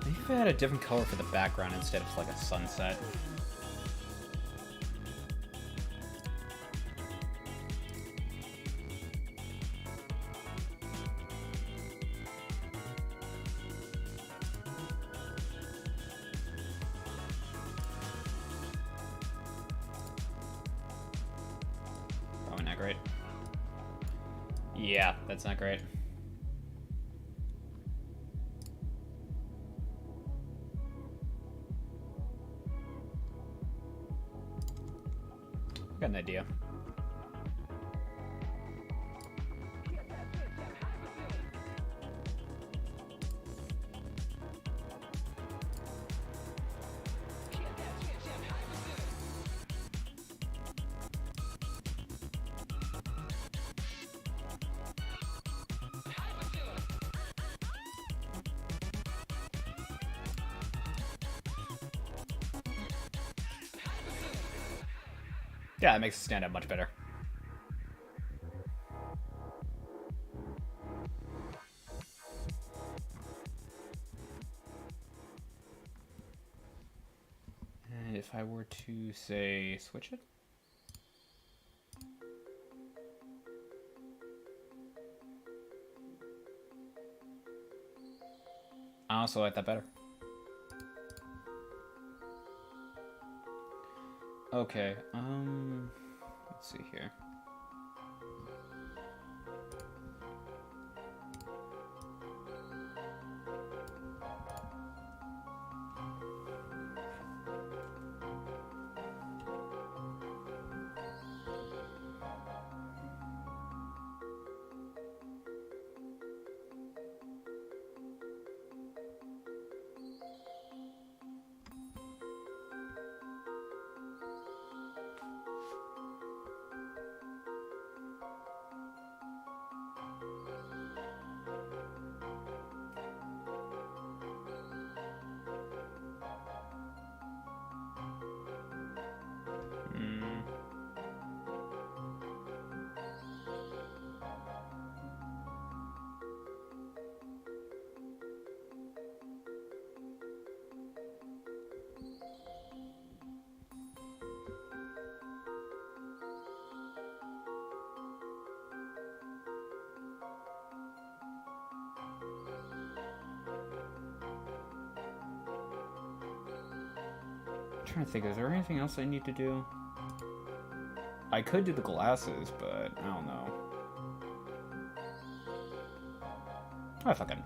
Maybe if I had a different color for the background instead of like a sunset. Probably not great. Yeah, that's not great. Got an idea. Yeah, it makes it stand out much better. And if I were to, say, switch it? I also like that better. Okay, let's see here. I'm trying to think, is there anything else I need to do? I could do the glasses, but I don't know. Oh, fuck it.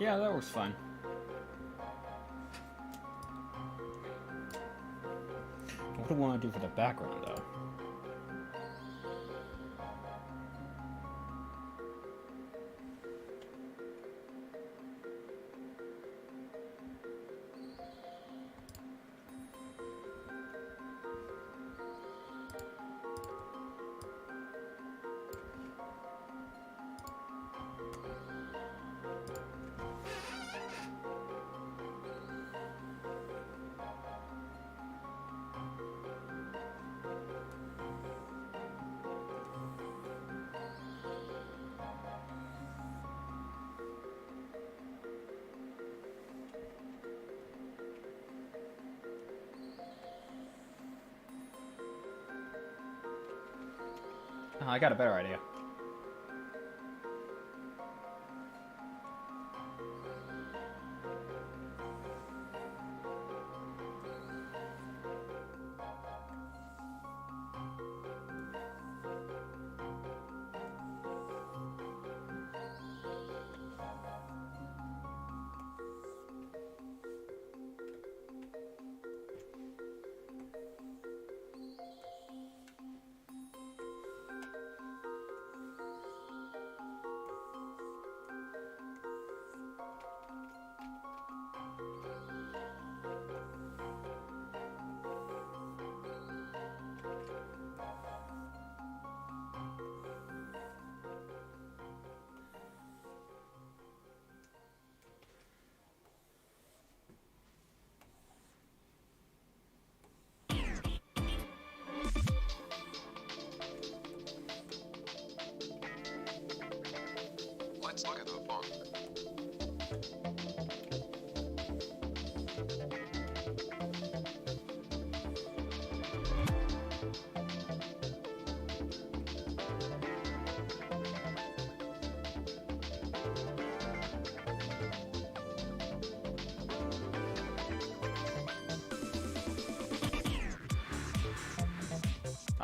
Yeah, that works fine. What do I want to do for the background, though? Oh, I got a better idea. Let's look at the font.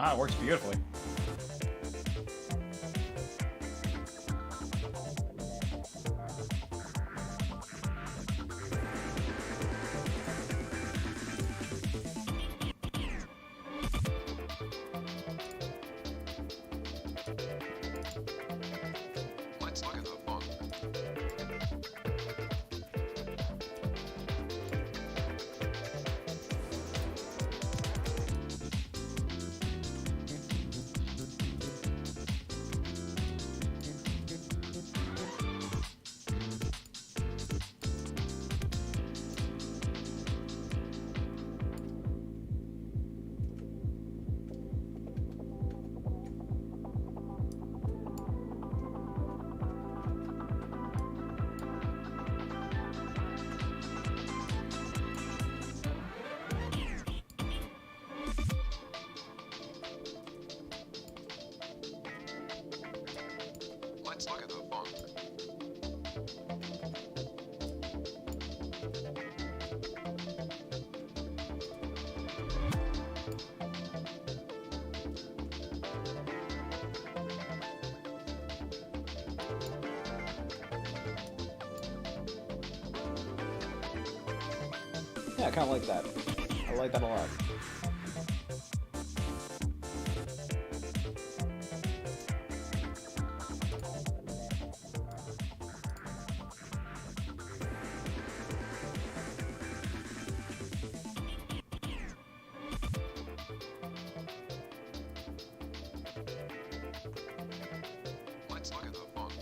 Ah, it works beautifully. Let's look at the font. Let's look at the font. Yeah, I kind of like that. I like that a lot. Let's look at the font.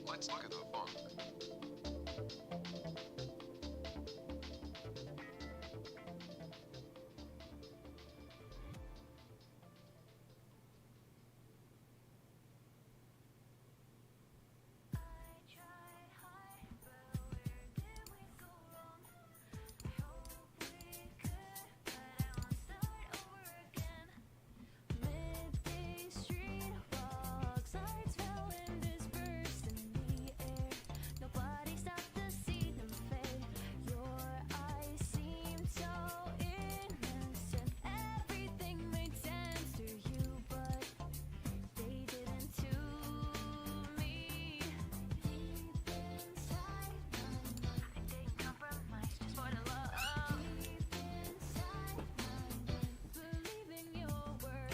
Let's look at the font.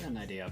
got an idea.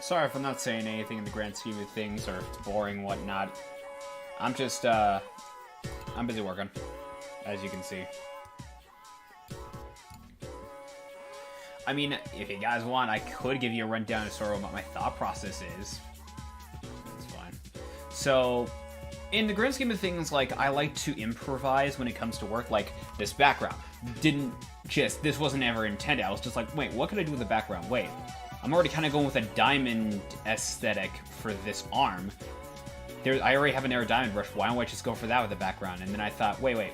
Sorry if I'm not saying anything in the grand scheme of things, or if it's boring and whatnot. I'm just, I'm busy working, as you can see. I mean, if you guys want, I could give you a rundown of sort of what my thought process is. That's fine. So, in the grand scheme of things, like, I like to improvise when it comes to work. Like, this background this wasn't ever intended. I was just like, wait, what can I do with the background? Wait, I'm already kind of going with a diamond aesthetic for this arm. I already have an arrow diamond brush. Why don't I just go for that with the background? And then I thought, wait,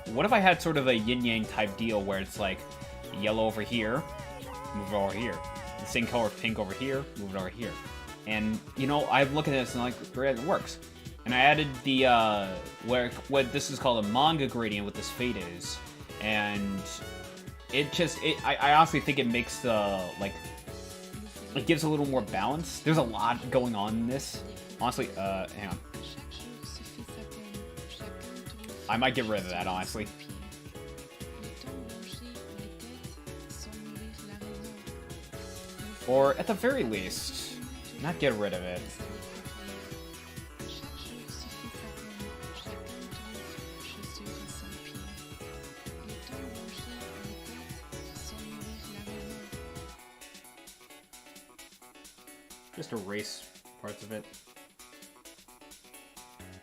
what if I had sort of a yin-yang type deal where it's like yellow over here, move it over here. The same color pink over here, move it over here. And, you know, I look at this and I'm like, great, it works. And I added the, what this is called a manga gradient, what this fade is. And I honestly think it makes the, like, it gives a little more balance. There's a lot going on in this. Honestly, hang on. I might get rid of that, honestly. Or, at the very least, not get rid of it. Just erase parts of it.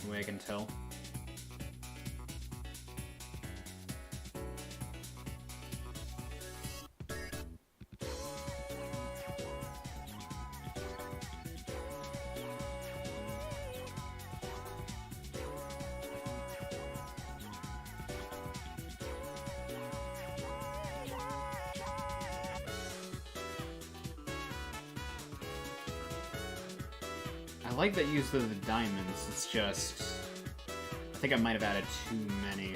The way I can tell. I like that use of the diamonds, it's just... I think I might have added too many.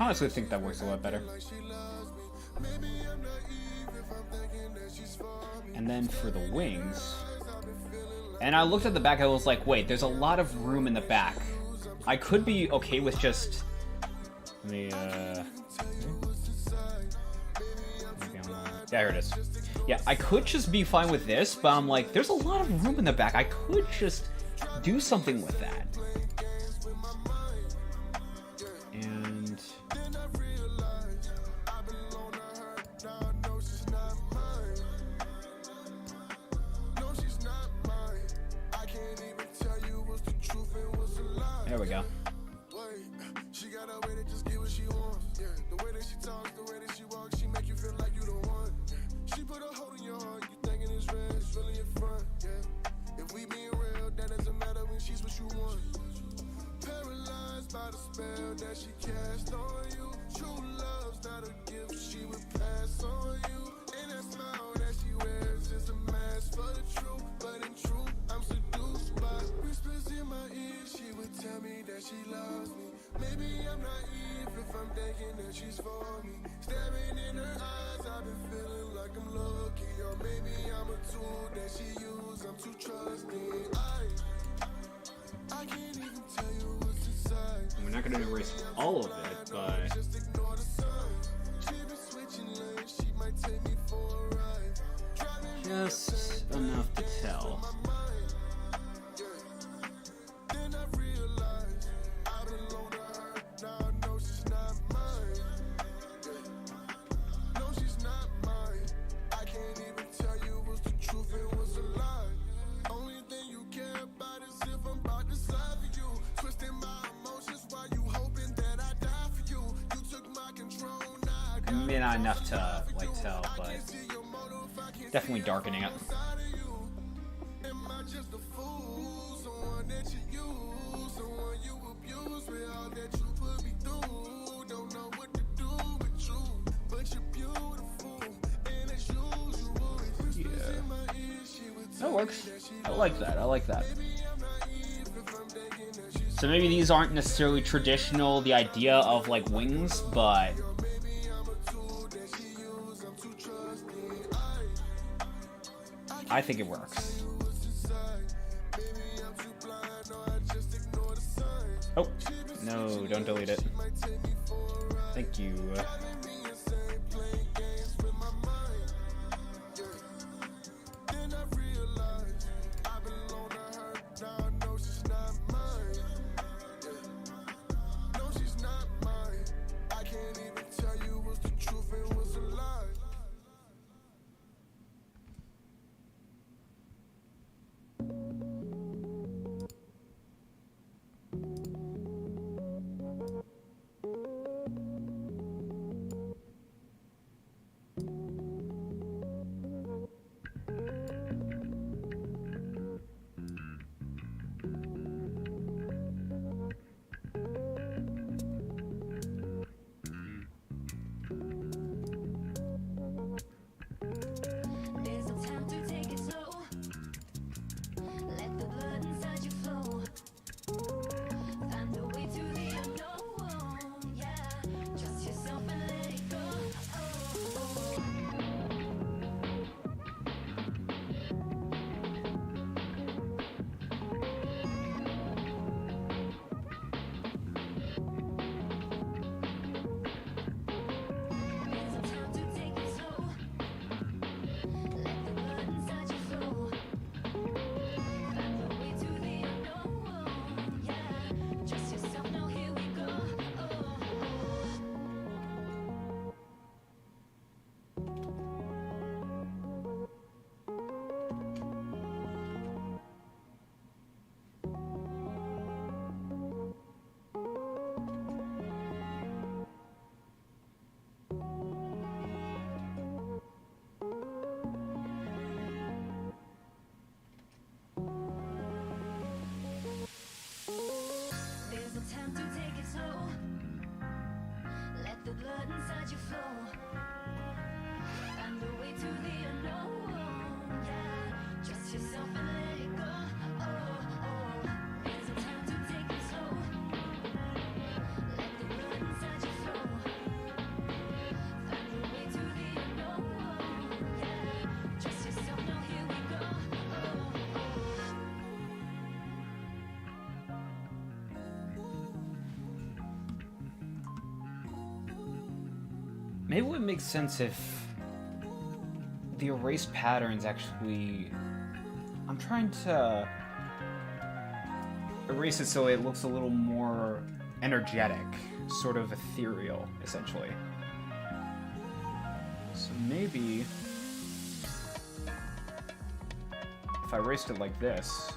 I honestly think that works a lot better. And then for the wings... And I looked at the back, I was like, wait, there's a lot of room in the back. I could be okay with just... Yeah, here it is. Yeah, I could just be fine with this, but I'm like, there's a lot of room in the back. I could just do something with that. And... There we go. She got a way to just get what she wants. Yeah, the way that she talks, the way that she walks, she make you feel like you the one. She put a hold in your heart, you thinking it's real, it's really in front. Yeah, if we being real, that doesn't matter when she's what you want. Paralyzed by the spell that she cast on you. True love's not a gift she would pass on you. And that smile that she wears is a mask for the truth, but in truth, I'm seduced by whispers in my ear. She would tell me that she loves me. Maybe I'm naive if I'm thinking that she's for me. Staring in her eyes, I've been feeling like I'm lucky. Or maybe I'm a tool that she uses, I'm too trusting. I can't even tell you what's inside. We're not going to erase all of it, but... Just ignore the signs. She been switching lanes, she might take me for a ride. Just enough to tell. Maybe not enough to like tell, but definitely darkening it. Yeah, that works. I like that. I like that. So maybe these aren't necessarily traditional, the idea of like wings, but I think it works. Oh, no, don't delete it. Thank you. Maybe it would make sense if the erase patterns actually... I'm trying to erase it so it looks a little more energetic, sort of ethereal, essentially. So maybe if I erased it like this...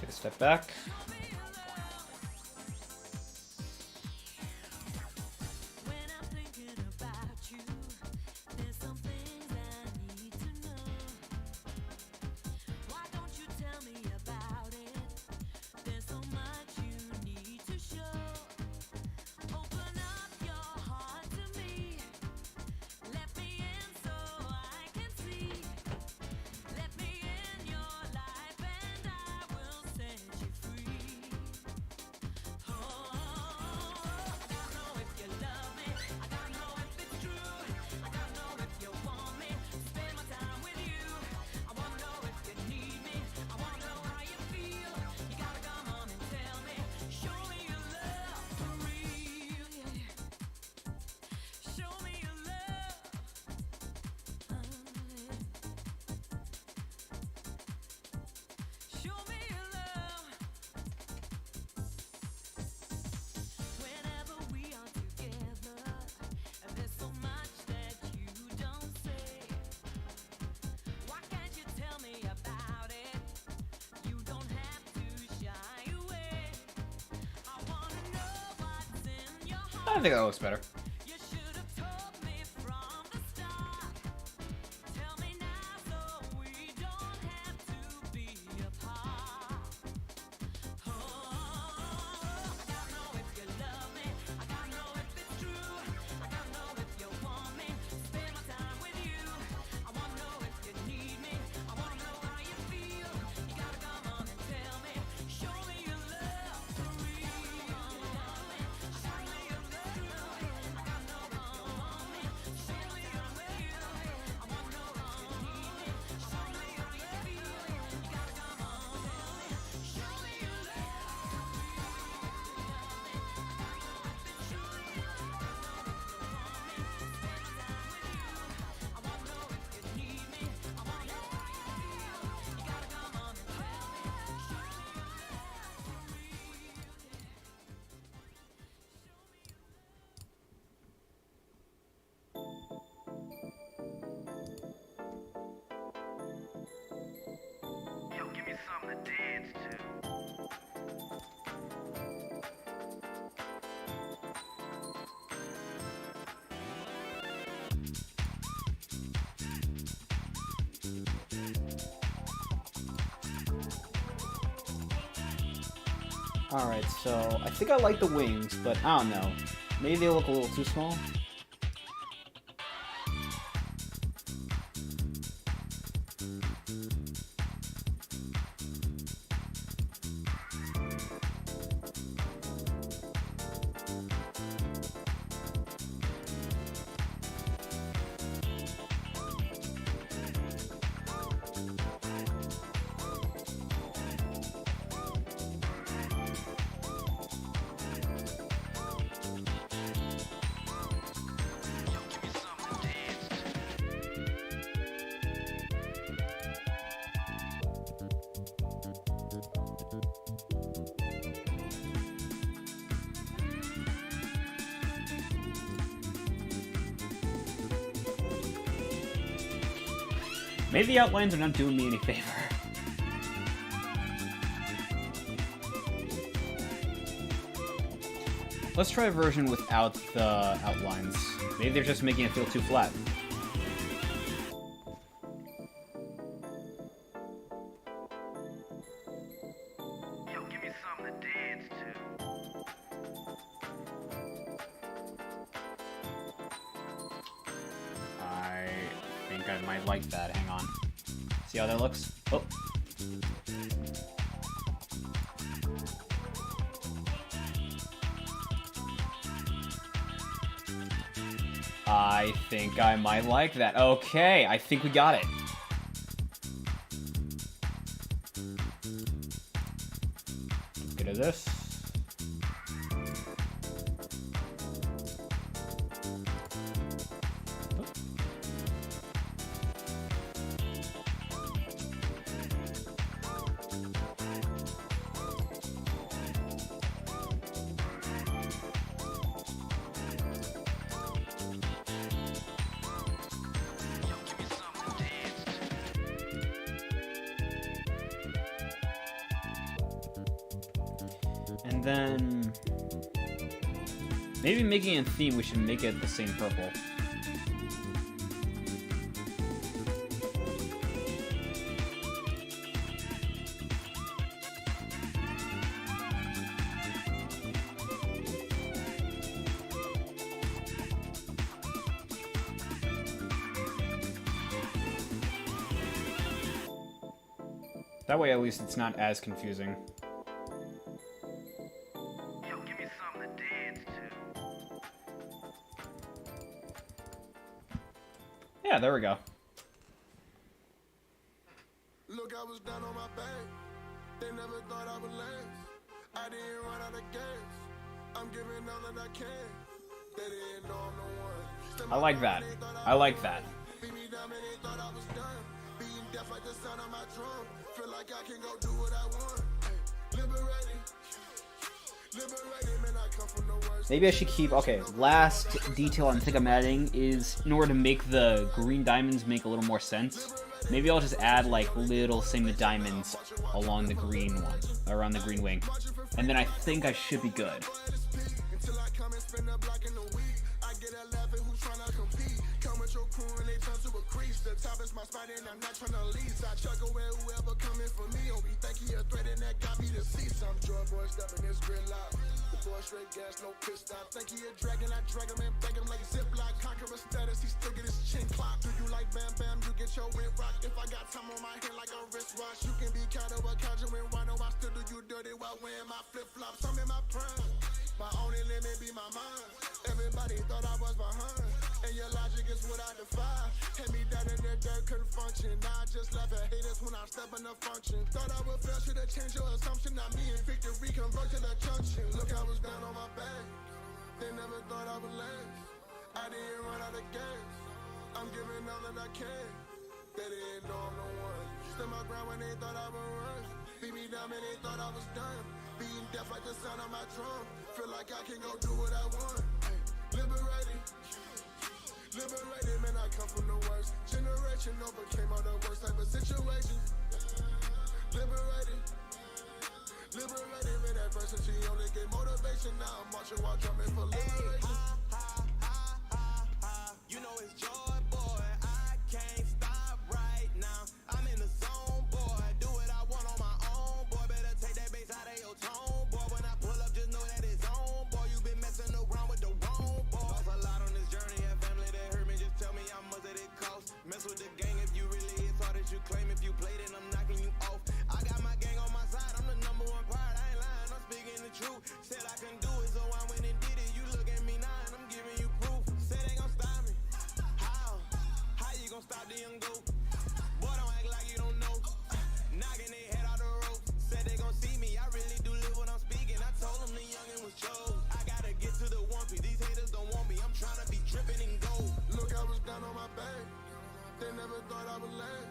Take a step back. I think that looks better. Alright, so I think I like the wings, but I don't know. Maybe they look a little too small. Maybe the outlines are not doing me any favor. Let's try a version without the outlines. Maybe they're just making it feel too flat. Yo, give me something to dance to. I think I might like that. Hang on. See how that looks? Oh. I think I might like that. Okay, I think we got it. Let's get to this. And then maybe making a theme, we should make it the same purple. That way at least it's not as confusing. Yo, give me something to dance to. Yeah, there we go. Look, I was down on my back. They never thought I would last. I didn't run out of gas. I'm giving all that I can. They didn't know I'm the one. I like that. I like that. Beat me down and they thought I was done. Being deaf like the sound of my drum. Feel like I can go do what I want. Hey, liberated. Liberated, man, I come from the worst. Maybe I should keep... Okay, last detail I think I'm adding is in order to make the green diamonds make a little more sense. Maybe I'll just add like little segment diamonds along the green one, around the green wing. And then I think I should be good. Until I come and spend a block in the week. I get a laughing who's trying to compete. Come with your crew and they turn to a crease. The top is my spot and I'm not trying to lease. I chuckle with whoever coming for me. Or we think he a threat and that got me to see. Some drug boy stepping his gridlock. The boy straight gas, no pit stop. Think he a dragon, I drag him and bang him like Ziploc. Conqueror status, he still get his chin clock. Do you like bam bam, you get your rent rock. If I got time on my hand like a wristwatch, you can be counted but casual why no I still do you dirty while wearing my flip flops. I'm in my prime. My only limit be my mind. Everybody thought I was behind. And your logic is what I defy. Had me down in the dirt, couldn't function. Now I just laugh at haters when I step in the function. Thought I would fail, should've changed your assumption. Not me and victory convert to the junction. Look, I was down on my back. They never thought I would last. I didn't run out of gas. I'm giving all that I can. They didn't know I'm the one. Stood my ground when they thought I would run. Beat me down and they thought I was done. Being deaf like the sound of my drum. Feel like I can go do what I want. Hey, liberated. Liberated, man, I come from the worst generation, overcame all the worst type of situations. Liberated. Liberated, man, adversity only gave motivation. Now I'm marching while drumming for liberation. You know it's joy, boy. I can't stop right now. Mess with the gang if you really it's hard as you claim. If you play, then I'm knocking you off. I got my gang on my side, I'm the number one part. I ain't lying, I'm speaking the truth. Said I couldn't do it, so I went and did it. You look at me now, and I'm giving you proof. Said they gon' stop me. How? How you gon' stop the young goat? Boy, don't act like you don't know. Knocking their head out the ropes. Said they gon' see me, I really do live what I'm speaking. I told them the youngin' was chose. I gotta get to the 1P. These haters don't want me, I'm tryna be dripping in gold. Look, I was down on my back. They never thought I would last.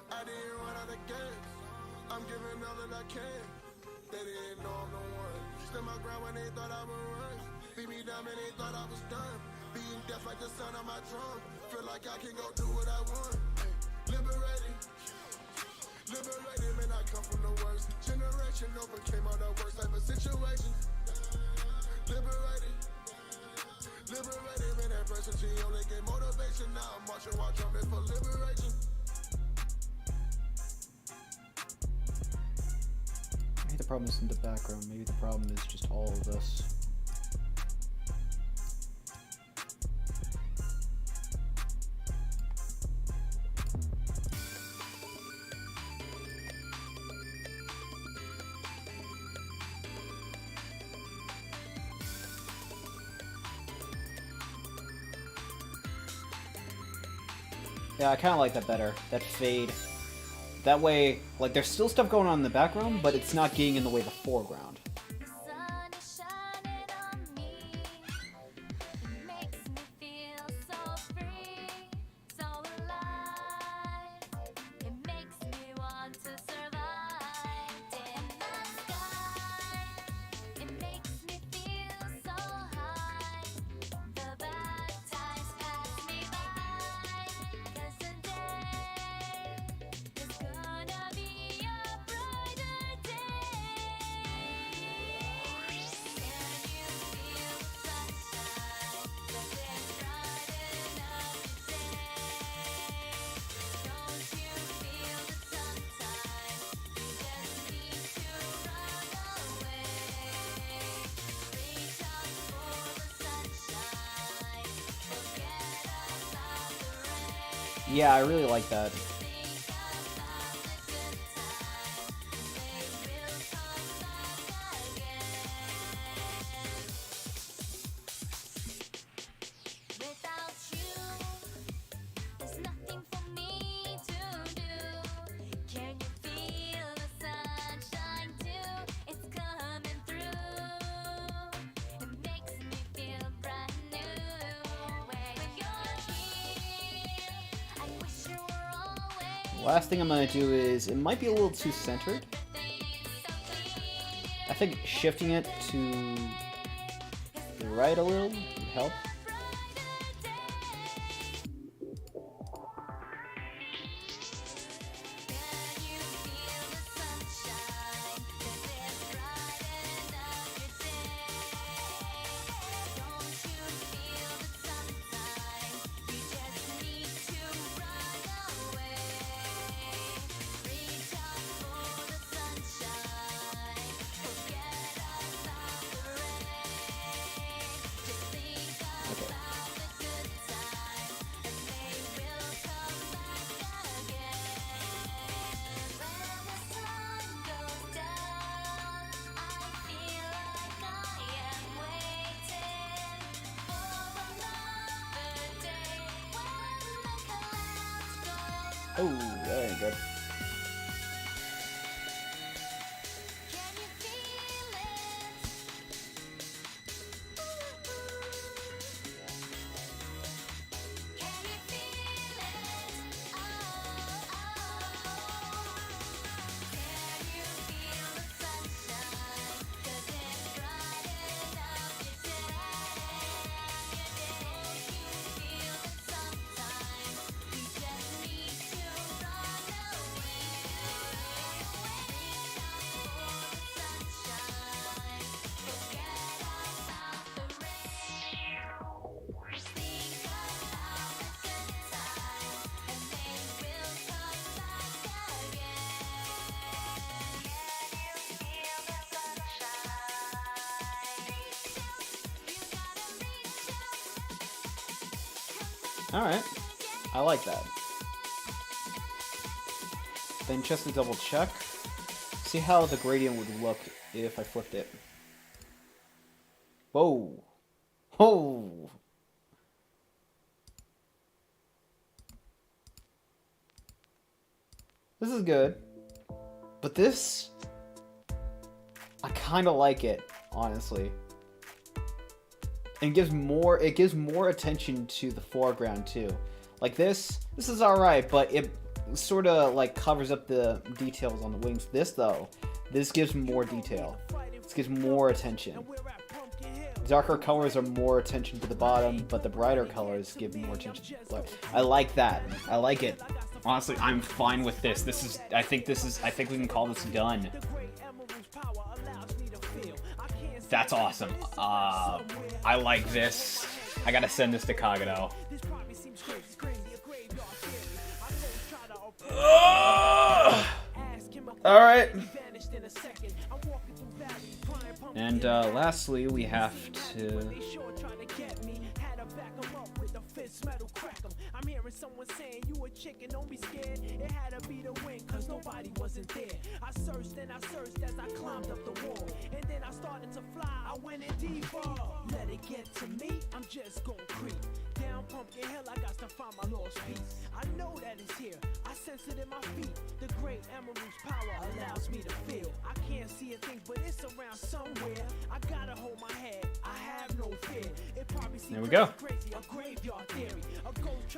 I didn't run out of gas. I'm giving all that I can. They didn't know I'm the one. Stood my ground when they thought I would run. Beat me down and they thought I was done. Being deaf like the sound of my drum. Feel like I can go do what I want. Hey, liberated. Liberated, man, I come from the worst generation. Overcame all the worst type of situations. Liberated. Liberated, man, that pressure, she only get motivation. Now I'm marching while drumming for liberation. Maybe the problem isn't the background, maybe the problem is just all of this. Yeah, I kind of like that better. That fade. That way, like, there's still stuff going on in the background, but it's not getting in the way of the foreground. Yeah, I really like that. Last thing I'm going to do is, it might be a little too centered. I think shifting it to the right a little would help. Oh, very good. Alright, I like that. Then just to double check, see how the gradient would look if I flipped it. Whoa. Whoa. This is good. But this, I kind of like it, honestly. And it gives more attention to the foreground too. Like this is alright, but it sort of like covers up the details on the wings. This though, this gives more detail. This gives more attention. Darker colors are more attention to the bottom, but the brighter colors give more attention. But I like that. I like it. Honestly, I'm fine with this. I think we can call this done. That's awesome. I like this. I gotta send this to Kagado. Alright. And lastly, we have to... I'm hearing someone saying you a chicken, don't be scared. It had to be the wind, cause nobody wasn't there. I searched and I searched as I climbed up the wall. And then I started to fly, I went in deeper. Let it get to me, I'm just gonna creep. Down Pumpkin Hill, I got to find my lost piece. I know that it's here, I sense it in my feet. The great emerald's power allows me to feel. I can't see a thing, but it's around somewhere. I gotta hold my head, I have no fear. It probably seems there we go. Crazy, a graveyard theory.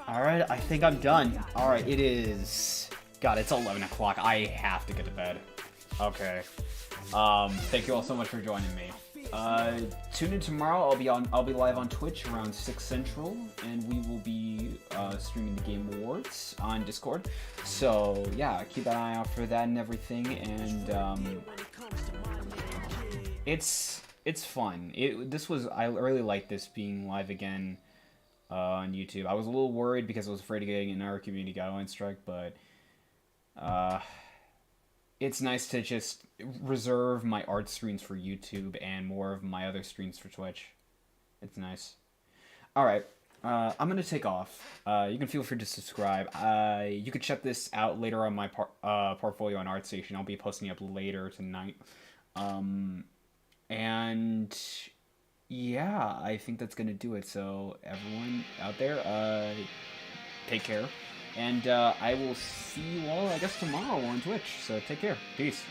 Alright, I think I'm done. Alright, it is... God, it's 11 o'clock. I have to get to bed. Okay. Thank you all so much for joining me. Tune in tomorrow. I'll be live on Twitch around 6 Central, and we will be streaming the Game Awards on Discord. So yeah, keep an eye out for that and everything. And it's fun. I really like this being live again on YouTube. I was a little worried because I was afraid of getting an our community guideline strike, but it's nice to just reserve my art streams for YouTube and more of my other streams for Twitch. It's nice. Alright, I'm going to take off. You can feel free to subscribe. You can check this out later on my portfolio on Artstation. I'll be posting up later tonight. And yeah, I think that's going to do it. So everyone out there, take care. And I will see you all, I guess, tomorrow on Twitch. So take care. Peace.